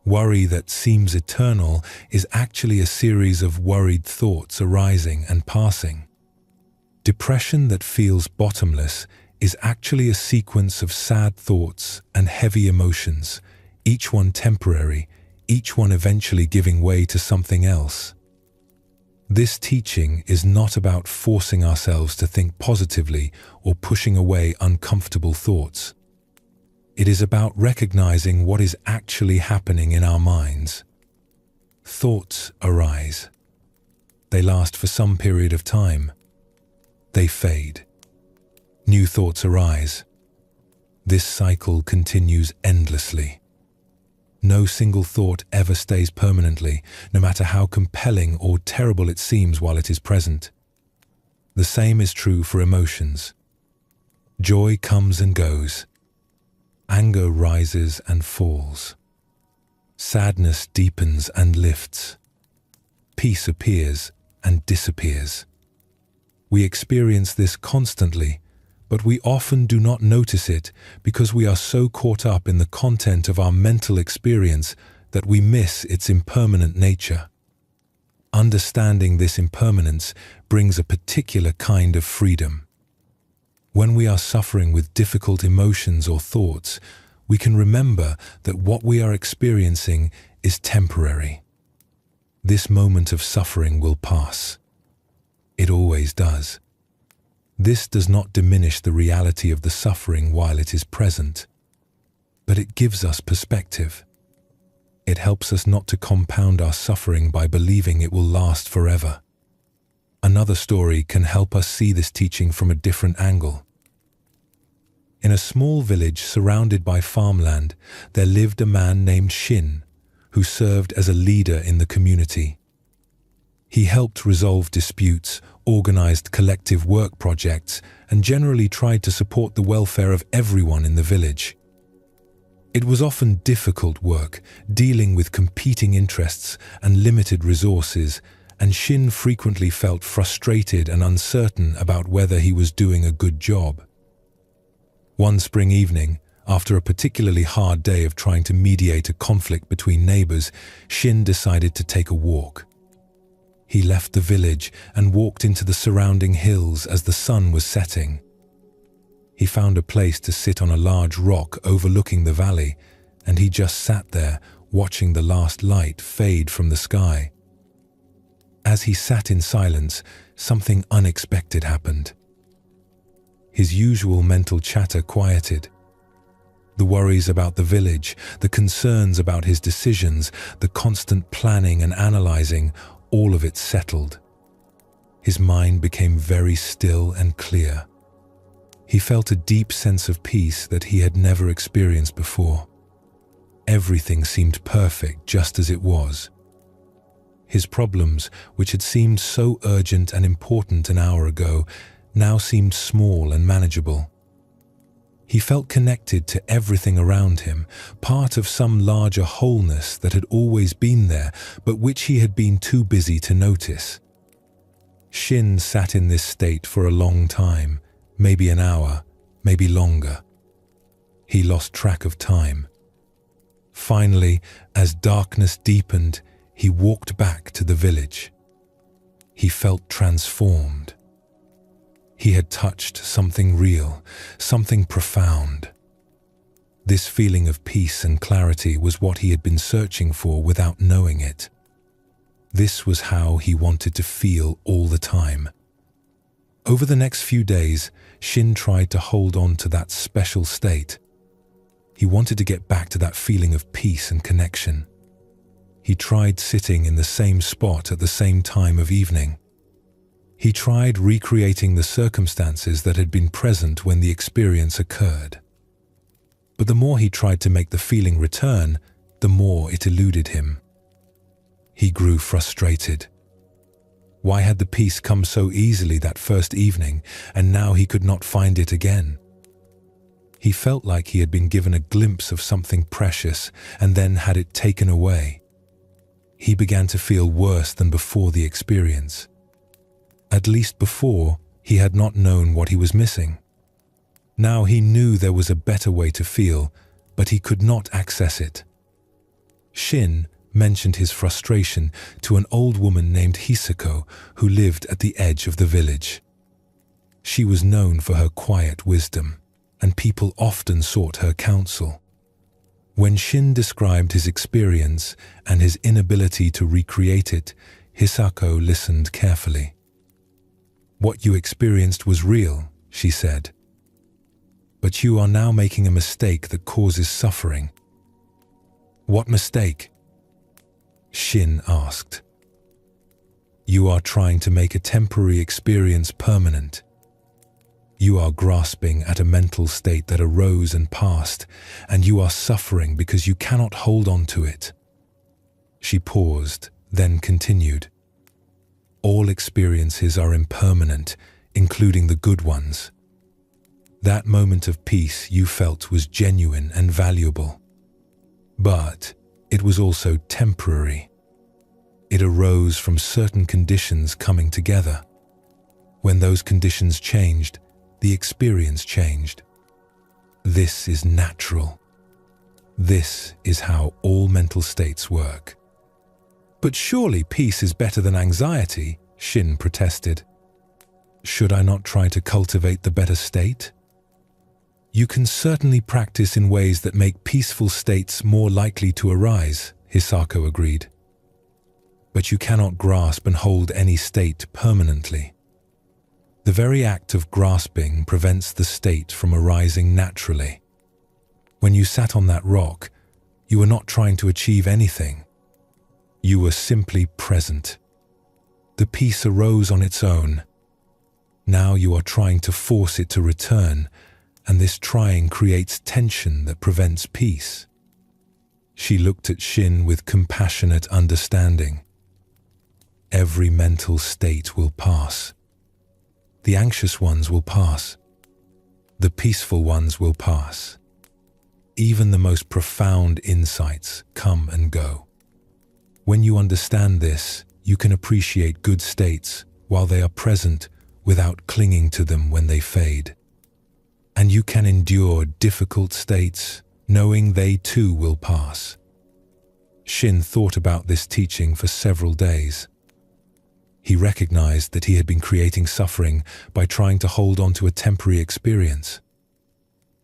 Worry that seems eternal is actually a series of worried thoughts arising and passing. Depression that feels bottomless is actually a sequence of sad thoughts and heavy emotions, each one temporary, each one eventually giving way to something else. This teaching is not about forcing ourselves to think positively or pushing away uncomfortable thoughts. It is about recognizing what is actually happening in our minds. Thoughts arise. They last for some period of time. They fade. New thoughts arise. This cycle continues endlessly. No single thought ever stays permanently, no matter how compelling or terrible it seems while it is present. The same is true for emotions. Joy comes and goes. Anger rises and falls. Sadness deepens and lifts. Peace appears and disappears. We experience this constantly, but we often do not notice it because we are so caught up in the content of our mental experience that we miss its impermanent nature. Understanding this impermanence brings a particular kind of freedom. When we are suffering with difficult emotions or thoughts, we can remember that what we are experiencing is temporary. This moment of suffering will pass. It always does. This does not diminish the reality of the suffering while it is present, but it gives us perspective. It helps us not to compound our suffering by believing it will last forever. Another story can help us see this teaching from a different angle. In a small village surrounded by farmland, there lived a man named Shin, who served as a leader in the community. He helped resolve disputes, organized collective work projects, and generally tried to support the welfare of everyone in the village. It was often difficult work, dealing with competing interests and limited resources, and Shin frequently felt frustrated and uncertain about whether he was doing a good job. One spring evening, after a particularly hard day of trying to mediate a conflict between neighbors, Shin decided to take a walk. He left the village and walked into the surrounding hills as the sun was setting. He found a place to sit on a large rock overlooking the valley, and he just sat there, watching the last light fade from the sky. As he sat in silence, something unexpected happened. His usual mental chatter quieted. The worries about the village, the concerns about his decisions, the constant planning and analyzing, all of it settled. His mind became very still and clear. He felt a deep sense of peace that he had never experienced before. Everything seemed perfect just as it was. His problems, which had seemed so urgent and important an hour ago, now seemed small and manageable. He felt connected to everything around him, part of some larger wholeness that had always been there, but which he had been too busy to notice. Shin sat in this state for a long time, maybe an hour, maybe longer. He lost track of time. Finally, as darkness deepened, he walked back to the village. He felt transformed. He had touched something real, something profound. This feeling of peace and clarity was what he had been searching for without knowing it. This was how he wanted to feel all the time. Over the next few days, Shin tried to hold on to that special state. He wanted to get back to that feeling of peace and connection. He tried sitting in the same spot at the same time of evening. He tried recreating the circumstances that had been present when the experience occurred. But the more he tried to make the feeling return, the more it eluded him. He grew frustrated. Why had the peace come so easily that first evening, and now he could not find it again? He felt like he had been given a glimpse of something precious and then had it taken away. He began to feel worse than before the experience. At least before, he had not known what he was missing. Now he knew there was a better way to feel, but he could not access it. Shin mentioned his frustration to an old woman named Hisako who lived at the edge of the village. She was known for her quiet wisdom, and people often sought her counsel. When Shin described his experience and his inability to recreate it, Hisako listened carefully. "What you experienced was real," she said. "But you are now making a mistake that causes suffering." "What mistake?" Shin asked. "You are trying to make a temporary experience permanent. You are grasping at a mental state that arose and passed, and you are suffering because you cannot hold on to it." She paused, then continued. "All experiences are impermanent, including the good ones. That moment of peace you felt was genuine and valuable. But it was also temporary. It arose from certain conditions coming together. When those conditions changed, the experience changed. This is natural. This is how all mental states work." "But surely peace is better than anxiety," Shin protested. "Should I not try to cultivate the better state?" "You can certainly practice in ways that make peaceful states more likely to arise," Hisako agreed. "But you cannot grasp and hold any state permanently. The very act of grasping prevents the state from arising naturally. When you sat on that rock, you were not trying to achieve anything. You were simply present. The peace arose on its own. Now you are trying to force it to return, and this trying creates tension that prevents peace. She looked at Shin with compassionate understanding. Every mental state will pass. The anxious ones will pass. The peaceful ones will pass. Even the most profound insights come and go. When you understand this, you can appreciate good states while they are present without clinging to them when they fade. And you can endure difficult states knowing they too will pass. Shin thought about this teaching for several days. He recognized that he had been creating suffering by trying to hold on to a temporary experience.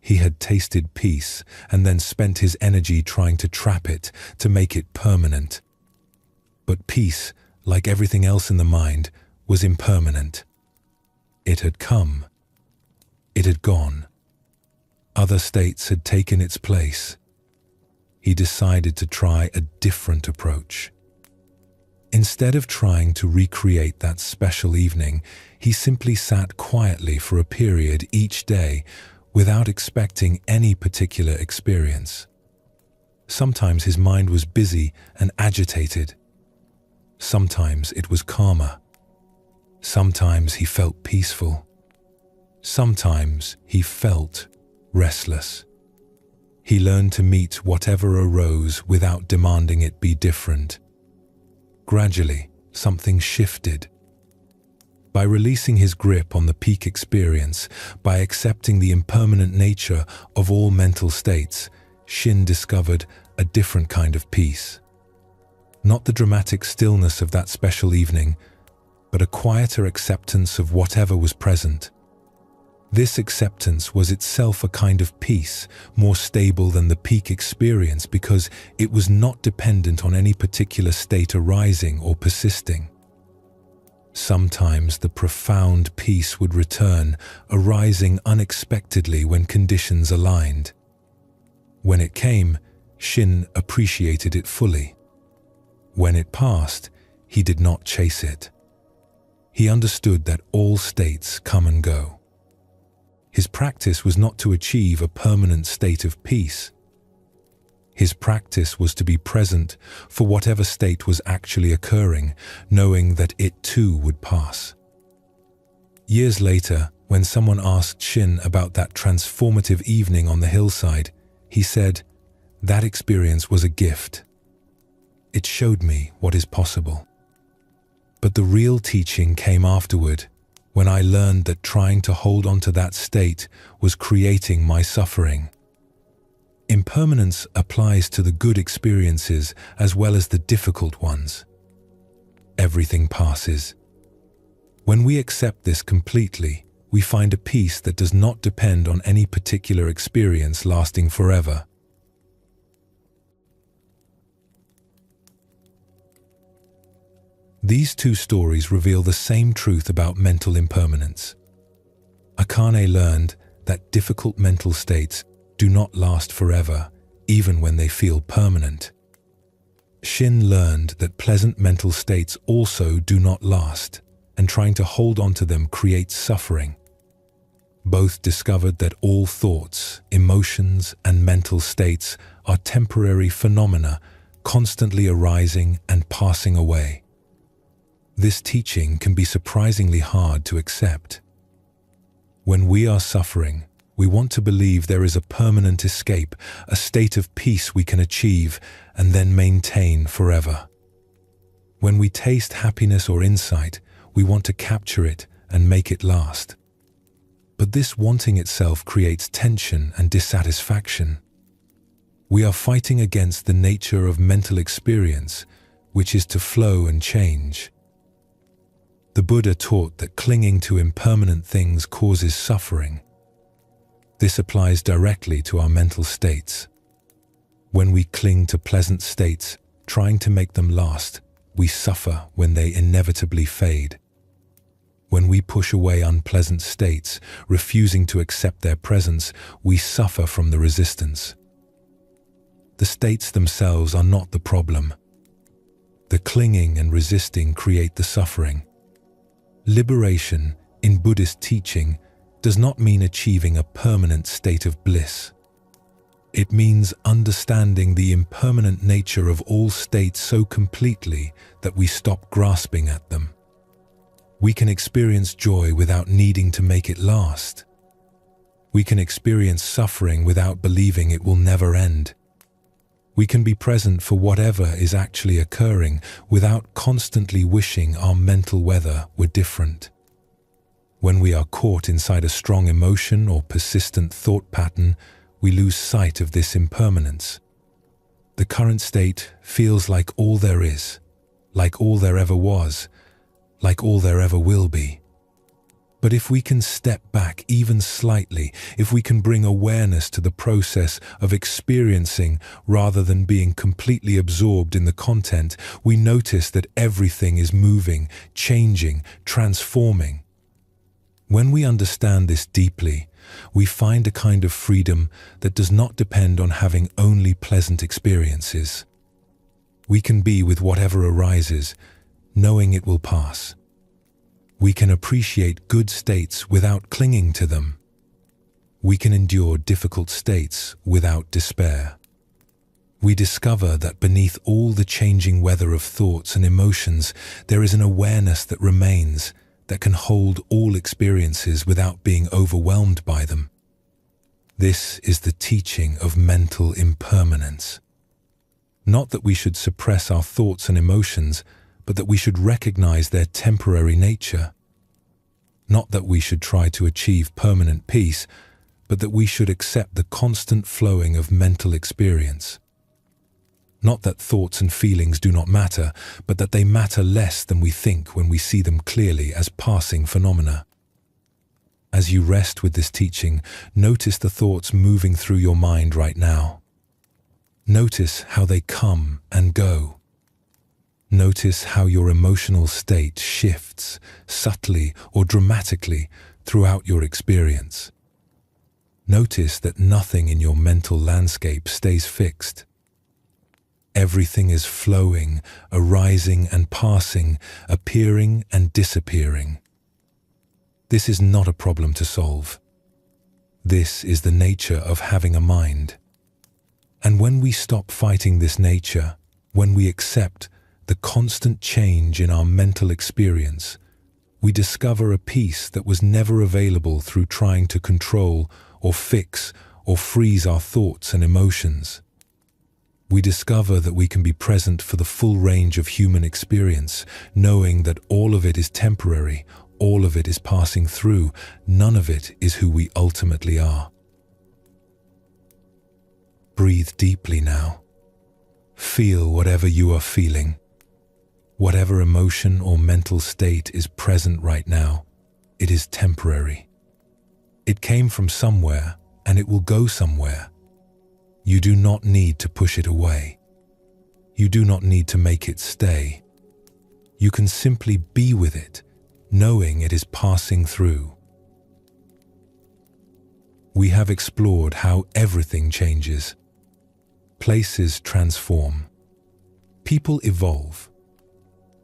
He had tasted peace and then spent his energy trying to trap it, to make it permanent. But peace, like everything else in the mind, was impermanent. It had come. It had gone. Other states had taken its place. He decided to try a different approach. Instead of trying to recreate that special evening, he simply sat quietly for a period each day without expecting any particular experience. Sometimes his mind was busy and agitated. Sometimes it was calmer. Sometimes he felt peaceful. Sometimes he felt restless. He learned to meet whatever arose without demanding it be different. Gradually, something shifted. By releasing his grip on the peak experience, by accepting the impermanent nature of all mental states, Shin discovered a different kind of peace. Not the dramatic stillness of that special evening, but a quieter acceptance of whatever was present. This acceptance was itself a kind of peace, more stable than the peak experience because it was not dependent on any particular state arising or persisting. Sometimes the profound peace would return, arising unexpectedly when conditions aligned. When it came, Shin appreciated it fully. When it passed, he did not chase it. He understood that all states come and go. His practice was not to achieve a permanent state of peace. His practice was to be present for whatever state was actually occurring, knowing that it too would pass. Years later, when someone asked Shin about that transformative evening on the hillside, he said, "That experience was a gift. It showed me what is possible." But the real teaching came afterward, when I learned that trying to hold on to that state was creating my suffering. Impermanence applies to the good experiences as well as the difficult ones. Everything passes. When we accept this completely, we find a peace that does not depend on any particular experience lasting forever. These two stories reveal the same truth about mental impermanence. Akane learned that difficult mental states do not last forever, even when they feel permanent. Shin learned that pleasant mental states also do not last, and trying to hold on to them creates suffering. Both discovered that all thoughts, emotions, and mental states are temporary phenomena, constantly arising and passing away. This teaching can be surprisingly hard to accept. When we are suffering, we want to believe there is a permanent escape, a state of peace we can achieve and then maintain forever. When we taste happiness or insight, we want to capture it and make it last. But this wanting itself creates tension and dissatisfaction. We are fighting against the nature of mental experience, which is to flow and change. The Buddha taught that clinging to impermanent things causes suffering. This applies directly to our mental states. When we cling to pleasant states, trying to make them last, we suffer when they inevitably fade. When we push away unpleasant states, refusing to accept their presence, we suffer from the resistance. The states themselves are not the problem. The clinging and resisting create the suffering. Liberation, in Buddhist teaching, does not mean achieving a permanent state of bliss. It means understanding the impermanent nature of all states so completely that we stop grasping at them. We can experience joy without needing to make it last. We can experience suffering without believing it will never end. We can be present for whatever is actually occurring without constantly wishing our mental weather were different. When we are caught inside a strong emotion or persistent thought pattern, we lose sight of this impermanence. The current state feels like all there is, like all there ever was, like all there ever will be. But if we can step back even slightly, if we can bring awareness to the process of experiencing rather than being completely absorbed in the content, we notice that everything is moving, changing, transforming. When we understand this deeply, we find a kind of freedom that does not depend on having only pleasant experiences. We can be with whatever arises, knowing it will pass. We can appreciate good states without clinging to them. We can endure difficult states without despair. We discover that beneath all the changing weather of thoughts and emotions, there is an awareness that remains, that can hold all experiences without being overwhelmed by them. This is the teaching of mental impermanence. Not that we should suppress our thoughts and emotions, but that we should recognize their temporary nature. Not that we should try to achieve permanent peace, but that we should accept the constant flowing of mental experience. Not that thoughts and feelings do not matter, but that they matter less than we think when we see them clearly as passing phenomena. As you rest with this teaching, notice the thoughts moving through your mind right now. Notice how they come and go. Notice how your emotional state shifts, subtly or dramatically, throughout your experience. Notice that nothing in your mental landscape stays fixed. Everything is flowing, arising and passing, appearing and disappearing. This is not a problem to solve. This is the nature of having a mind. And when we stop fighting this nature, when we accept the constant change in our mental experience, we discover a peace that was never available through trying to control or fix or freeze our thoughts and emotions. We discover that we can be present for the full range of human experience, knowing that all of it is temporary, all of it is passing through, none of it is who we ultimately are. Breathe deeply now. Feel whatever you are feeling. Whatever emotion or mental state is present right now, it is temporary. It came from somewhere and it will go somewhere. You do not need to push it away. You do not need to make it stay. You can simply be with it, knowing it is passing through. We have explored how everything changes. Places transform. People evolve.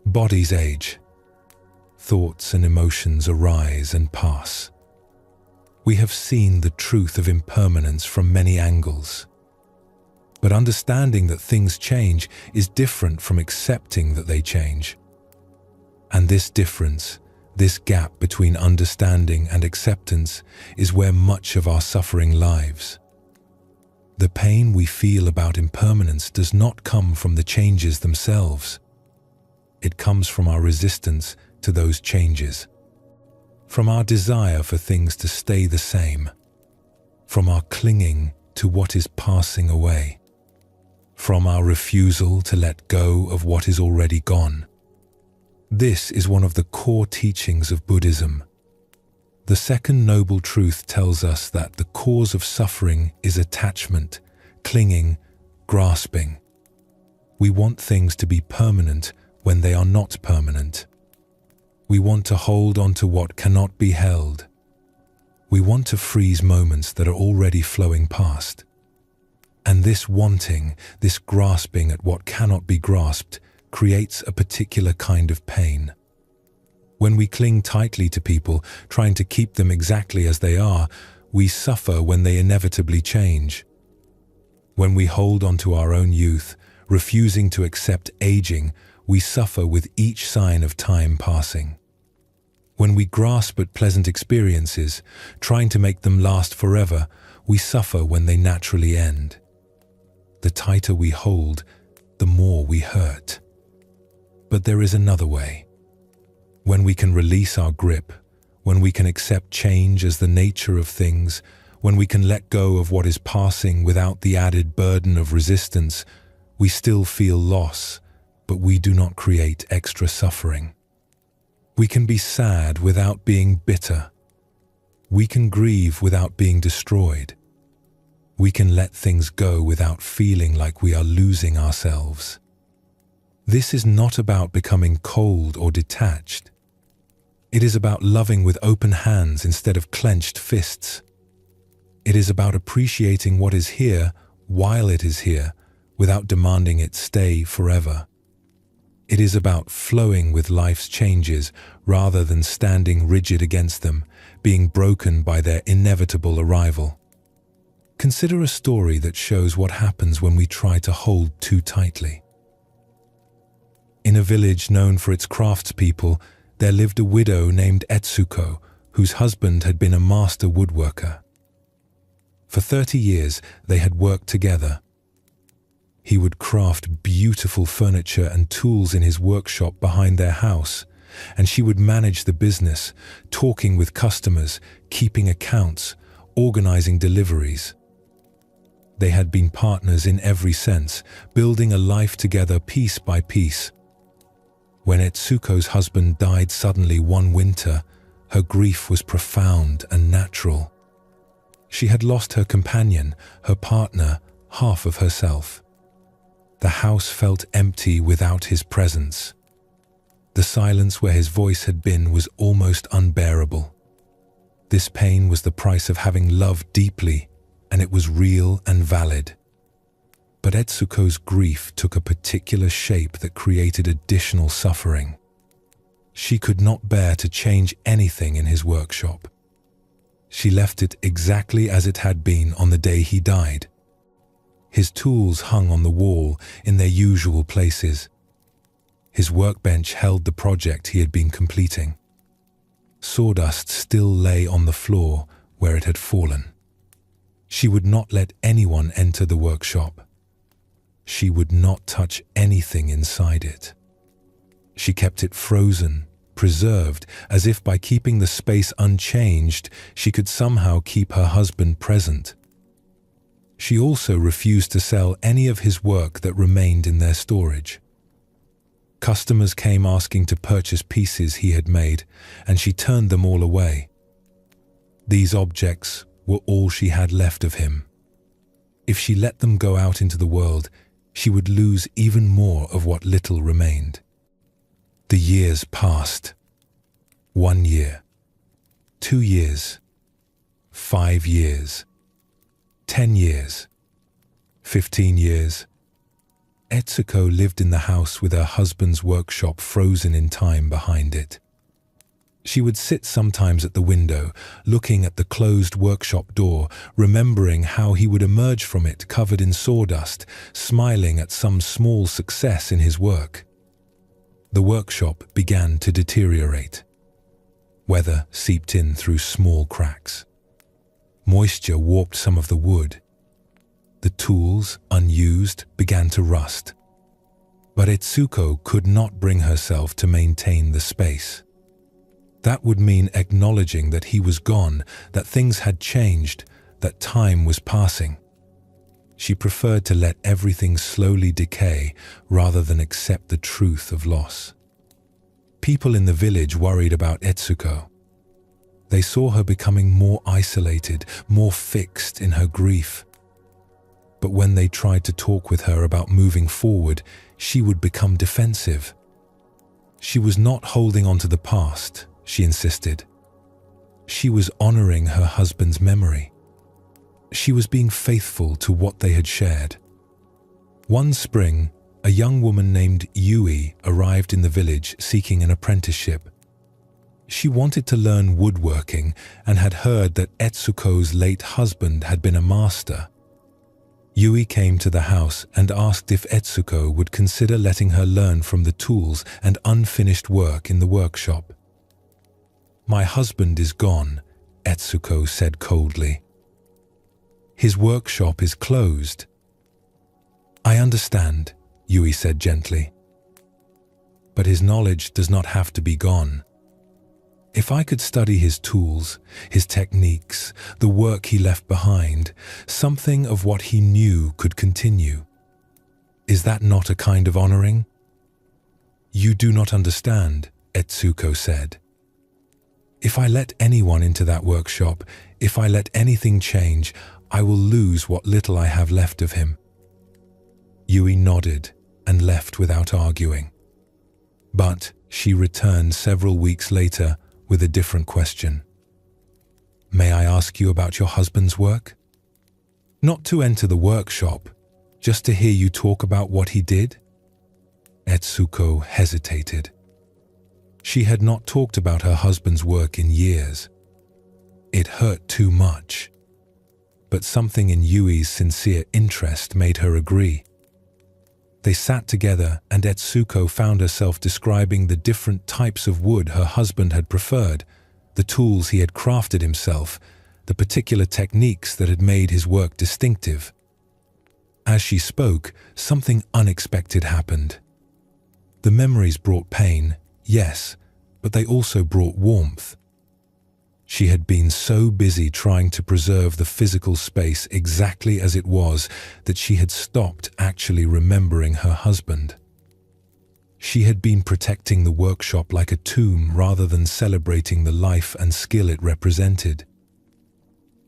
Bodies age. Thoughts and emotions arise and pass. We have seen the truth of impermanence from many angles. But understanding that things change is different from accepting that they change. And this difference, this gap between understanding and acceptance, is where much of our suffering lies. The pain we feel about impermanence does not come from the changes themselves. It comes from our resistance to those changes, from our desire for things to stay the same, from our clinging to what is passing away, from our refusal to let go of what is already gone. This is one of the core teachings of Buddhism. The second noble truth tells us that the cause of suffering is attachment, clinging, grasping. We want things to be permanent when they are not permanent. We want to hold on to what cannot be held. We want to freeze moments that are already flowing past. And this wanting, this grasping at what cannot be grasped, creates a particular kind of pain. When we cling tightly to people, trying to keep them exactly as they are, we suffer when they inevitably change. When we hold on to our own youth, refusing to accept aging, we suffer with each sign of time passing. When we grasp at pleasant experiences, trying to make them last forever, we suffer when they naturally end. The tighter we hold, the more we hurt. But there is another way. When we can release our grip, when we can accept change as the nature of things, when we can let go of what is passing without the added burden of resistance, we still feel loss, but we do not create extra suffering. We can be sad without being bitter. We can grieve without being destroyed. We can let things go without feeling like we are losing ourselves. This is not about becoming cold or detached. It is about loving with open hands instead of clenched fists. It is about appreciating what is here while it is here, without demanding it stay forever. It is about flowing with life's changes rather than standing rigid against them, being broken by their inevitable arrival. Consider a story that shows what happens when we try to hold too tightly. In a village known for its craftspeople, there lived a widow named Etsuko, whose husband had been a master woodworker. For 30 years, they had worked together. He would craft beautiful furniture and tools in his workshop behind their house, and she would manage the business, talking with customers, keeping accounts, organizing deliveries. They had been partners in every sense, building a life together piece by piece. When Etsuko's husband died suddenly one winter, her grief was profound and natural. She had lost her companion, her partner, half of herself. The house felt empty without his presence. The silence where his voice had been was almost unbearable. This pain was the price of having loved deeply, and it was real and valid. But Etsuko's grief took a particular shape that created additional suffering. She could not bear to change anything in his workshop. She left it exactly as it had been on the day he died. His tools hung on the wall in their usual places. His workbench held the project he had been completing. Sawdust still lay on the floor where it had fallen. She would not let anyone enter the workshop. She would not touch anything inside it. She kept it frozen, preserved, as if by keeping the space unchanged, she could somehow keep her husband present. She also refused to sell any of his work that remained in their storage. Customers came asking to purchase pieces he had made, and she turned them all away. These objects were all she had left of him. If she let them go out into the world, she would lose even more of what little remained. The years passed. 1 year, 2 years, 5 years, 10 years, 15 years. Etsuko lived in the house with her husband's workshop frozen in time behind it. She would sit sometimes at the window, looking at the closed workshop door, remembering how he would emerge from it covered in sawdust, smiling at some small success in his work. The workshop began to deteriorate. Weather seeped in through small cracks. Moisture warped some of the wood. The tools, unused, began to rust. But Etsuko could not bring herself to maintain the space. That would mean acknowledging that he was gone, that things had changed, that time was passing. She preferred to let everything slowly decay rather than accept the truth of loss. People in the village worried about Etsuko. They saw her becoming more isolated, more fixed in her grief. But when they tried to talk with her about moving forward, she would become defensive. She was not holding on to the past, she insisted. She was honoring her husband's memory. She was being faithful to what they had shared. One spring, a young woman named Yui arrived in the village seeking an apprenticeship. She wanted to learn woodworking and had heard that Etsuko's late husband had been a master. Yui came to the house and asked if Etsuko would consider letting her learn from the tools and unfinished work in the workshop. "My husband is gone," Etsuko said coldly. "His workshop is closed." "I understand," Yui said gently. "But his knowledge does not have to be gone. If I could study his tools, his techniques, the work he left behind, something of what he knew could continue. Is that not a kind of honoring?" "You do not understand," Etsuko said. "If I let anyone into that workshop, if I let anything change, I will lose what little I have left of him." Yui nodded and left without arguing. But she returned several weeks later with a different question. "May I ask you about your husband's work? Not to enter the workshop, just to hear you talk about what he did?" Etsuko hesitated. She had not talked about her husband's work in years. It hurt too much. But something in Yui's sincere interest made her agree. They sat together and Etsuko found herself describing the different types of wood her husband had preferred, the tools he had crafted himself, the particular techniques that had made his work distinctive. As she spoke, something unexpected happened. The memories brought pain, yes, but they also brought warmth. She had been so busy trying to preserve the physical space exactly as it was that she had stopped actually remembering her husband. She had been protecting the workshop like a tomb rather than celebrating the life and skill it represented.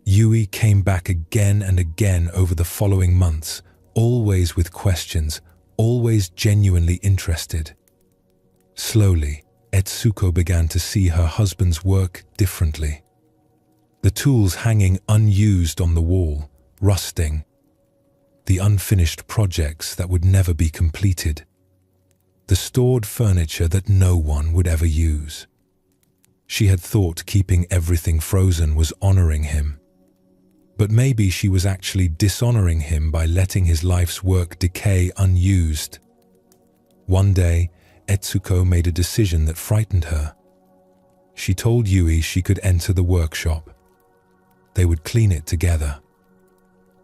Yui came back again and again over the following months, always with questions, always genuinely interested. Slowly, Etsuko began to see her husband's work differently. The tools hanging unused on the wall, rusting. The unfinished projects that would never be completed. The stored furniture that no one would ever use. She had thought keeping everything frozen was honoring him. But maybe she was actually dishonoring him by letting his life's work decay unused. One day, Etsuko made a decision that frightened her. She told Yui she could enter the workshop. They would clean it together.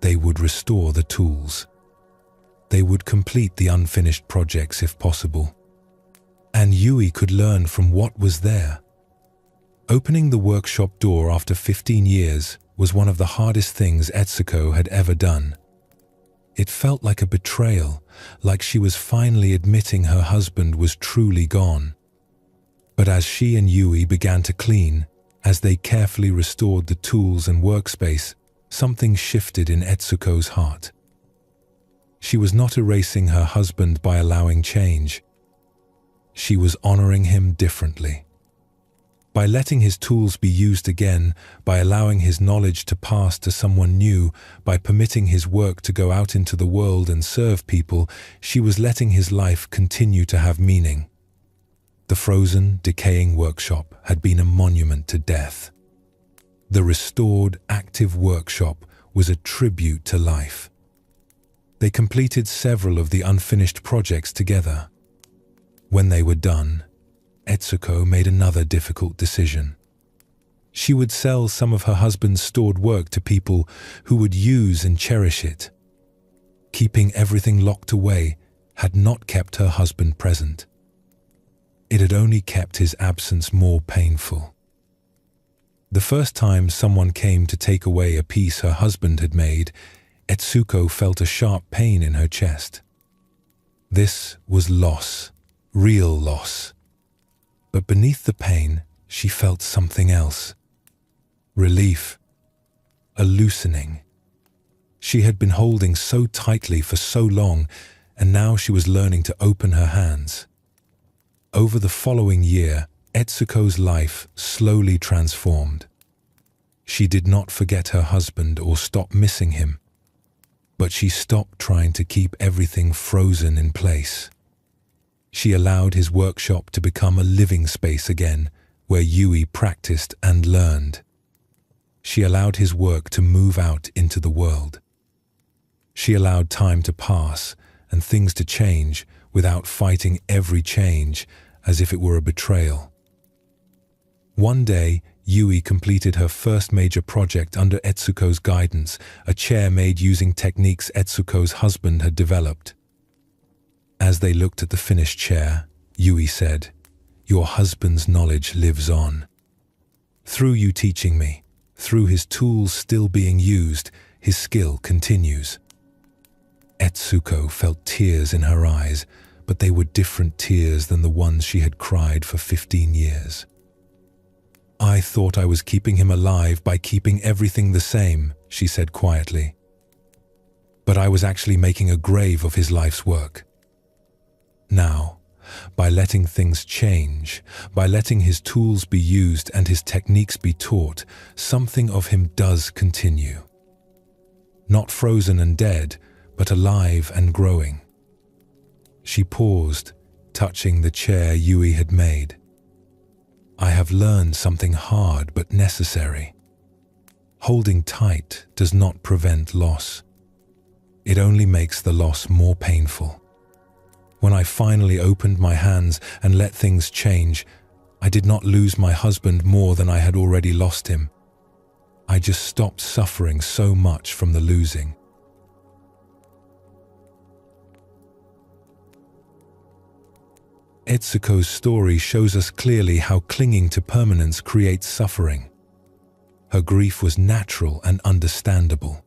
They would restore the tools. They would complete the unfinished projects if possible. And Yui could learn from what was there. Opening the workshop door after 15 years was one of the hardest things Etsuko had ever done. It felt like a betrayal, like she was finally admitting her husband was truly gone. But as she and Yui began to clean, as they carefully restored the tools and workspace, something shifted in Etsuko's heart. She was not erasing her husband by allowing change. She was honoring him differently. By letting his tools be used again, by allowing his knowledge to pass to someone new, by permitting his work to go out into the world and serve people, she was letting his life continue to have meaning. The frozen, decaying workshop had been a monument to death. The restored, active workshop was a tribute to life. They completed several of the unfinished projects together. When they were done, Etsuko made another difficult decision. She would sell some of her husband's stored work to people who would use and cherish it. Keeping everything locked away had not kept her husband present. It had only kept his absence more painful. The first time someone came to take away a piece her husband had made, Etsuko felt a sharp pain in her chest. This was loss, real loss. But beneath the pain, she felt something else. Relief. A loosening. She had been holding so tightly for so long, and now she was learning to open her hands. Over the following year, Etsuko's life slowly transformed. She did not forget her husband or stop missing him. but she stopped trying to keep everything frozen in place. She allowed his workshop to become a living space again, where Yui practiced and learned. She allowed his work to move out into the world. She allowed time to pass and things to change without fighting every change as if it were a betrayal. One day, Yui completed her first major project under Etsuko's guidance, a chair made using techniques Etsuko's husband had developed. As they looked at the finished chair, Yui said, "Your husband's knowledge lives on. Through you teaching me, through his tools still being used, his skill continues." Etsuko felt tears in her eyes, but they were different tears than the ones she had cried for 15 years. "I thought I was keeping him alive by keeping everything the same," she said quietly. "But I was actually making a grave of his life's work. Now, by letting things change, by letting his tools be used and his techniques be taught, something of him does continue. Not frozen and dead, but alive and growing." She paused, touching the chair Yui had made. "I have learned something hard but necessary. Holding tight does not prevent loss. It only makes the loss more painful. When I finally opened my hands and let things change, I did not lose my husband more than I had already lost him. I just stopped suffering so much from the losing." Etsuko's story shows us clearly how clinging to permanence creates suffering. Her grief was natural and understandable.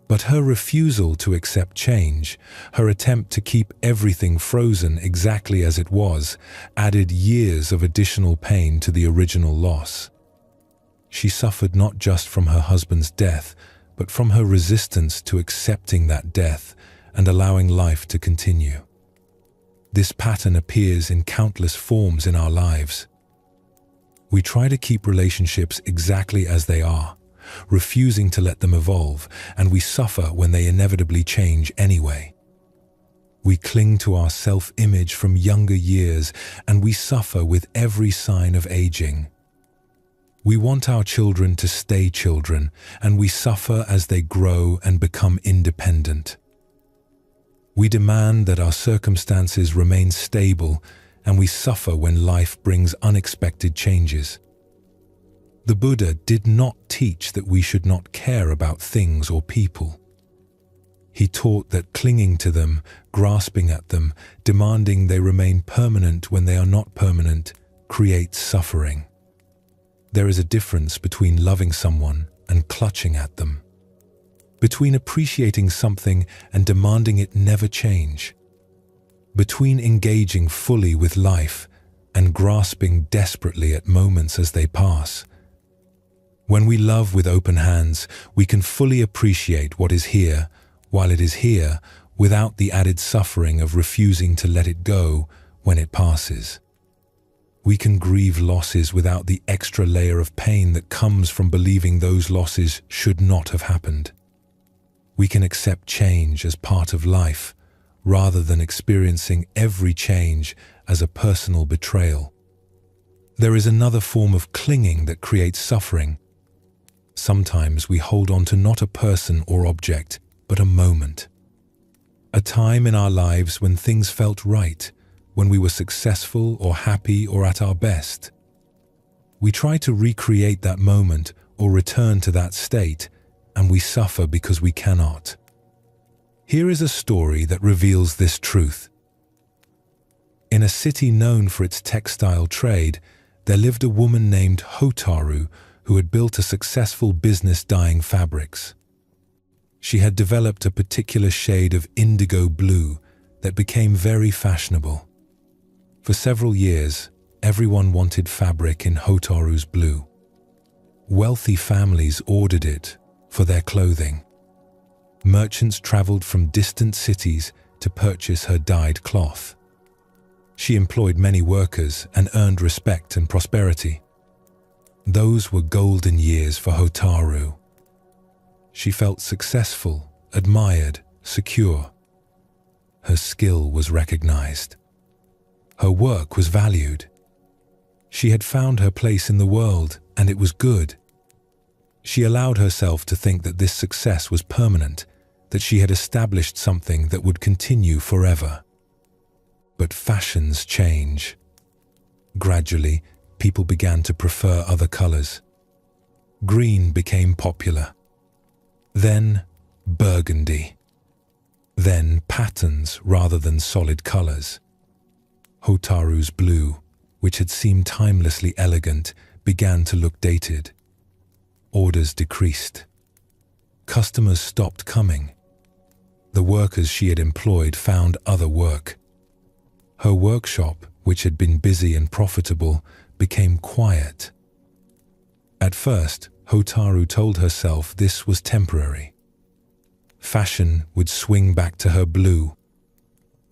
But her refusal to accept change, her attempt to keep everything frozen exactly as it was, added years of additional pain to the original loss. She suffered not just from her husband's death, but from her resistance to accepting that death and allowing life to continue. This pattern appears in countless forms in our lives. We try to keep relationships exactly as they are, refusing to let them evolve, and we suffer when they inevitably change anyway. We cling to our self-image from younger years, and we suffer with every sign of aging. We want our children to stay children, and we suffer as they grow and become independent. We demand that our circumstances remain stable, and we suffer when life brings unexpected changes. The Buddha did not teach that we should not care about things or people. He taught that clinging to them, grasping at them, demanding they remain permanent when they are not permanent, creates suffering. There is a difference between loving someone and clutching at them, between appreciating something and demanding it never change, between engaging fully with life and grasping desperately at moments as they pass. When we love with open hands, we can fully appreciate what is here while it is here without the added suffering of refusing to let it go when it passes. We can grieve losses without the extra layer of pain that comes from believing those losses should not have happened. We can accept change as part of life, rather than experiencing every change as a personal betrayal. There is another form of clinging that creates suffering. Sometimes we hold on to not a person or object, but a moment. A time in our lives when things felt right, when we were successful or happy or at our best. We try to recreate that moment or return to that state, and we suffer because we cannot. Here is a story that reveals this truth. In a city known for its textile trade, there lived a woman named Hotaru who had built a successful business dyeing fabrics. She had developed a particular shade of indigo blue that became very fashionable. For several years, everyone wanted fabric in Hotaru's blue. Wealthy families ordered it for their clothing. Merchants traveled from distant cities to purchase her dyed cloth. She employed many workers and earned respect and prosperity. Those were golden years for Hotaru. She felt successful admired, secure. Her skill was recognized. Her work was valued. She had found her place in the world, and it was good. She allowed herself to think that this success was permanent, that she had established something that would continue forever. But fashions change. Gradually, people began to prefer other colors. Green became popular. Then, burgundy. Then, patterns rather than solid colors. Hotaru's blue, which had seemed timelessly elegant, began to look dated. Orders decreased. Customers stopped coming. The workers she had employed found other work. Her workshop, which had been busy and profitable, became quiet. At first, Hotaru told herself this was temporary. Fashion would swing back to her blue.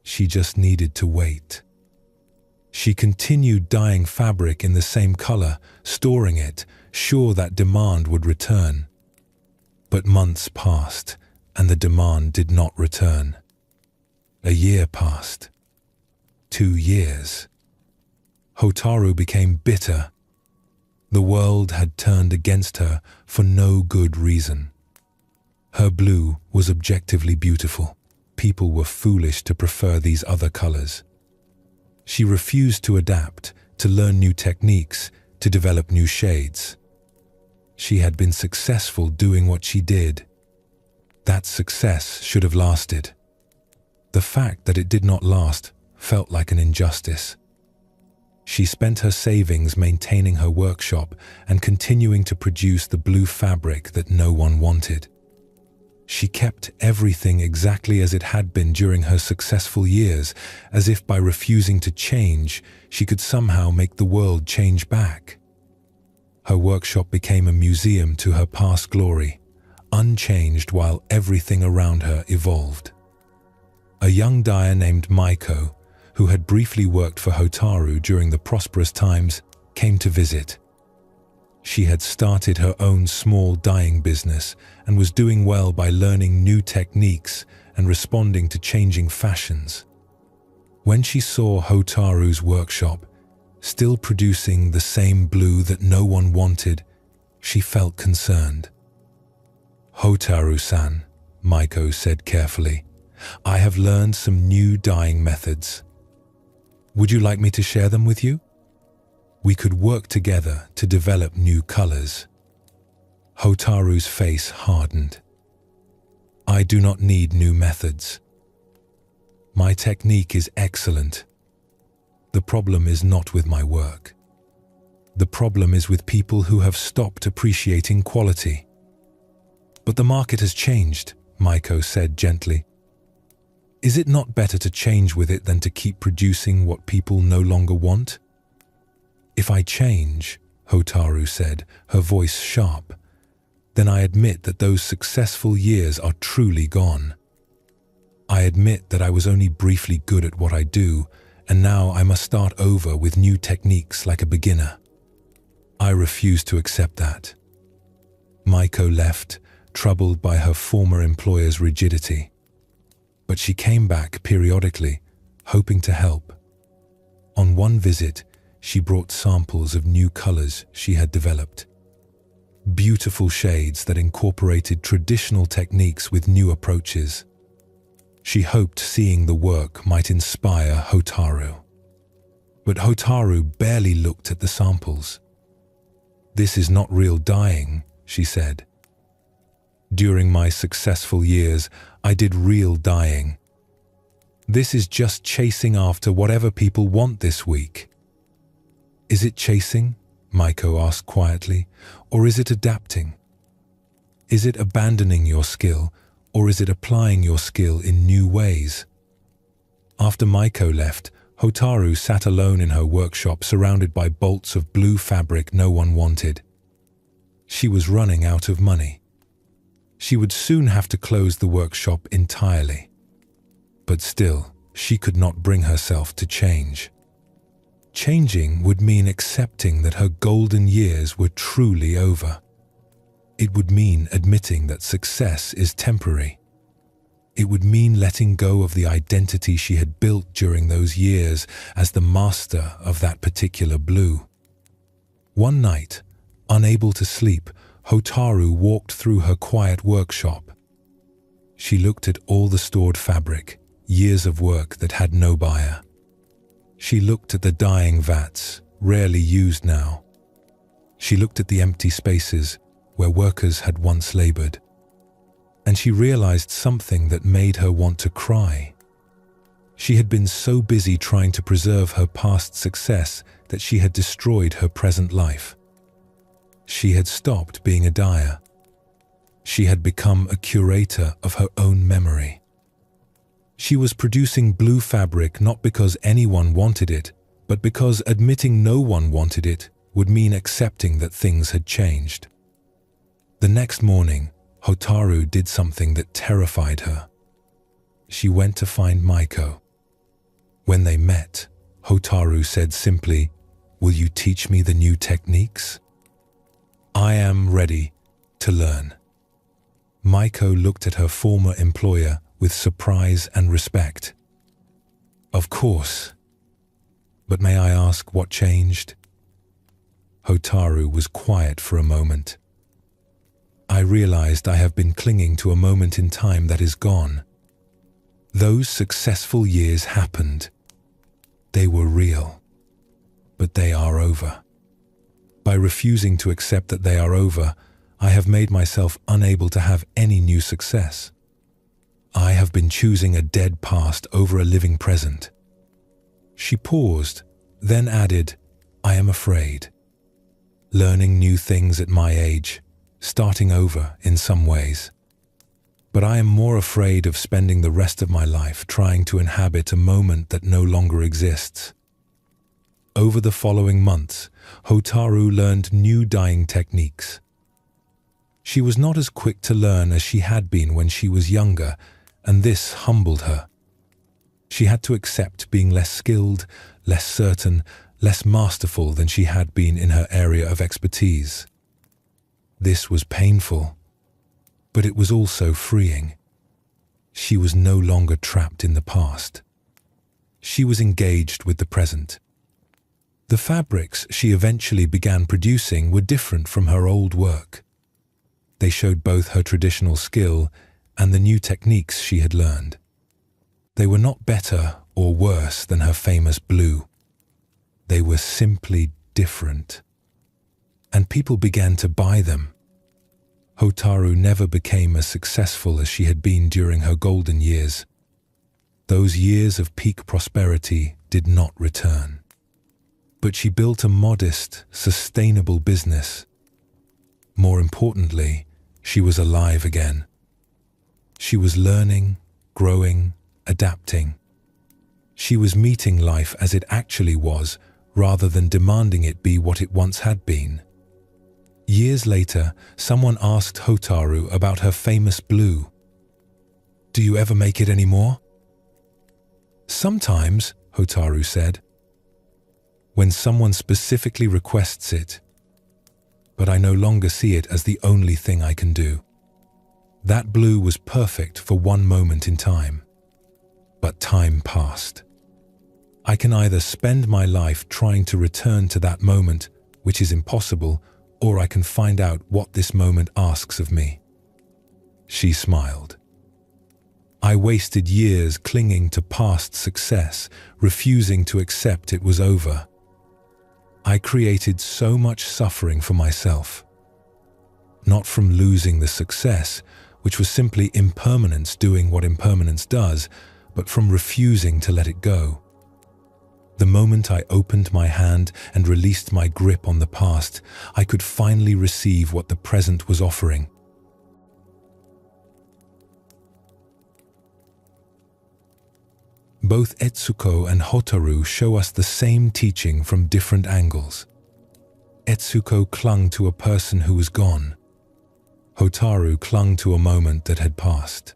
She just needed to wait. She continued dyeing fabric in the same color, storing it, sure that demand would return. But months passed, and the demand did not return. A year passed. 2 years. Hotaru became bitter. The world had turned against her for no good reason. Her blue was objectively beautiful. People were foolish to prefer these other colors. She refused to adapt, to learn new techniques, to develop new shades. She had been successful doing what she did. That success should have lasted. The fact that it did not last felt like an injustice. She spent her savings maintaining her workshop and continuing to produce the blue fabric that no one wanted. She kept everything exactly as it had been during her successful years, as if by refusing to change, she could somehow make the world change back. Her workshop became a museum to her past glory, unchanged while everything around her evolved. A young dyer named Maiko, who had briefly worked for Hotaru during the prosperous times, came to visit. She had started her own small dyeing business and was doing well by learning new techniques and responding to changing fashions. When she saw Hotaru's workshop, still producing the same blue that no one wanted, she felt concerned. "Hotaru-san," Maiko said carefully, "I have learned some new dyeing methods. Would you like me to share them with you? We could work together to develop new colors." Hotaru's face hardened. "I do not need new methods. My technique is excellent. The problem is not with my work. The problem is with people who have stopped appreciating quality." "But the market has changed," Maiko said gently. "Is it not better to change with it than to keep producing what people no longer want?" "If I change," Hotaru said, her voice sharp, "then I admit that those successful years are truly gone. I admit that I was only briefly good at what I do, and now I must start over with new techniques like a beginner. I refuse to accept that." Maiko left, troubled by her former employer's rigidity. But she came back periodically, hoping to help. On one visit, she brought samples of new colors she had developed. Beautiful shades that incorporated traditional techniques with new approaches. She hoped seeing the work might inspire Hotaru. But Hotaru barely looked at the samples. "This is not real dyeing," she said. "During my successful years, I did real dyeing. This is just chasing after whatever people want this week." "Is it chasing?" Maiko asked quietly, "or is it adapting? Is it abandoning your skill, or is it applying your skill in new ways?" After Maiko left, Hotaru sat alone in her workshop surrounded by bolts of blue fabric no one wanted. She was running out of money. She would soon have to close the workshop entirely. But still, she could not bring herself to change. Changing would mean accepting that her golden years were truly over. It would mean admitting that success is temporary. It would mean letting go of the identity she had built during those years as the master of that particular blue. One night, unable to sleep, Hotaru walked through her quiet workshop. She looked at all the stored fabric, years of work that had no buyer. She looked at the dyeing vats, rarely used now. She looked at the empty spaces where workers had once labored. And she realized something that made her want to cry. She had been so busy trying to preserve her past success that she had destroyed her present life. She had stopped being a dyer. She had become a curator of her own memory. She was producing blue fabric not because anyone wanted it, but because admitting no one wanted it would mean accepting that things had changed. The next morning, Hotaru did something that terrified her. She went to find Maiko. When they met, Hotaru said simply, "Will you teach me the new techniques?" "I am ready to learn." Maiko looked at her former employer with surprise and respect. "Of course. But may I ask what changed?" Hotaru was quiet for a moment. "I realized I have been clinging to a moment in time that is gone. Those successful years happened. They were real. But they are over. By refusing to accept that they are over, I have made myself unable to have any new success. I have been choosing a dead past over a living present." She paused, then added, "I am afraid. Learning new things at my age, starting over in some ways. But I am more afraid of spending the rest of my life trying to inhabit a moment that no longer exists." Over the following months, Hotaru learned new dyeing techniques. She was not as quick to learn as she had been when she was younger, and this humbled her. She had to accept being less skilled, less certain, less masterful than she had been in her area of expertise. This was painful, but it was also freeing. She was no longer trapped in the past. She was engaged with the present. The fabrics she eventually began producing were different from her old work. They showed both her traditional skill and the new techniques she had learned. They were not better or worse than her famous blue. They were simply different. And people began to buy them. Hotaru never became as successful as she had been during her golden years. Those years of peak prosperity did not return. But she built a modest, sustainable business. More importantly, she was alive again. She was learning, growing, adapting. She was meeting life as it actually was, rather than demanding it be what it once had been. Years later, someone asked Hotaru about her famous blue. "Do you ever make it anymore?" "Sometimes," Hotaru said, "when someone specifically requests it. But I no longer see it as the only thing I can do. That blue was perfect for one moment in time. But time passed. I can either spend my life trying to return to that moment, which is impossible, or I can find out what this moment asks of me." She smiled. "I wasted years clinging to past success, refusing to accept it was over. I created so much suffering for myself. Not from losing the success, which was simply impermanence doing what impermanence does, but from refusing to let it go. The moment I opened my hand and released my grip on the past, I could finally receive what the present was offering." Both Etsuko and Hotaru show us the same teaching from different angles. Etsuko clung to a person who was gone. Hotaru clung to a moment that had passed.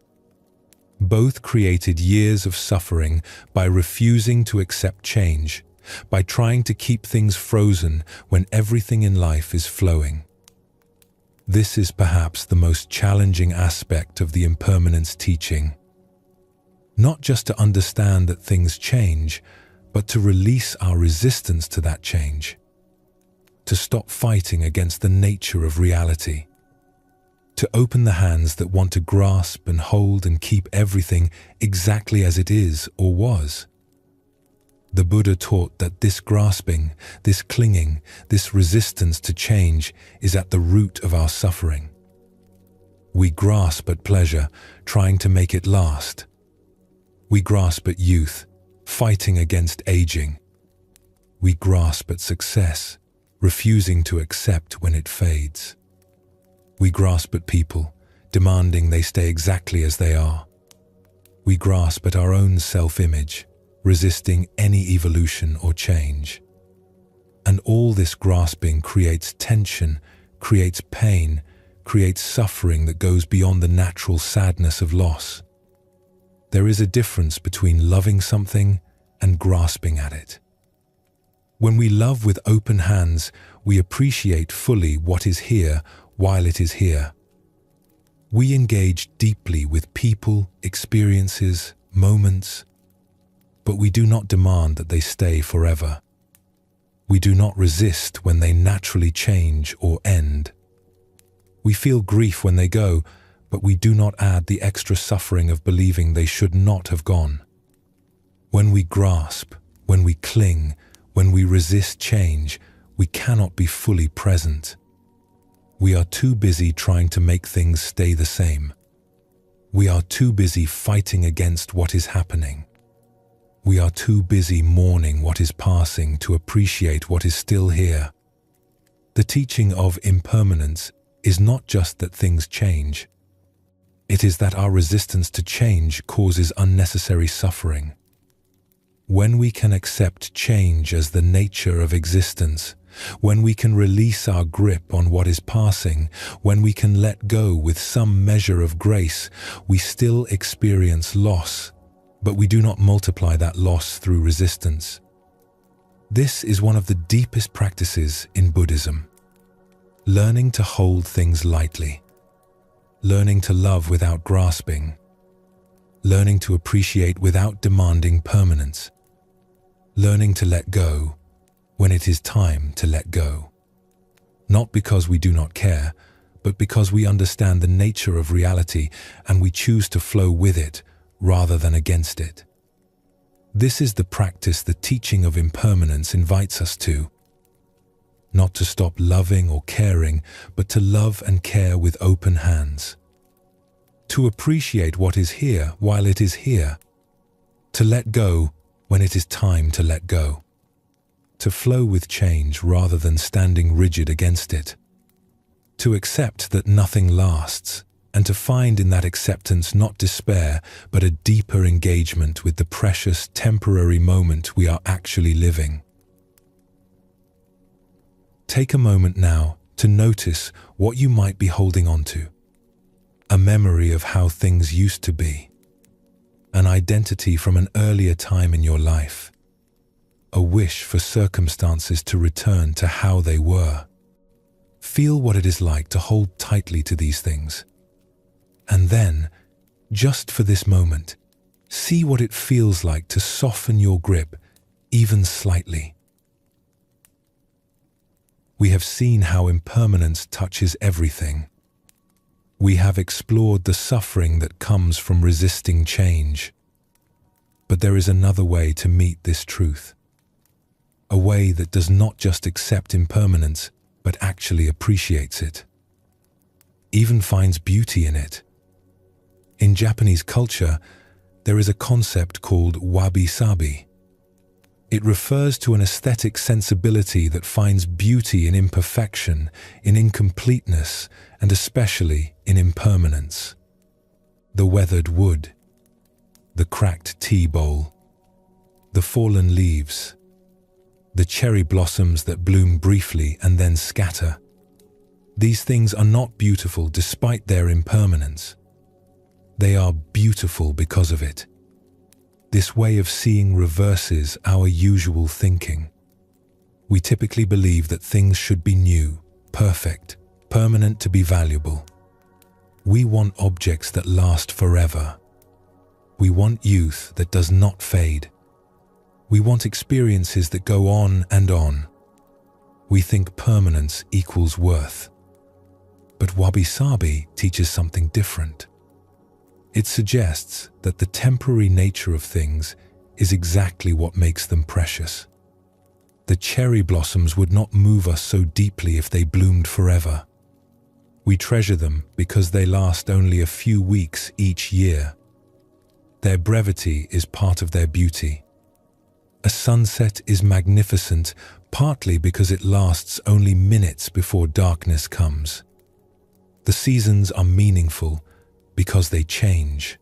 Both created years of suffering by refusing to accept change, by trying to keep things frozen when everything in life is flowing. This is perhaps the most challenging aspect of the impermanence teaching. not just to understand that things change, but to release our resistance to that change, to stop fighting against the nature of reality, to open the hands that want to grasp and hold and keep everything exactly as it is or was. The Buddha taught that this grasping, this clinging, this resistance to change is at the root of our suffering. We grasp at pleasure, trying to make it last. We grasp at youth, fighting against aging. We grasp at success, refusing to accept when it fades. We grasp at people, demanding they stay exactly as they are. We grasp at our own self-image, resisting any evolution or change. And all this grasping creates tension, creates pain, creates suffering that goes beyond the natural sadness of loss. There is a difference between loving something and grasping at it. When we love with open hands, we appreciate fully what is here while it is here. We engage deeply with people, experiences, moments, but we do not demand that they stay forever. We do not resist when they naturally change or end. We feel grief when they go, but we do not add the extra suffering of believing they should not have gone. When we grasp, when we cling, when we resist change, we cannot be fully present. We are too busy trying to make things stay the same. We are too busy fighting against what is happening. We are too busy mourning what is passing to appreciate what is still here. The teaching of impermanence is not just that things change. It is that our resistance to change causes unnecessary suffering. When we can accept change as the nature of existence, when we can release our grip on what is passing, when we can let go with some measure of grace, we still experience loss, but we do not multiply that loss through resistance. This is one of the deepest practices in Buddhism. Learning to hold things lightly, learning to love without grasping, learning to appreciate without demanding permanence, learning to let go when it is time to let go. Not because we do not care, but because we understand the nature of reality and we choose to flow with it rather than against it. This is the practice the teaching of impermanence invites us to. Not to stop loving or caring, but to love and care with open hands. To appreciate what is here while it is here. To let go when it is time to let go. To flow with change rather than standing rigid against it. To accept that nothing lasts, and to find in that acceptance not despair, but a deeper engagement with the precious temporary moment we are actually living. Take a moment now to notice what you might be holding on to. A memory of how things used to be. An identity from an earlier time in your life. A wish for circumstances to return to how they were. Feel what it is like to hold tightly to these things. And then, just for this moment, see what it feels like to soften your grip, even slightly. We have seen how impermanence touches everything. We have explored the suffering that comes from resisting change. But there is another way to meet this truth. A way that does not just accept impermanence, but actually appreciates it. Even finds beauty in it. In Japanese culture, there is a concept called wabi-sabi. It refers to an aesthetic sensibility that finds beauty in imperfection, in incompleteness, and especially in impermanence. The weathered wood, the cracked tea bowl, the fallen leaves, the cherry blossoms that bloom briefly and then scatter. These things are not beautiful despite their impermanence. They are beautiful because of it. This way of seeing reverses our usual thinking. We typically believe that things should be new, perfect, permanent to be valuable. We want objects that last forever. We want youth that does not fade. We want experiences that go on and on. We think permanence equals worth. But wabi-sabi teaches something different. It suggests that the temporary nature of things is exactly what makes them precious. The cherry blossoms would not move us so deeply if they bloomed forever. We treasure them because they last only a few weeks each year. Their brevity is part of their beauty. A sunset is magnificent partly because it lasts only minutes before darkness comes. The seasons are meaningful because they change.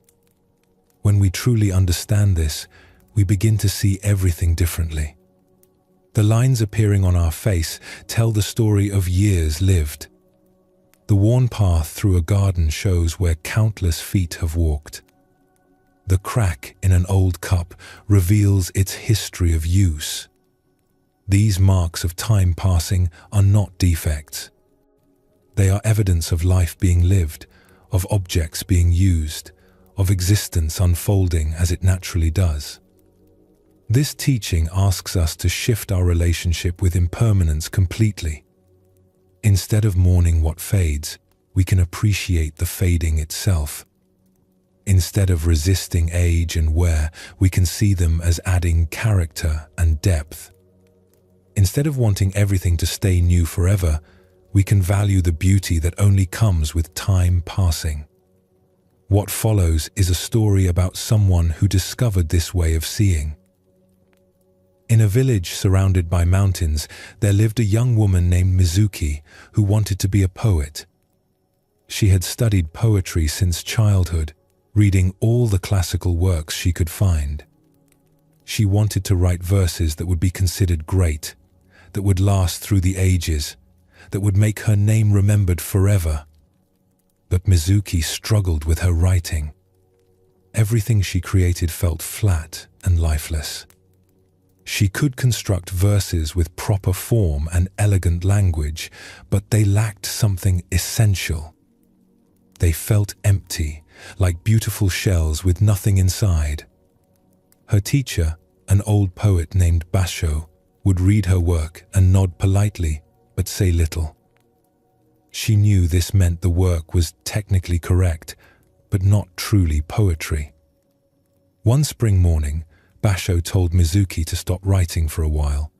When we truly understand this, we begin to see everything differently. The lines appearing on our face tell the story of years lived. The worn path through a garden shows where countless feet have walked. The crack in an old cup reveals its history of use. These marks of time passing are not defects. They are evidence of life being lived, of objects being used, of existence unfolding as it naturally does. This teaching asks us to shift our relationship with impermanence completely. Instead of mourning what fades, we can appreciate the fading itself. Instead of resisting age and wear, we can see them as adding character and depth. Instead of wanting everything to stay new forever, we can value the beauty that only comes with time passing. What follows is a story about someone who discovered this way of seeing. In a village surrounded by mountains, there lived a young woman named Mizuki who wanted to be a poet. She had studied poetry since childhood, reading all the classical works she could find. She wanted to write verses that would be considered great, that would last through the ages, that would make her name remembered forever. But Mizuki struggled with her writing. Everything she created felt flat and lifeless. She could construct verses with proper form and elegant language, but they lacked something essential. They felt empty, like beautiful shells with nothing inside. Her teacher, an old poet named Basho, would read her work and nod politely, but say little. She knew this meant the work was technically correct, but not truly poetry. One spring morning, Basho told Mizuki to stop writing for a while.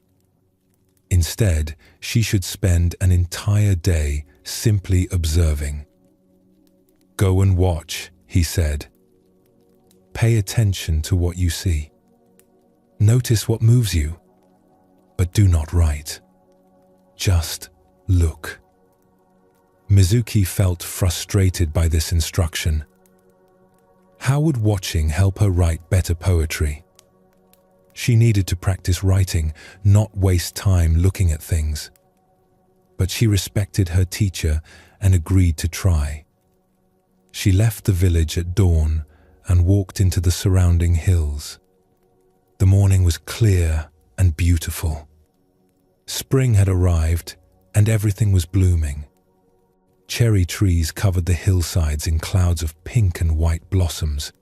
Instead, she should spend an entire day simply observing. "Go and watch," he said. "Pay attention to what you see. Notice what moves you, but do not write. Just look." Mizuki felt frustrated by this instruction. How would watching help her write better poetry? She needed to practice writing, not waste time looking at things. But she respected her teacher and agreed to try. She left the village at dawn and walked into the surrounding hills. The morning was clear and beautiful. Spring had arrived and everything was blooming. Cherry trees covered the hillsides in clouds of pink and white blossoms.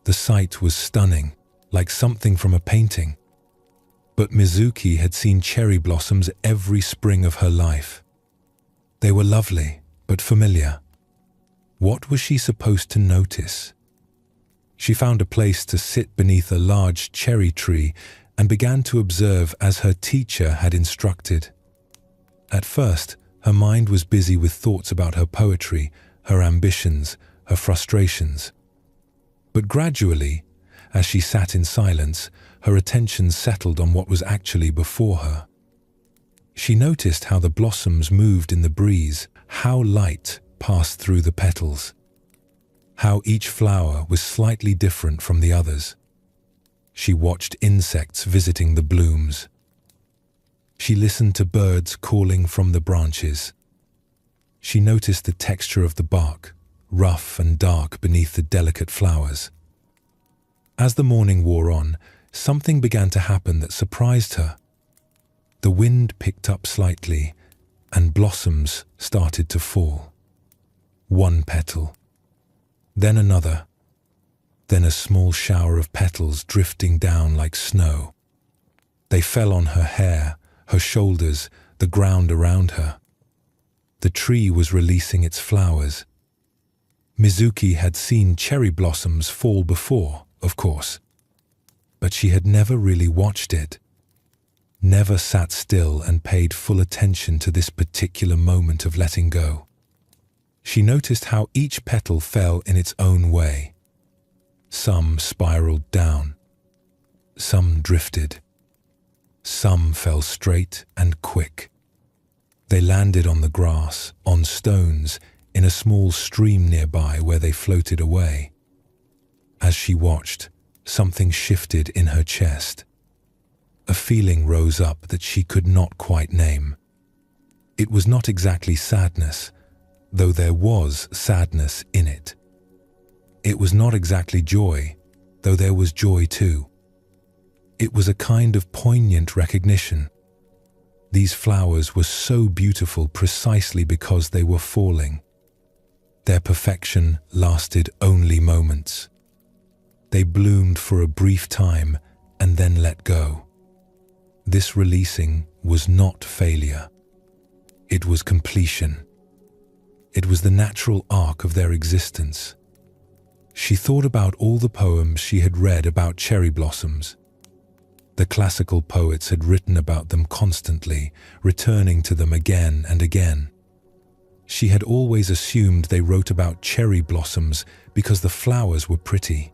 The sight was stunning, like something from a painting. But Mizuki had seen cherry blossoms every spring of her life. They were lovely, but familiar. What was she supposed to notice? She found a place to sit beneath a large cherry tree and began to observe as her teacher had instructed. At first, her mind was busy with thoughts about her poetry, her ambitions, her frustrations. But gradually, as she sat in silence, her attention settled on what was actually before her. She noticed how the blossoms moved in the breeze, how light passed through the petals, how each flower was slightly different from the others. She watched insects visiting the blooms. She listened to birds calling from the branches. She noticed the texture of the bark, rough and dark beneath the delicate flowers. As the morning wore on, something began to happen that surprised her. The wind picked up slightly, and blossoms started to fall. One petal, then another. then a small shower of petals drifting down like snow. They fell on her hair, her shoulders, the ground around her. The tree was releasing its flowers. Mizuki had seen cherry blossoms fall before, of course, but she had never really watched it, never sat still and paid full attention to this particular moment of letting go. She noticed how each petal fell in its own way. Some spiraled down, some drifted, some fell straight and quick. They landed on the grass, on stones, in a small stream nearby where they floated away. As she watched, something shifted in her chest. A feeling rose up that she could not quite name. It was not exactly sadness, though there was sadness in it. It was not exactly joy, though there was joy too. It was a kind of poignant recognition. These flowers were so beautiful precisely because they were falling. Their perfection lasted only moments. They bloomed for a brief time and then let go. This releasing was not failure. It was completion. It was the natural arc of their existence. She thought about all the poems she had read about cherry blossoms. The classical poets had written about them constantly, returning to them again and again. She had always assumed they wrote about cherry blossoms because the flowers were pretty.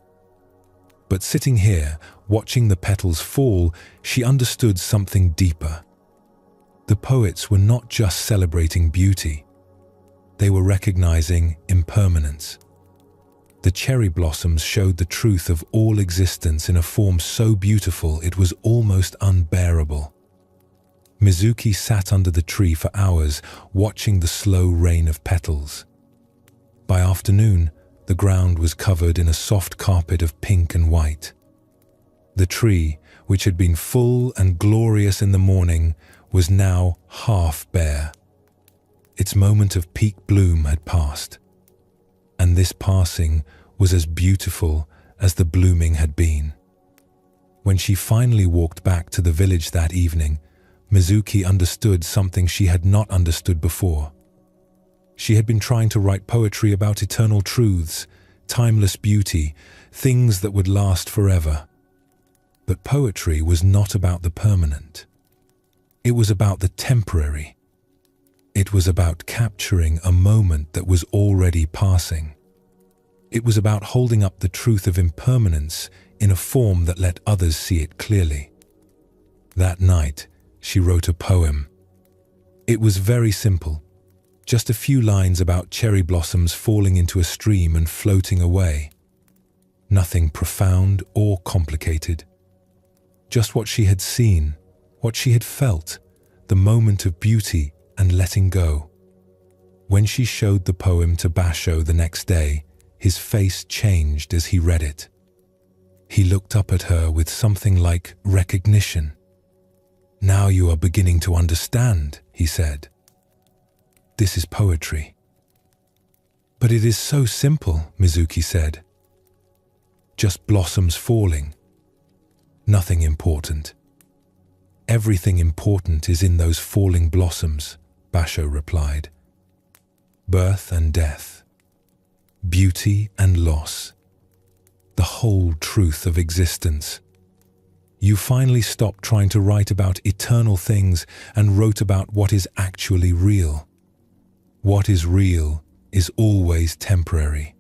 But sitting here, watching the petals fall, she understood something deeper. The poets were not just celebrating beauty. They were recognizing impermanence. The cherry blossoms showed the truth of all existence in a form so beautiful it was almost unbearable. Mizuki sat under the tree for hours, watching the slow rain of petals. By afternoon, the ground was covered in a soft carpet of pink and white. The tree, which had been full and glorious in the morning, was now half bare. Its moment of peak bloom had passed, and this passing was as beautiful as the blooming had been. When she finally walked back to the village that evening, Mizuki understood something she had not understood before. She had been trying to write poetry about eternal truths, timeless beauty, things that would last forever. But poetry was not about the permanent. It was about the temporary. It was about capturing a moment that was already passing. It was about holding up the truth of impermanence in a form that let others see it clearly. That night, she wrote a poem. It was very simple, just a few lines about cherry blossoms falling into a stream and floating away. Nothing profound or complicated. Just what she had seen, what she had felt, the moment of beauty and letting go. When she showed the poem to Basho the next day, his face changed as he read it. He looked up at her with something like recognition. "Now you are beginning to understand," he said. "This is poetry." "But it is so simple," Mizuki said. "Just blossoms falling. Nothing important." "Everything important is in those falling blossoms," Basho replied. "Birth and death, beauty and loss, the whole truth of existence. You finally stopped trying to write about eternal things and wrote about what is actually real. What is real is always temporary.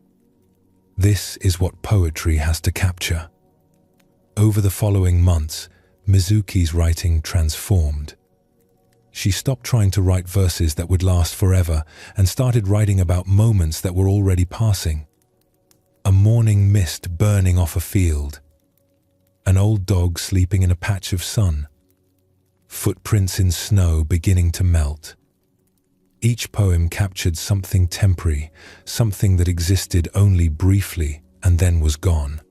This is what poetry has to capture." Over the following months, Mizuki's writing transformed. She stopped trying to write verses that would last forever and started writing about moments that were already passing. A morning mist burning off a field. An old dog sleeping in a patch of sun. Footprints in snow beginning to melt. Each poem captured something temporary, something that existed only briefly and then was gone.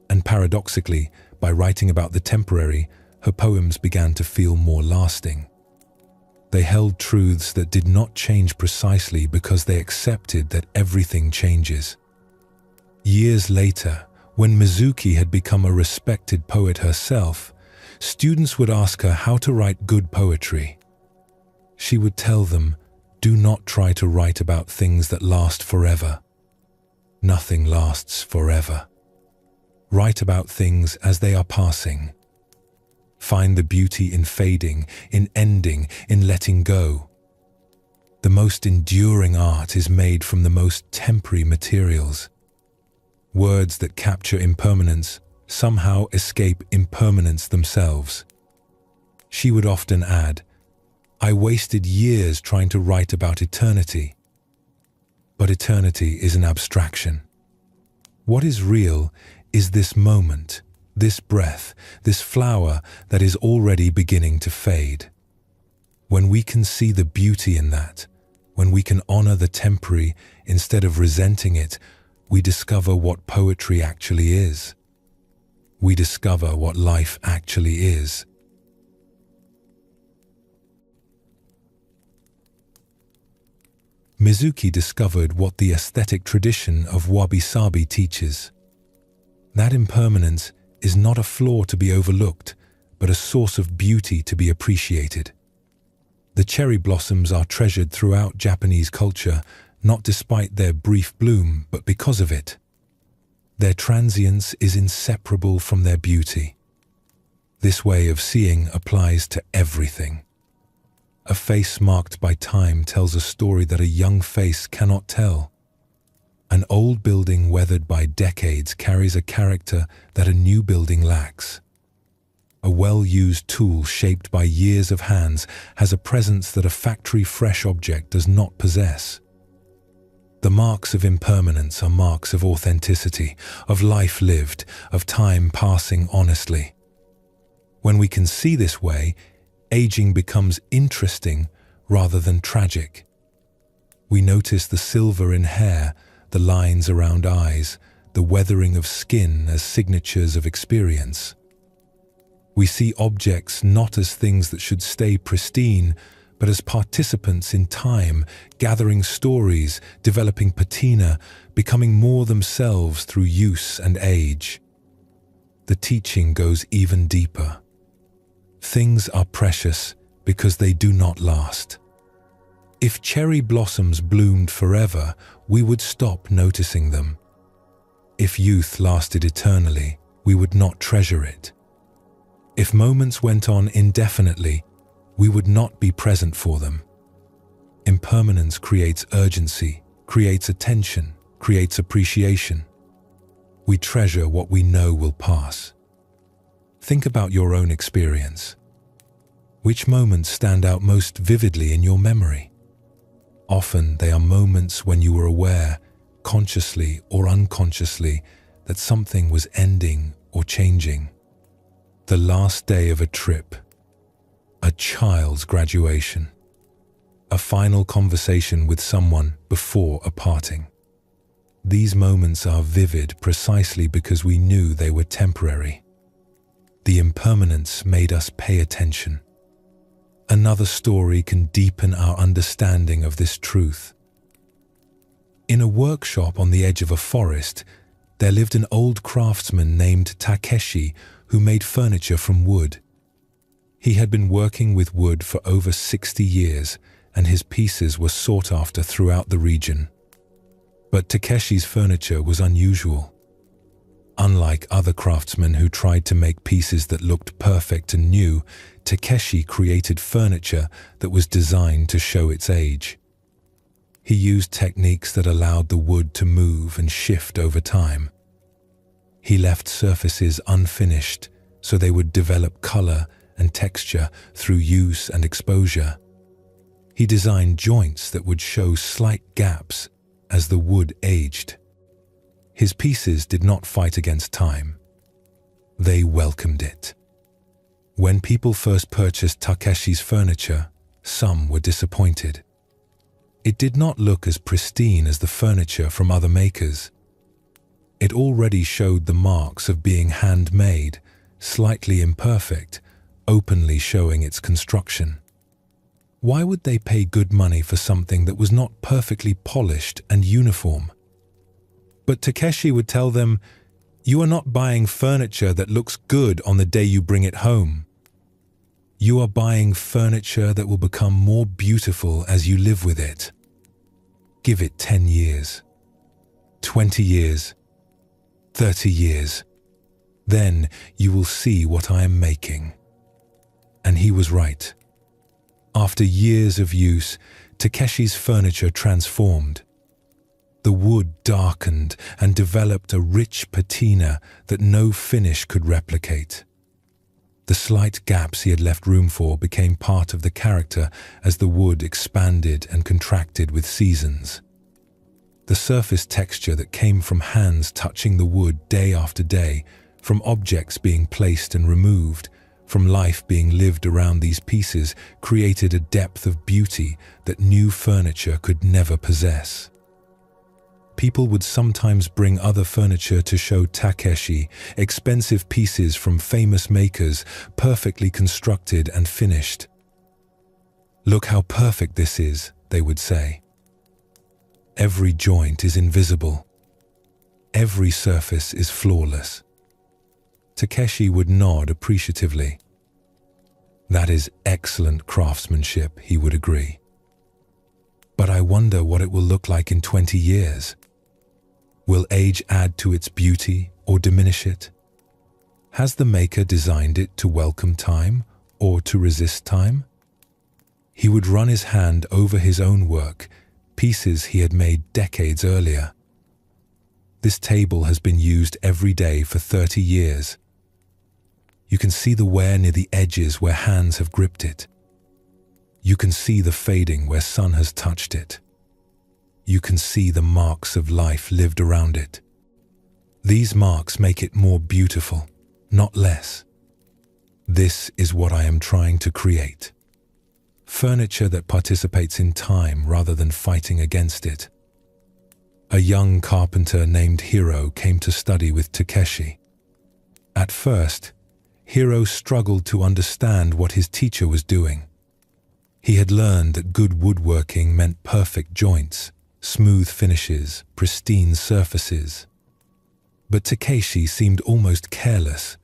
And paradoxically, by writing about the temporary, her poems began to feel more lasting. They held truths that did not change precisely because they accepted that everything changes. Years later, When Mizuki had become a respected poet herself, students would ask her how to write good poetry. She would tell them, "Do not try to write about things that last forever. Nothing lasts forever. Write about things as they are passing. Find the beauty in fading, in ending, in letting go. The most enduring art is made from the most temporary materials. Words that capture impermanence somehow escape impermanence themselves." She would often add, "I wasted years trying to write about eternity." But eternity is an abstraction. What is real is this moment, this breath, this flower that is already beginning to fade. When we can see the beauty in that, when we can honor the temporary instead of resenting it, we discover what poetry actually is. We discover what life actually is. Mizuki discovered what the aesthetic tradition of wabi-sabi teaches. That impermanence is not a flaw to be overlooked, but a source of beauty to be appreciated. The cherry blossoms are treasured throughout Japanese culture, not despite their brief bloom, but because of it. Their transience is inseparable from their beauty. This way of seeing applies to everything. A face marked by time tells a story that a young face cannot tell. An old building weathered by decades carries a character that a new building lacks. A well-used tool shaped by years of hands has a presence that a factory-fresh object does not possess. The marks of impermanence are marks of authenticity, of life lived, of time passing honestly. When we can see this way, aging becomes interesting rather than tragic. We notice the silver in hair, the lines around eyes, the weathering of skin as signatures of experience. We see objects not as things that should stay pristine, but as participants in time, gathering stories, developing patina, becoming more themselves through use and age. The teaching goes even deeper. Things are precious because they do not last. If cherry blossoms bloomed forever, we would stop noticing them. If youth lasted eternally, we would not treasure it. If moments went on indefinitely, we would not be present for them. Impermanence creates urgency, creates attention, creates appreciation. We treasure what we know will pass. Think about your own experience. Which moments stand out most vividly in your memory? Often they are moments when you were aware, consciously or unconsciously, that something was ending or changing. The last day of a trip, a child's graduation, a final conversation with someone before a parting. These moments are vivid precisely because we knew they were temporary. The impermanence made us pay attention. Another story can deepen our understanding of this truth. In a workshop on the edge of a forest, there lived an old craftsman named Takeshi who made furniture from wood. He had been working with wood for over 60 years, and his pieces were sought after throughout the region. But Takeshi's furniture was unusual. Unlike other craftsmen who tried to make pieces that looked perfect and new, Takeshi created furniture that was designed to show its age. He used techniques that allowed the wood to move and shift over time. He left surfaces unfinished so they would develop color and texture through use and exposure. He designed joints that would show slight gaps as the wood aged. His pieces did not fight against time. They welcomed it. When people first purchased Takeshi's furniture, some were disappointed. It did not look as pristine as the furniture from other makers. It already showed the marks of being handmade, slightly imperfect, openly showing its construction. Why would they pay good money for something that was not perfectly polished and uniform? But Takeshi would tell them, You are not buying furniture that looks good on the day you bring it home. You are buying furniture that will become more beautiful as you live with it. Give it 10 years, 20 years, 30 years. Then you will see what I am making." And he was right. After years of use, Takeshi's furniture transformed. The wood darkened and developed a rich patina that no finish could replicate. The slight gaps he had left room for became part of the character as the wood expanded and contracted with seasons. The surface texture that came from hands touching the wood day after day, from objects being placed and removed, from life being lived around these pieces, created a depth of beauty that new furniture could never possess. People would sometimes bring other furniture to show Takeshi, expensive pieces from famous makers, perfectly constructed and finished. "Look how perfect this is," they would say. "Every joint is invisible. Every surface is flawless." Takeshi would nod appreciatively. "That is excellent craftsmanship," he would agree. "But I wonder what it will look like in 20 years. Will age add to its beauty or diminish it? Has the maker designed it to welcome time or to resist time?" He would run his hand over his own work, pieces he had made decades earlier. "This table has been used every day for 30 years. You can see the wear near the edges where hands have gripped it. You can see the fading where sun has touched it. You can see the marks of life lived around it. These marks make it more beautiful, not less. This is what I am trying to create. Furniture that participates in time rather than fighting against it." A young carpenter named Hiro came to study with Takeshi. At first, Hiro struggled to understand what his teacher was doing. He had learned that good woodworking meant perfect joints, smooth finishes, pristine surfaces. But Takeshi seemed almost careless,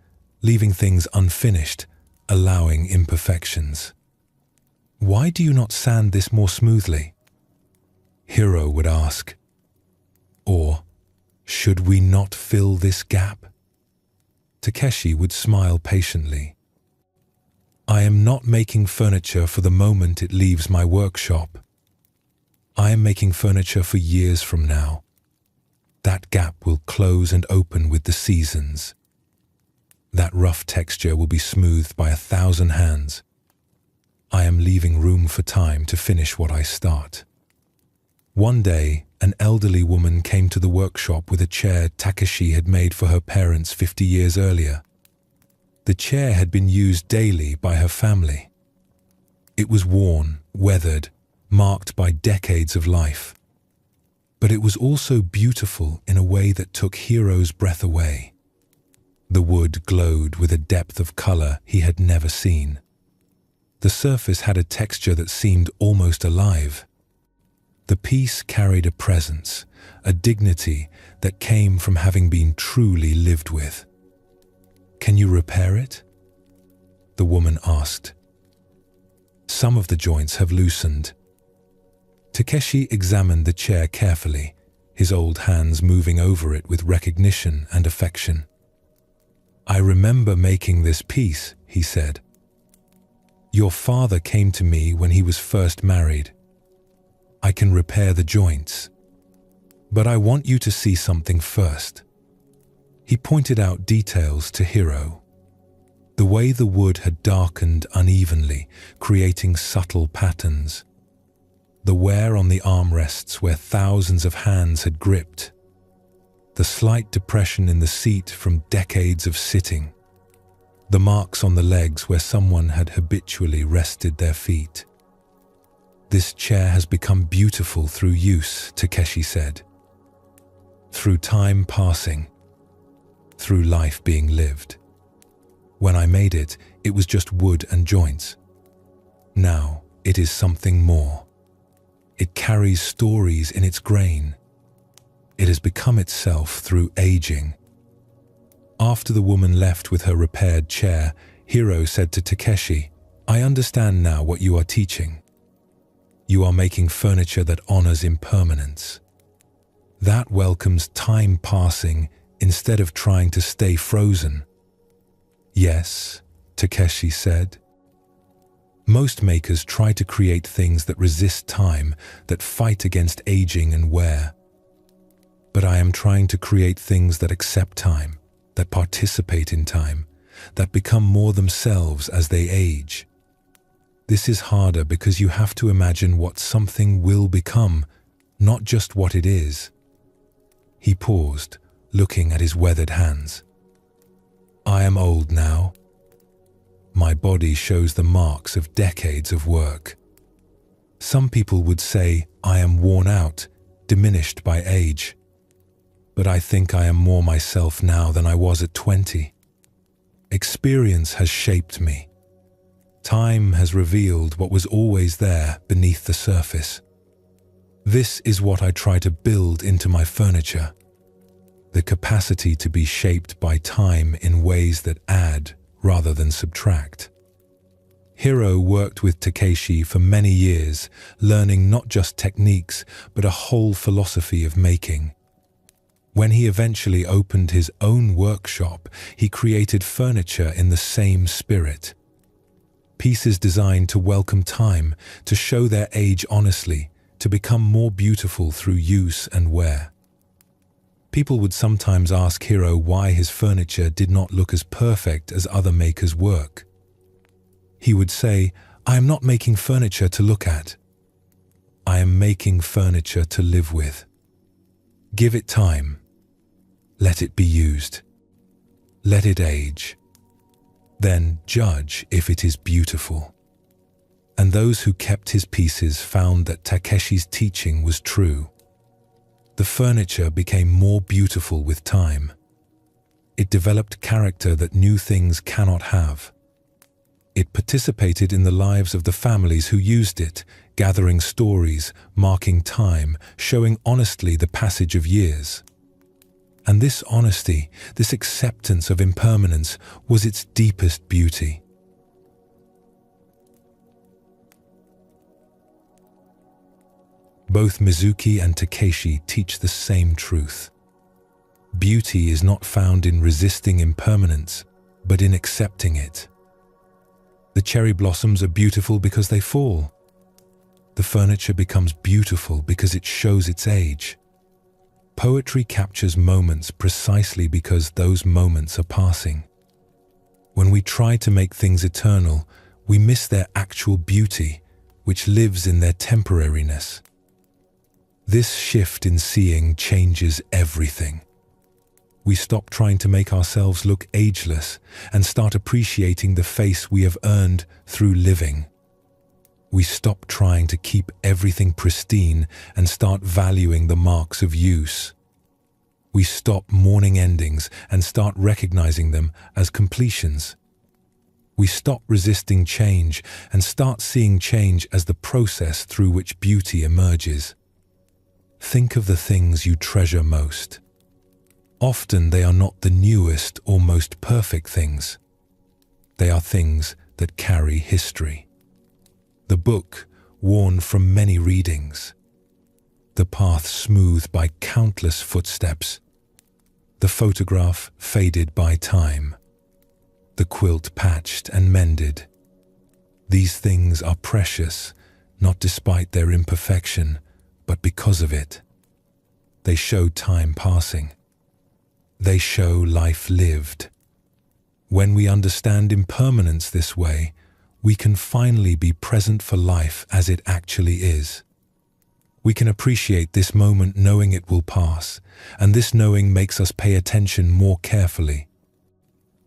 leaving things unfinished, allowing imperfections. "Why do you not sand this more smoothly?" Hiro would ask. Or, "Should we not fill this gap?" Takeshi would smile patiently. "I am not making furniture for the moment it leaves my workshop. I am making furniture for years from now. That gap will close and open with the seasons. That rough texture will be smoothed by 1,000 hands. I am leaving room for time to finish what I start." One day, an elderly woman came to the workshop with a chair Takeshi had made for her parents 50 years earlier. The chair had been used daily by her family. It was worn, weathered, marked by decades of life. But it was also beautiful in a way that took Hiro's breath away. The wood glowed with a depth of color he had never seen. The surface had a texture that seemed almost alive. The piece carried a presence, a dignity that came from having been truly lived with. "Can you repair it?" the woman asked. "Some of the joints have loosened." Takeshi examined the chair carefully, his old hands moving over it with recognition and affection. "I remember making this piece," he said. "Your father came to me when he was first married. I can repair the joints. But I want you to see something first." He pointed out details to Hiro. The way the wood had darkened unevenly, creating subtle patterns. The wear on the armrests where thousands of hands had gripped. The slight depression in the seat from decades of sitting. The marks on the legs where someone had habitually rested their feet. "This chair has become beautiful through use," Takeshi said. "Through time passing. Through life being lived. When I made it, it was just wood and joints. Now it is something more. It carries stories in its grain. It has become itself through aging. After the woman left with her repaired chair, Hiro said to Takeshi, "I understand now what you are teaching. You are making furniture that honors impermanence. That welcomes time passing instead of trying to stay frozen." "Yes," Takeshi said. "Most makers try to create things that resist time, that fight against aging and wear. But I am trying to create things that accept time, that participate in time, that become more themselves as they age. This is harder because you have to imagine what something will become, not just what it is." He paused, looking at his weathered hands. "I am old now. My body shows the marks of decades of work. Some people would say I am worn out, diminished by age. But I think I am more myself now than I was at 20. Experience has shaped me. Time has revealed what was always there beneath the surface. This is what I try to build into my furniture. The capacity to be shaped by time in ways that add rather than subtract." Hiro worked with Takeshi for many years, learning not just techniques, but a whole philosophy of making. When he eventually opened his own workshop, he created furniture in the same spirit. Pieces designed to welcome time, to show their age honestly, to become more beautiful through use and wear. People would sometimes ask Hiro why his furniture did not look as perfect as other makers' work. He would say, "I am not making furniture to look at. I am making furniture to live with. Give it time. Let it be used. Let it age. Then judge if it is beautiful." And those who kept his pieces found that Takeshi's teaching was true. The furniture became more beautiful with time. It developed character that new things cannot have. It participated in the lives of the families who used it, gathering stories, marking time, showing honestly the passage of years. And this honesty, this acceptance of impermanence, was its deepest beauty. Both Mizuki and Takeshi teach the same truth. Beauty is not found in resisting impermanence, but in accepting it. The cherry blossoms are beautiful because they fall. The furniture becomes beautiful because it shows its age. Poetry captures moments precisely because those moments are passing. When we try to make things eternal, we miss their actual beauty, which lives in their temporariness. This shift in seeing changes everything. We stop trying to make ourselves look ageless and start appreciating the face we have earned through living. We stop trying to keep everything pristine and start valuing the marks of use. We stop mourning endings and start recognizing them as completions. We stop resisting change and start seeing change as the process through which beauty emerges. Think of the things you treasure most. Often they are not the newest or most perfect things. They are things that carry history. The book, worn from many readings. The path smoothed by countless footsteps. The photograph faded by time. The quilt patched and mended. These things are precious, not despite their imperfection, but because of it. They show time passing. They show life lived. When we understand impermanence this way, we can finally be present for life as it actually is. We can appreciate this moment knowing it will pass, and this knowing makes us pay attention more carefully.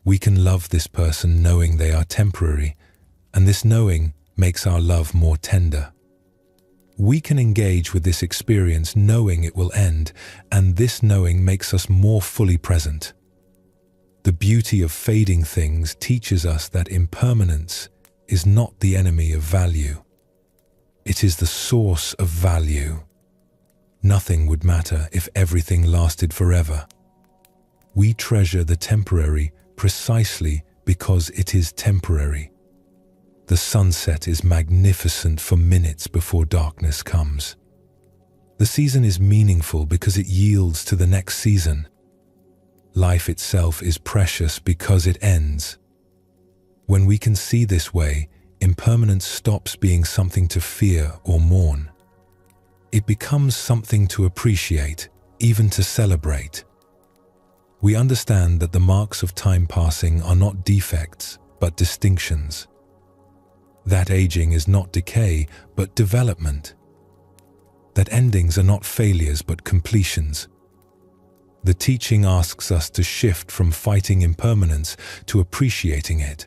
We can love this person knowing they are temporary, and this knowing makes our love more tender. We can engage with this experience knowing it will end, and this knowing makes us more fully present. The beauty of fading things teaches us that impermanence is not the enemy of value. It is the source of value. Nothing would matter if everything lasted forever. We treasure the temporary precisely because it is temporary. The sunset is magnificent for minutes before darkness comes. The season is meaningful because it yields to the next season. Life itself is precious because it ends. When we can see this way, impermanence stops being something to fear or mourn. It becomes something to appreciate, even to celebrate. We understand that the marks of time passing are not defects, but distinctions. That aging is not decay, but development. That endings are not failures, but completions. The teaching asks us to shift from fighting impermanence to appreciating it,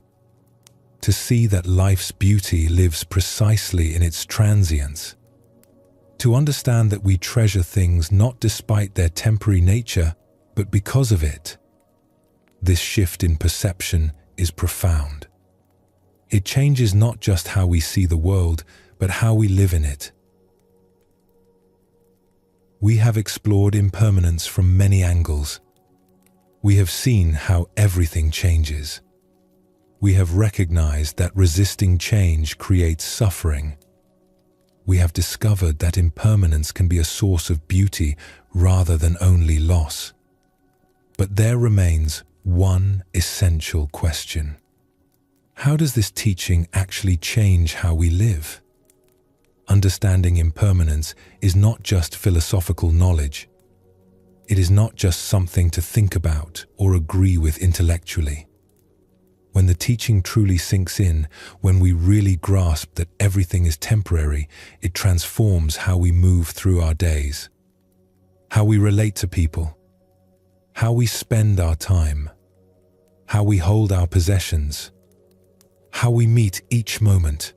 to see that life's beauty lives precisely in its transience, to understand that we treasure things not despite their temporary nature, but because of it. This shift in perception is profound. It changes not just how we see the world, but how we live in it. We have explored impermanence from many angles. We have seen how everything changes. We have recognized that resisting change creates suffering. We have discovered that impermanence can be a source of beauty rather than only loss. But there remains one essential question. How does this teaching actually change how we live? Understanding impermanence is not just philosophical knowledge. It is not just something to think about or agree with intellectually. When the teaching truly sinks in, when we really grasp that everything is temporary, it transforms how we move through our days, how we relate to people, how we spend our time, how we hold our possessions, how we meet each moment.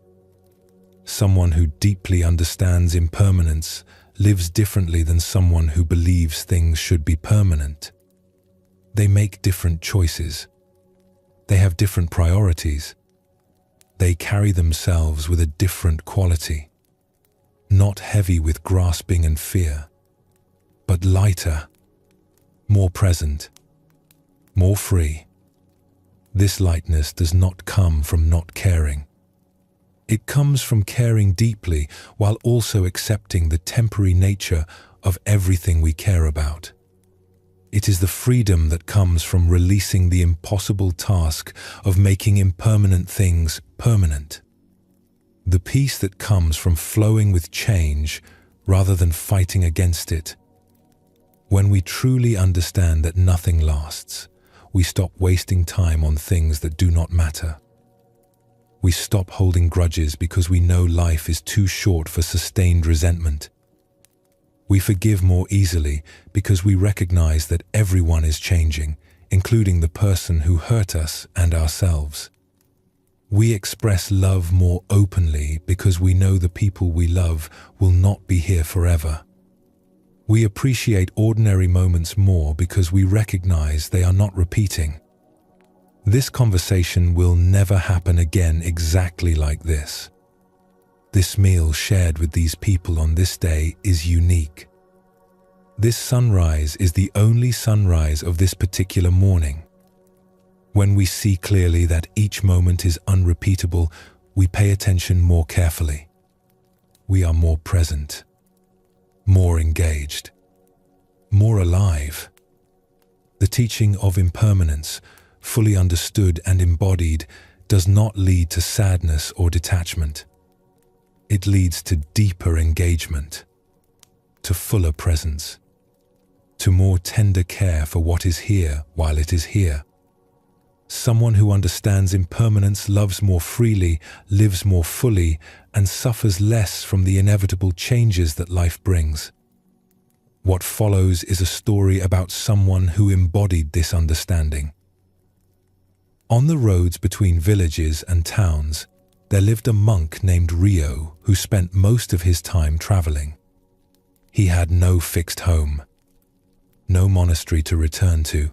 Someone who deeply understands impermanence lives differently than someone who believes things should be permanent. They make different choices. They have different priorities. They carry themselves with a different quality, not heavy with grasping and fear, but lighter, more present, more free. This lightness does not come from not caring. It comes from caring deeply while also accepting the temporary nature of everything we care about. It is the freedom that comes from releasing the impossible task of making impermanent things permanent. The peace that comes from flowing with change rather than fighting against it. When we truly understand that nothing lasts, we stop wasting time on things that do not matter. We stop holding grudges because we know life is too short for sustained resentment. We forgive more easily because we recognize that everyone is changing, including the person who hurt us and ourselves. We express love more openly because we know the people we love will not be here forever. We appreciate ordinary moments more because we recognize they are not repeating. This conversation will never happen again exactly like this. This meal shared with these people on this day is unique. This sunrise is the only sunrise of this particular morning. When we see clearly that each moment is unrepeatable, we pay attention more carefully. We are more present, more engaged, more alive. The teaching of impermanence, fully understood and embodied, does not lead to sadness or detachment. It leads to deeper engagement, to fuller presence, to more tender care for what is here while it is here. Someone who understands impermanence loves more freely, lives more fully, and suffers less from the inevitable changes that life brings. What follows is a story about someone who embodied this understanding. On the roads between villages and towns, there lived a monk named Rio who spent most of his time traveling. He had no fixed home, no monastery to return to.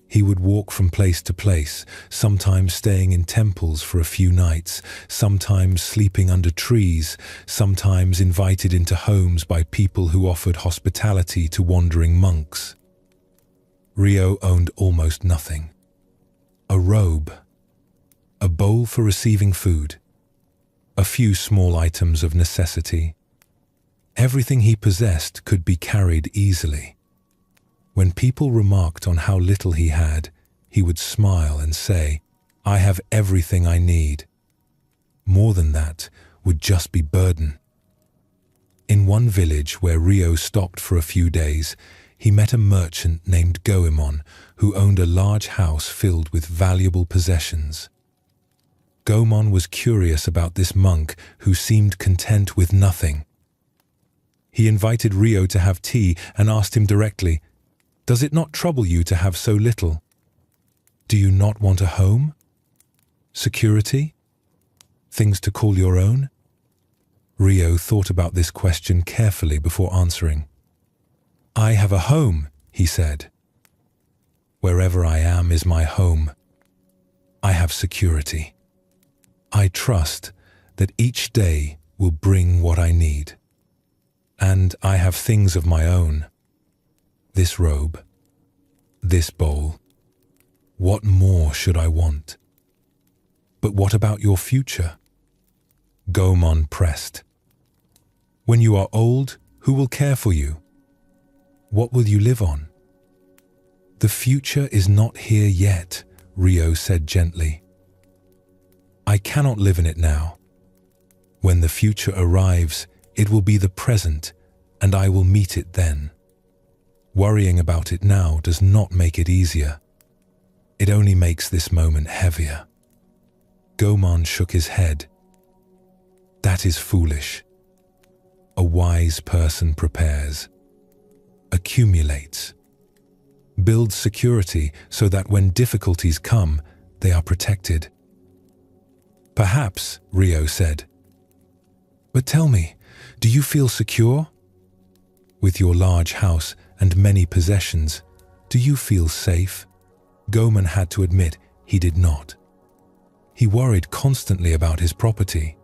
He would walk from place to place, sometimes staying in temples for a few nights, sometimes sleeping under trees, sometimes invited into homes by people who offered hospitality to wandering monks. Rio owned almost nothing. A robe, a bowl for receiving food, a few small items of necessity. Everything he possessed could be carried easily. When people remarked on how little he had, he would smile and say, "I have everything I need." More than that would just be burden. In one village where Rio stopped for a few days, he met a merchant named Goemon who owned a large house filled with valuable possessions. Goemon was curious about this monk who seemed content with nothing. He invited Rio to have tea and asked him directly, "Does it not trouble you to have so little? Do you not want a home? Security? Things to call your own?" Rio thought about this question carefully before answering. "I have a home," he said. "Wherever I am is my home. I have security. I trust that each day will bring what I need. And I have things of my own. This robe, this bowl. What more should I want?" "But what about your future?" Goemon pressed. "When you are old, who will care for you? What will you live on?" "The future is not here yet," Rio said gently. "I cannot live in it now. When the future arrives, it will be the present, and I will meet it then. Worrying about it now does not make it easier. It only makes this moment heavier." Goemon shook his head. "That is foolish. A wise person prepares, accumulates, builds security so that when difficulties come, they are protected." "Perhaps," Rio said. "But tell me, do you feel secure? With your large house and many possessions, do you feel safe?" Goemon had to admit he did not. He worried constantly about his property,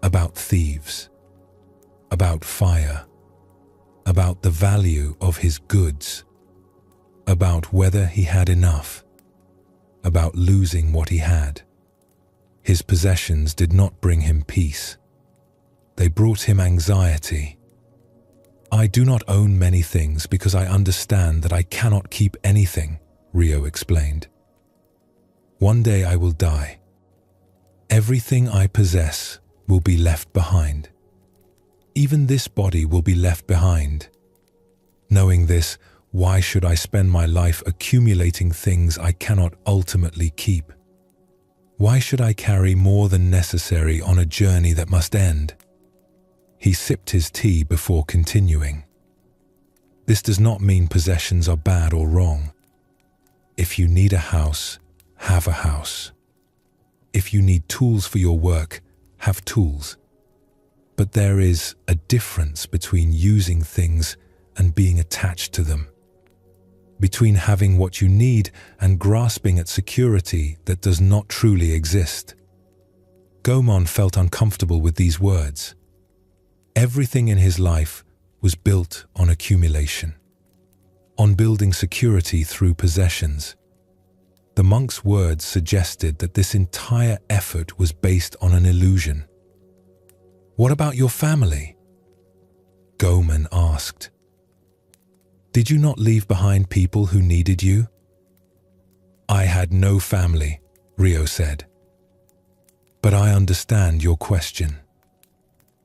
about thieves, about fire, about the value of his goods, about whether he had enough, about losing what he had. His possessions did not bring him peace. They brought him anxiety. "I do not own many things because I understand that I cannot keep anything," Rio explained. "One day I will die. Everything I possess will be left behind. Even this body will be left behind. Knowing this, why should I spend my life accumulating things I cannot ultimately keep? Why should I carry more than necessary on a journey that must end?" He sipped his tea before continuing. "This does not mean possessions are bad or wrong. If you need a house, have a house. If you need tools for your work, have tools. But there is a difference between using things and being attached to them. Between having what you need and grasping at security that does not truly exist." Goemon felt uncomfortable with these words. Everything in his life was built on accumulation, on building security through possessions. The monk's words suggested that this entire effort was based on an illusion. "What about your family?" Goemon asked. "Did you not leave behind people who needed you?" "I had no family," Rio said. "But I understand your question.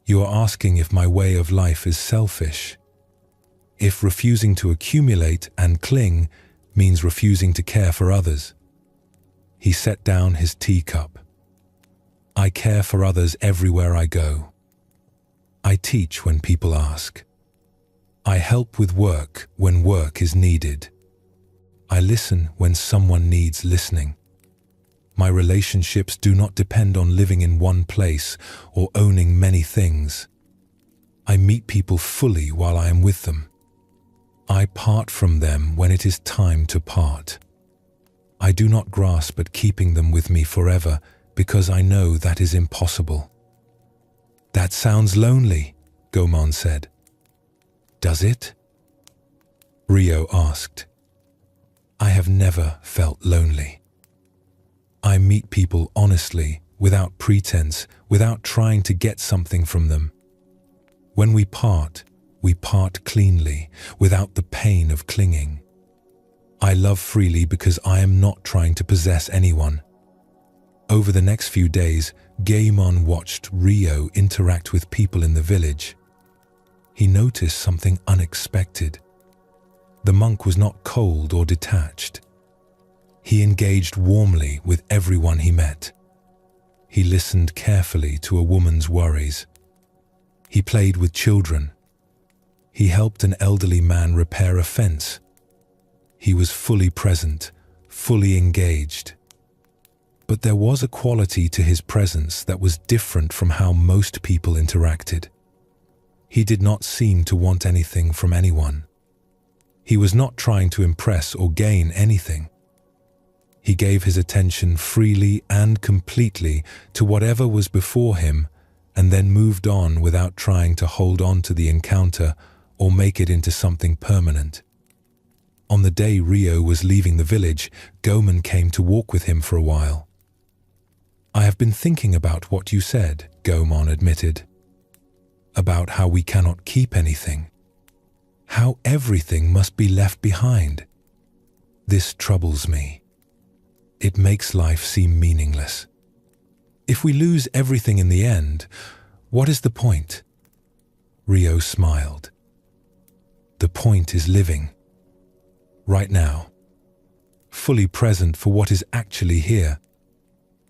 You are asking if my way of life is selfish. If refusing to accumulate and cling means refusing to care for others." He set down his teacup. "I care for others everywhere I go. I teach when people ask. I help with work when work is needed. I listen when someone needs listening. My relationships do not depend on living in one place or owning many things. I meet people fully while I am with them. I part from them when it is time to part. I do not grasp at keeping them with me forever because I know that is impossible." "That sounds lonely," Goemon said. "Does it?" Rio asked. I have never felt lonely. I meet people honestly, without pretense, without trying to get something from them. When we part cleanly, without the pain of clinging. I love freely because I am not trying to possess anyone. Over the next few days, Gaemon watched Rio interact with people in the village. He noticed something unexpected. The monk was not cold or detached. He engaged warmly with everyone he met. He listened carefully to a woman's worries. He played with children. He helped an elderly man repair a fence. He was fully present, fully engaged. But there was a quality to his presence that was different from how most people interacted. He did not seem to want anything from anyone. He was not trying to impress or gain anything. He gave his attention freely and completely to whatever was before him, and then moved on without trying to hold on to the encounter or make it into something permanent. On the day Rio was leaving the village, Gaemon came to walk with him for a while. "I have been thinking about what you said," Gaemon admitted. "About how we cannot keep anything. How everything must be left behind. This troubles me. It makes life seem meaningless. If we lose everything in the end, what is the point?" Rio smiled. "The point is living. Right now. Fully present for what is actually here.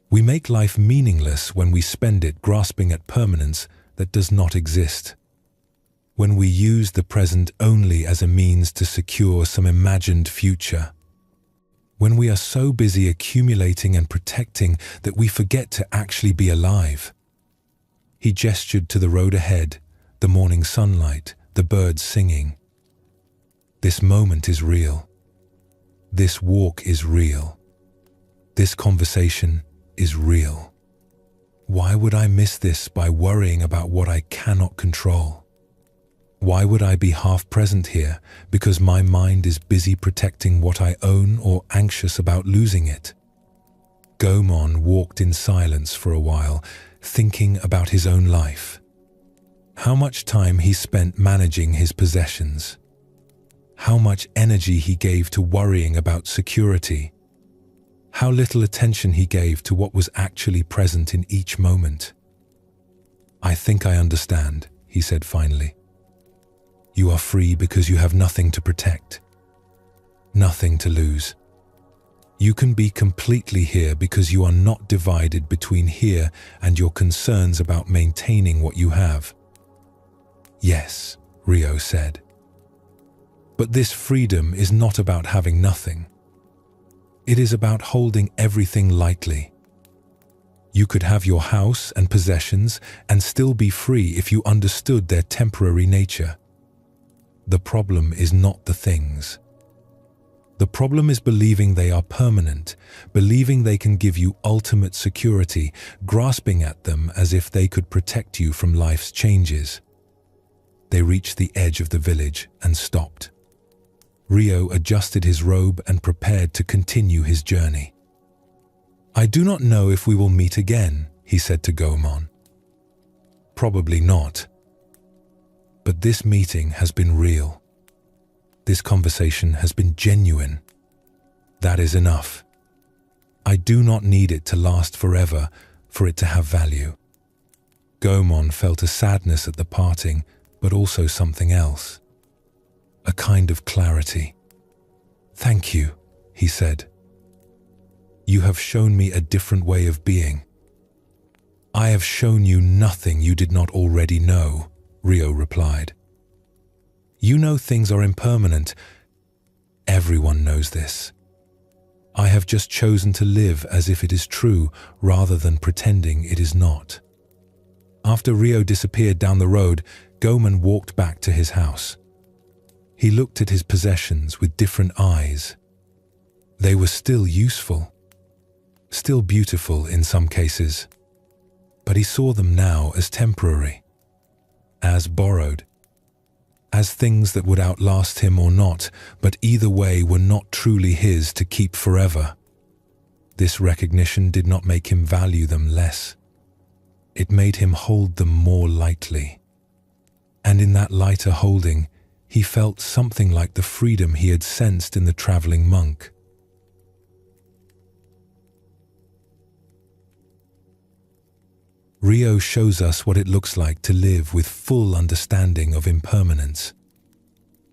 We make life meaningless when we spend it grasping at permanence that does not exist. When we use the present only as a means to secure some imagined future. When we are so busy accumulating and protecting that we forget to actually be alive." He gestured to the road ahead, the morning sunlight, the birds singing. "This moment is real. This walk is real. This conversation is real. Why would I miss this by worrying about what I cannot control? Why would I be half present here because my mind is busy protecting what I own or anxious about losing it?" Gaemon walked in silence for a while, thinking about his own life. How much time he spent managing his possessions. How much energy he gave to worrying about security. How little attention he gave to what was actually present in each moment. "I think I understand," he said finally. "You are free because you have nothing to protect. Nothing to lose. You can be completely here because you are not divided between here and your concerns about maintaining what you have." "Yes," Rio said. "But this freedom is not about having nothing. It is about holding everything lightly. You could have your house and possessions and still be free if you understood their temporary nature. The problem is not the things. The problem is believing they are permanent, believing they can give you ultimate security, grasping at them as if they could protect you from life's changes." They reached the edge of the village and stopped. Rio adjusted his robe and prepared to continue his journey. "I do not know if we will meet again," he said to Gaemon. "Probably not. But this meeting has been real. This conversation has been genuine. That is enough. I do not need it to last forever for it to have value." Gaemon felt a sadness at the parting, but also something else. A kind of clarity. "Thank you," he said. "You have shown me a different way of being." "I have shown you nothing you did not already know," Rio replied. "You know things are impermanent. Everyone knows this. I have just chosen to live as if it is true rather than pretending it is not." After Rio disappeared down the road, Gaemon walked back to his house. He looked at his possessions with different eyes. They were still useful, still beautiful in some cases, but he saw them now as temporary, as borrowed, as things that would outlast him or not, but either way were not truly his to keep forever. This recognition did not make him value them less. It made him hold them more lightly. And in that lighter holding, he felt something like the freedom he had sensed in the traveling monk. Rio shows us what it looks like to live with full understanding of impermanence.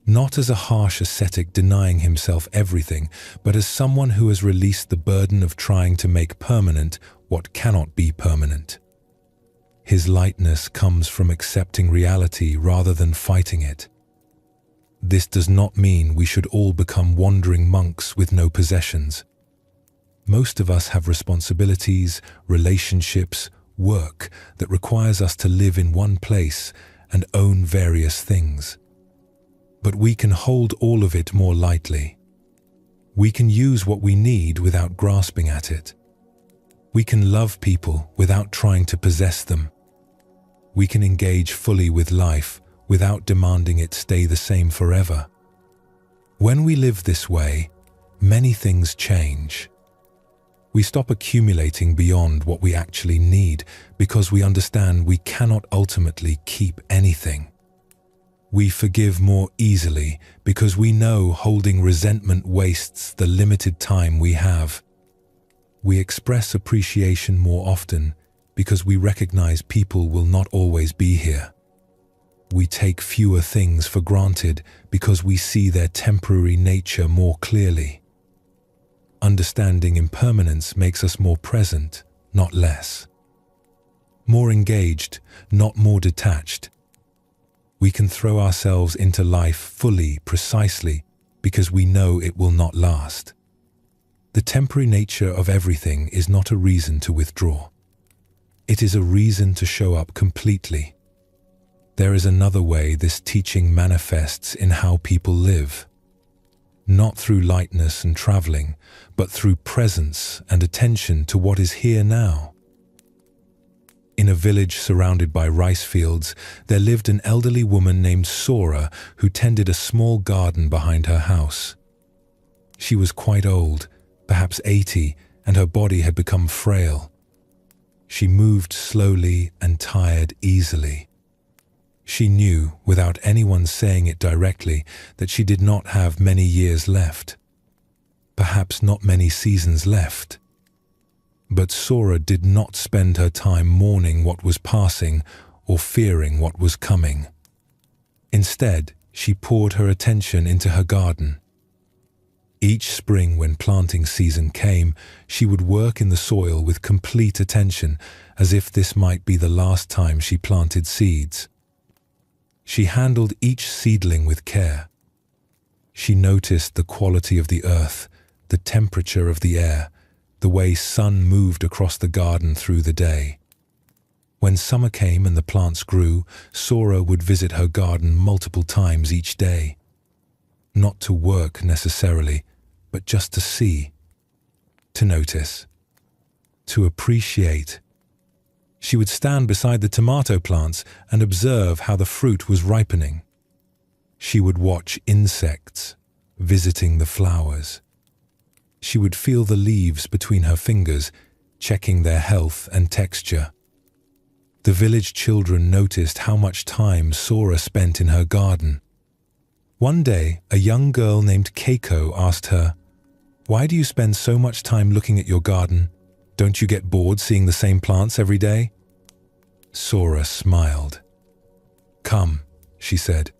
Not as a harsh ascetic denying himself everything, but as someone who has released the burden of trying to make permanent what cannot be permanent. His lightness comes from accepting reality rather than fighting it. This does not mean we should all become wandering monks with no possessions. Most of us have responsibilities, relationships, work that requires us to live in one place and own various things. But we can hold all of it more lightly. We can use what we need without grasping at it. We can love people without trying to possess them. We can engage fully with life without demanding it stay the same forever. When we live this way, many things change. We stop accumulating beyond what we actually need because we understand we cannot ultimately keep anything. We forgive more easily because we know holding resentment wastes the limited time we have. We express appreciation more often because we recognize people will not always be here. We take fewer things for granted because we see their temporary nature more clearly. Understanding impermanence makes us more present, not less. More engaged, not more detached. We can throw ourselves into life fully, precisely, because we know it will not last. The temporary nature of everything is not a reason to withdraw. It is a reason to show up completely. There is another way this teaching manifests in how people live. Not through lightness and traveling, but through presence and attention to what is here now. In a village surrounded by rice fields, there lived an elderly woman named Sora who tended a small garden behind her house. She was quite old, perhaps 80, and her body had become frail. She moved slowly and tired easily. She knew, without anyone saying it directly, that she did not have many years left. Perhaps not many seasons left. But Sora did not spend her time mourning what was passing or fearing what was coming. Instead, she poured her attention into her garden. Each spring when planting season came, she would work in the soil with complete attention, as if this might be the last time she planted seeds. She handled each seedling with care. She noticed the quality of the earth, the temperature of the air, the way sun moved across the garden through the day. When summer came and the plants grew, Sora would visit her garden multiple times each day. Not to work necessarily, but just to see, to notice, to appreciate. She would stand beside the tomato plants and observe how the fruit was ripening. She would watch insects, visiting the flowers. She would feel the leaves between her fingers, checking their health and texture. The village children noticed how much time Sora spent in her garden. One day, a young girl named Keiko asked her, "Why do you spend so much time looking at your garden? Don't you get bored seeing the same plants every day?" Sora smiled. "Come," she said.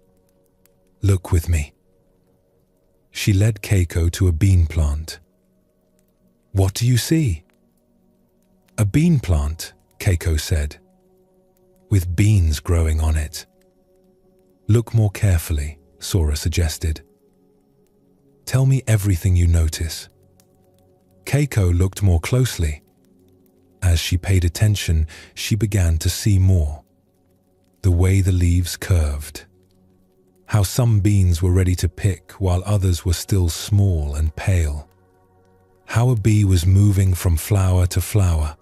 "Look with me." She led Keiko to a bean plant. "What do you see?" "A bean plant," Keiko said, "with beans growing on it." "Look more carefully," Sora suggested. "Tell me everything you notice." Keiko looked more closely. As she paid attention, she began to see more. The way the leaves curved. How some beans were ready to pick while others were still small and pale. How a bee was moving from flower to flower.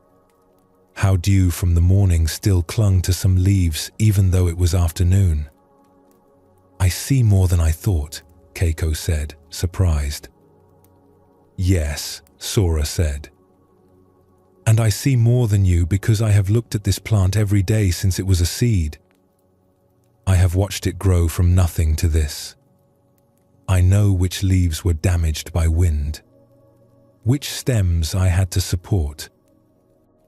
How dew from the morning still clung to some leaves even though it was afternoon. "I see more than I thought," Keiko said, surprised. "Yes," Sora said. "And I see more than you because I have looked at this plant every day since it was a seed. I have watched it grow from nothing to this. I know which leaves were damaged by wind, which stems I had to support.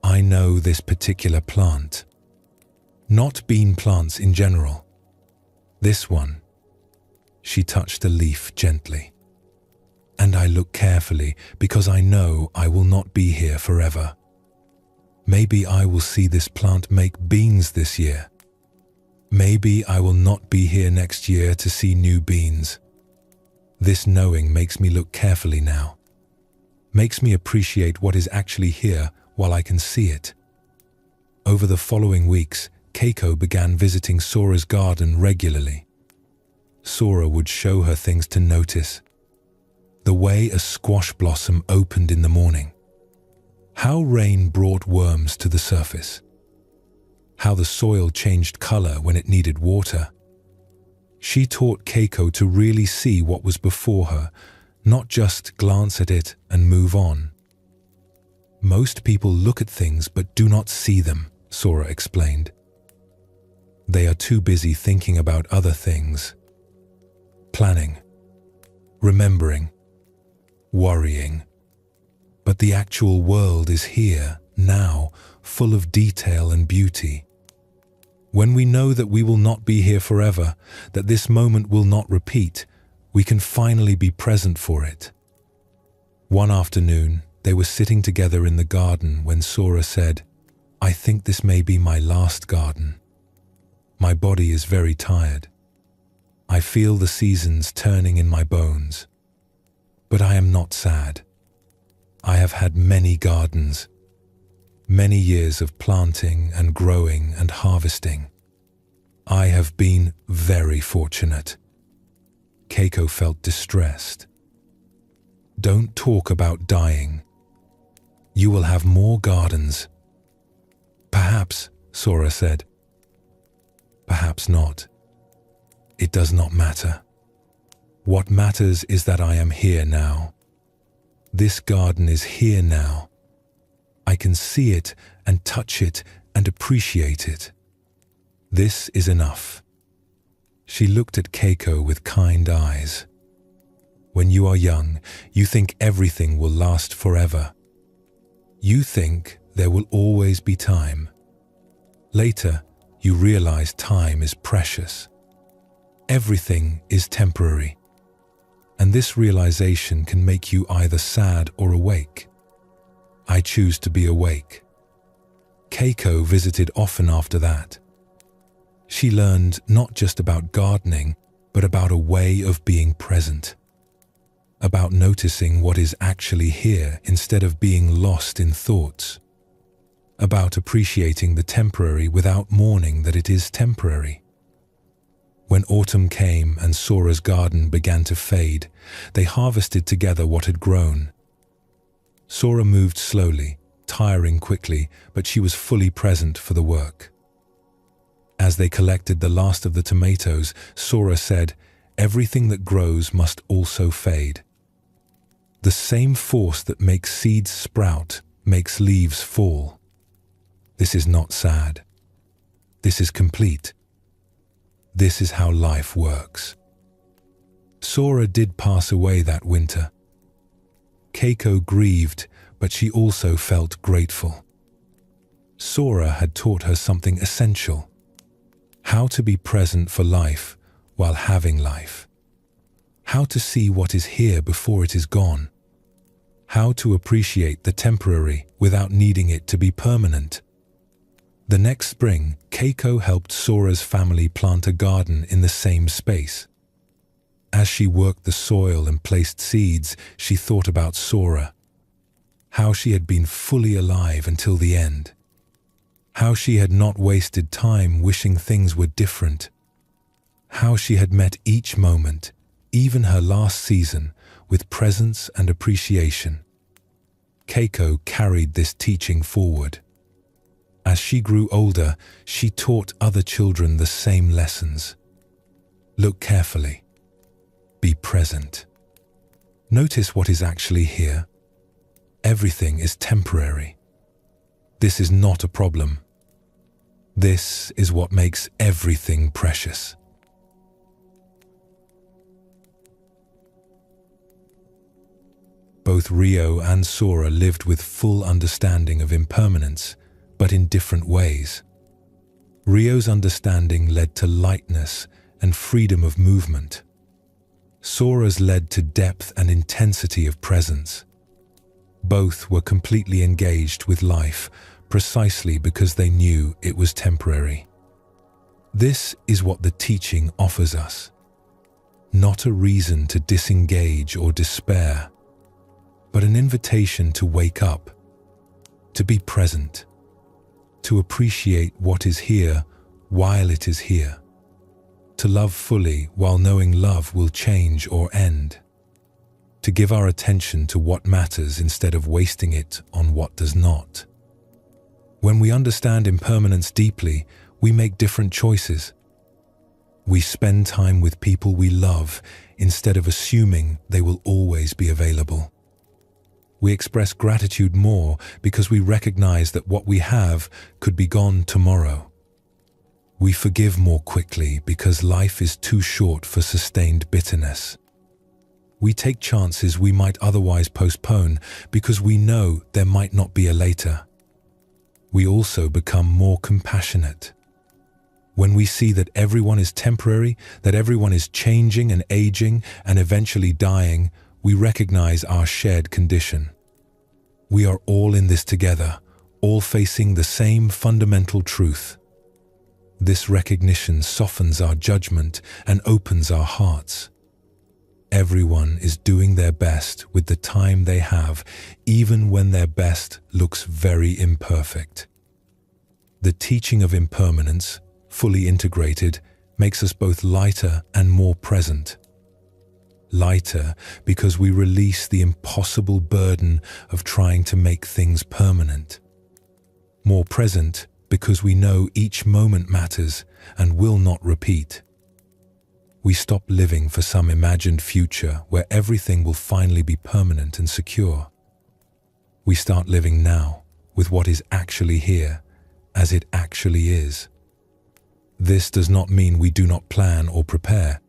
I know this particular plant. Not bean plants in general. This one." She touched a leaf gently. "And I look carefully because I know I will not be here forever. Maybe I will see this plant make beans this year. Maybe I will not be here next year to see new beans. This knowing makes me look carefully now. Makes me appreciate what is actually here while I can see it." Over the following weeks, Keiko began visiting Sora's garden regularly. Sora would show her things to notice. The way a squash blossom opened in the morning. How rain brought worms to the surface. How the soil changed color when it needed water. She taught Keiko to really see what was before her, not just glance at it and move on. "Most people look at things but do not see them," Sora explained. "They are too busy thinking about other things. Planning, remembering, worrying. But the actual world is here, now, full of detail and beauty. When we know that we will not be here forever, that this moment will not repeat, we can finally be present for it." One afternoon, they were sitting together in the garden when Sora said, "I think this may be my last garden. My body is very tired. I feel the seasons turning in my bones. But I am not sad. I have had many gardens, many years of planting and growing and harvesting. I have been very fortunate." Keiko felt distressed. "Don't talk about dying. You will have more gardens." "Perhaps," Sora said. "Perhaps not. It does not matter. What matters is that I am here now. This garden is here now. I can see it and touch it and appreciate it. This is enough." She looked at Keiko with kind eyes. "When you are young, you think everything will last forever. You think there will always be time. Later, you realize time is precious. Everything is temporary. And this realization can make you either sad or awake. I choose to be awake." Keiko visited often after that. She learned not just about gardening, but about a way of being present. About noticing what is actually here instead of being lost in thoughts. About appreciating the temporary without mourning that it is temporary. When autumn came and Sora's garden began to fade, they harvested together what had grown. Sora moved slowly, tiring quickly, but she was fully present for the work. As they collected the last of the tomatoes, Sora said, "Everything that grows must also fade. The same force that makes seeds sprout makes leaves fall. This is not sad. This is complete. This is how life works." Sora did pass away that winter. Keiko grieved, but she also felt grateful. Sora had taught her something essential: how to be present for life while having life. How to see what is here before it is gone. How to appreciate the temporary without needing it to be permanent. The next spring, Keiko helped Sora's family plant a garden in the same space. As she worked the soil and placed seeds, she thought about Sora. How she had been fully alive until the end. How she had not wasted time wishing things were different. How she had met each moment, even her last season, with presence and appreciation. Keiko carried this teaching forward. As she grew older, she taught other children the same lessons. Look carefully. Be present. Notice what is actually here. Everything is temporary. This is not a problem. This is what makes everything precious. Both Rio and Sora lived with full understanding of impermanence, but in different ways. Rio's understanding led to lightness and freedom of movement. Sora's led to depth and intensity of presence. Both were completely engaged with life precisely because they knew it was temporary. This is what the teaching offers us. Not a reason to disengage or despair, but an invitation to wake up, to be present, to appreciate what is here while it is here, to love fully while knowing love will change or end, to give our attention to what matters instead of wasting it on what does not. When we understand impermanence deeply, we make different choices. We spend time with people we love instead of assuming they will always be available. We express gratitude more because we recognize that what we have could be gone tomorrow. We forgive more quickly because life is too short for sustained bitterness. We take chances we might otherwise postpone because we know there might not be a later. We also become more compassionate. When we see that everyone is temporary, that everyone is changing and aging and eventually dying, we recognize our shared condition. We are all in this together, all facing the same fundamental truth. This recognition softens our judgment and opens our hearts. Everyone is doing their best with the time they have, even when their best looks very imperfect. The teaching of impermanence, fully integrated, makes us both lighter and more present. Lighter because we release the impossible burden of trying to make things permanent. More present because we know each moment matters and will not repeat. We stop living for some imagined future where everything will finally be permanent and secure. We start living now with what is actually here, as it actually is. This does not mean we do not plan or prepare.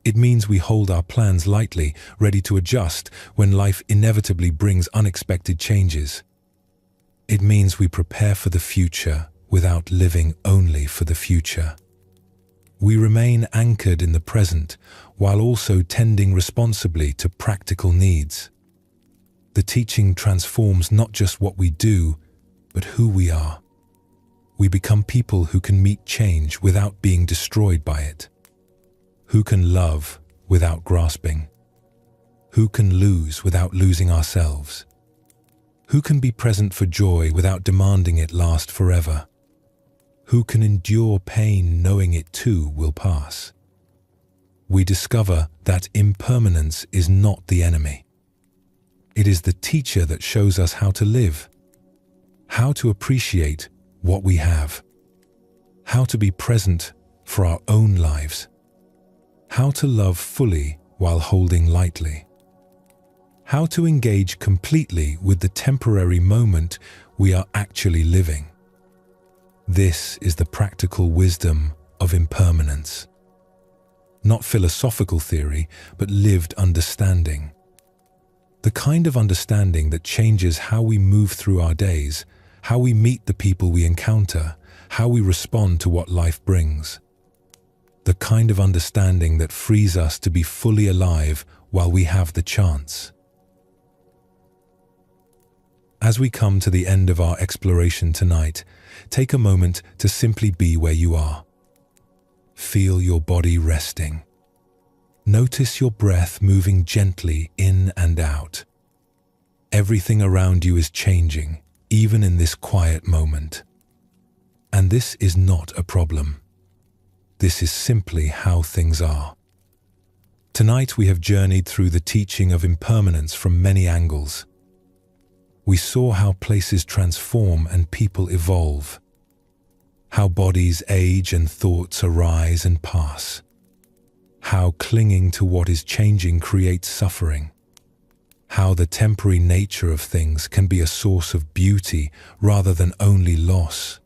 It means we hold our plans lightly, ready to adjust when life inevitably brings unexpected changes. It means we prepare for the future without living only for the future. We remain anchored in the present while also tending responsibly to practical needs. The teaching transforms not just what we do, but who we are. We become people who can meet change without being destroyed by it. Who can love without grasping? Who can lose without losing ourselves? Who can be present for joy without demanding it last forever? Who can endure pain knowing it too will pass? We discover that impermanence is not the enemy. It is the teacher that shows us how to live, how to appreciate what we have, how to be present for our own lives, how to love fully while holding lightly, how to engage completely with the temporary moment we are actually living. This is the practical wisdom of impermanence. Not philosophical theory, but lived understanding. The kind of understanding that changes how we move through our days, how we meet the people we encounter, how we respond to what life brings. The kind of understanding that frees us to be fully alive while we have the chance. As we come to the end of our exploration tonight, take a moment to simply be where you are. Feel your body resting. Notice your breath moving gently in and out. Everything around you is changing, even in this quiet moment. And this is not a problem. This is simply how things are. Tonight we have journeyed through the teaching of impermanence from many angles. We saw how places transform and people evolve, how bodies age and thoughts arise and pass, how clinging to what is changing creates suffering, how the temporary nature of things can be a source of beauty rather than only loss,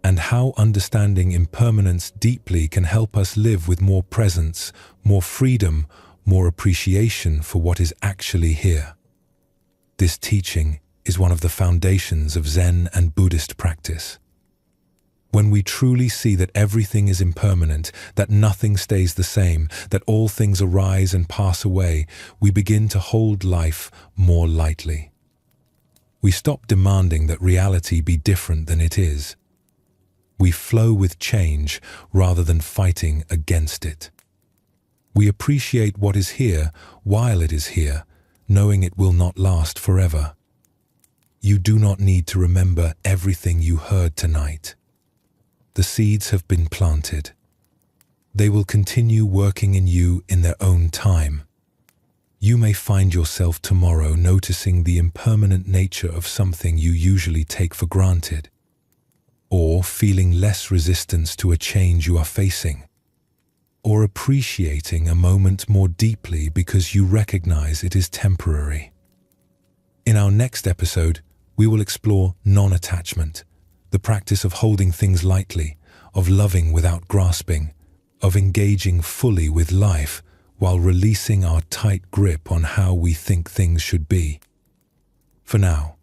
and how understanding impermanence deeply can help us live with more presence, more freedom, more appreciation for what is actually here. This teaching is one of the foundations of Zen and Buddhist practice. When we truly see that everything is impermanent, that nothing stays the same, that all things arise and pass away, we begin to hold life more lightly. We stop demanding that reality be different than it is. We flow with change rather than fighting against it. We appreciate what is here while it is here, knowing it will not last forever. You do not need to remember everything you heard tonight. The seeds have been planted. They will continue working in you in their own time. You may find yourself tomorrow noticing the impermanent nature of something you usually take for granted, or feeling less resistance to a change you are facing, or appreciating a moment more deeply because you recognize it is temporary. In our next episode, we will explore non-attachment, the practice of holding things lightly, of loving without grasping, of engaging fully with life while releasing our tight grip on how we think things should be. For now,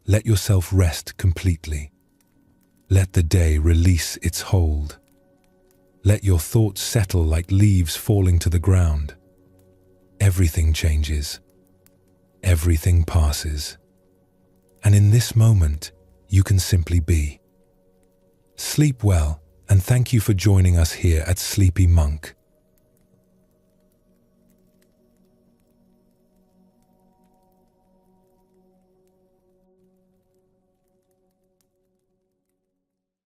let yourself rest completely. Let the day release its hold. Let your thoughts settle like leaves falling to the ground. Everything changes. Everything passes. And in this moment, you can simply be. Sleep well, and thank you for joining us here at Sleepy Monk.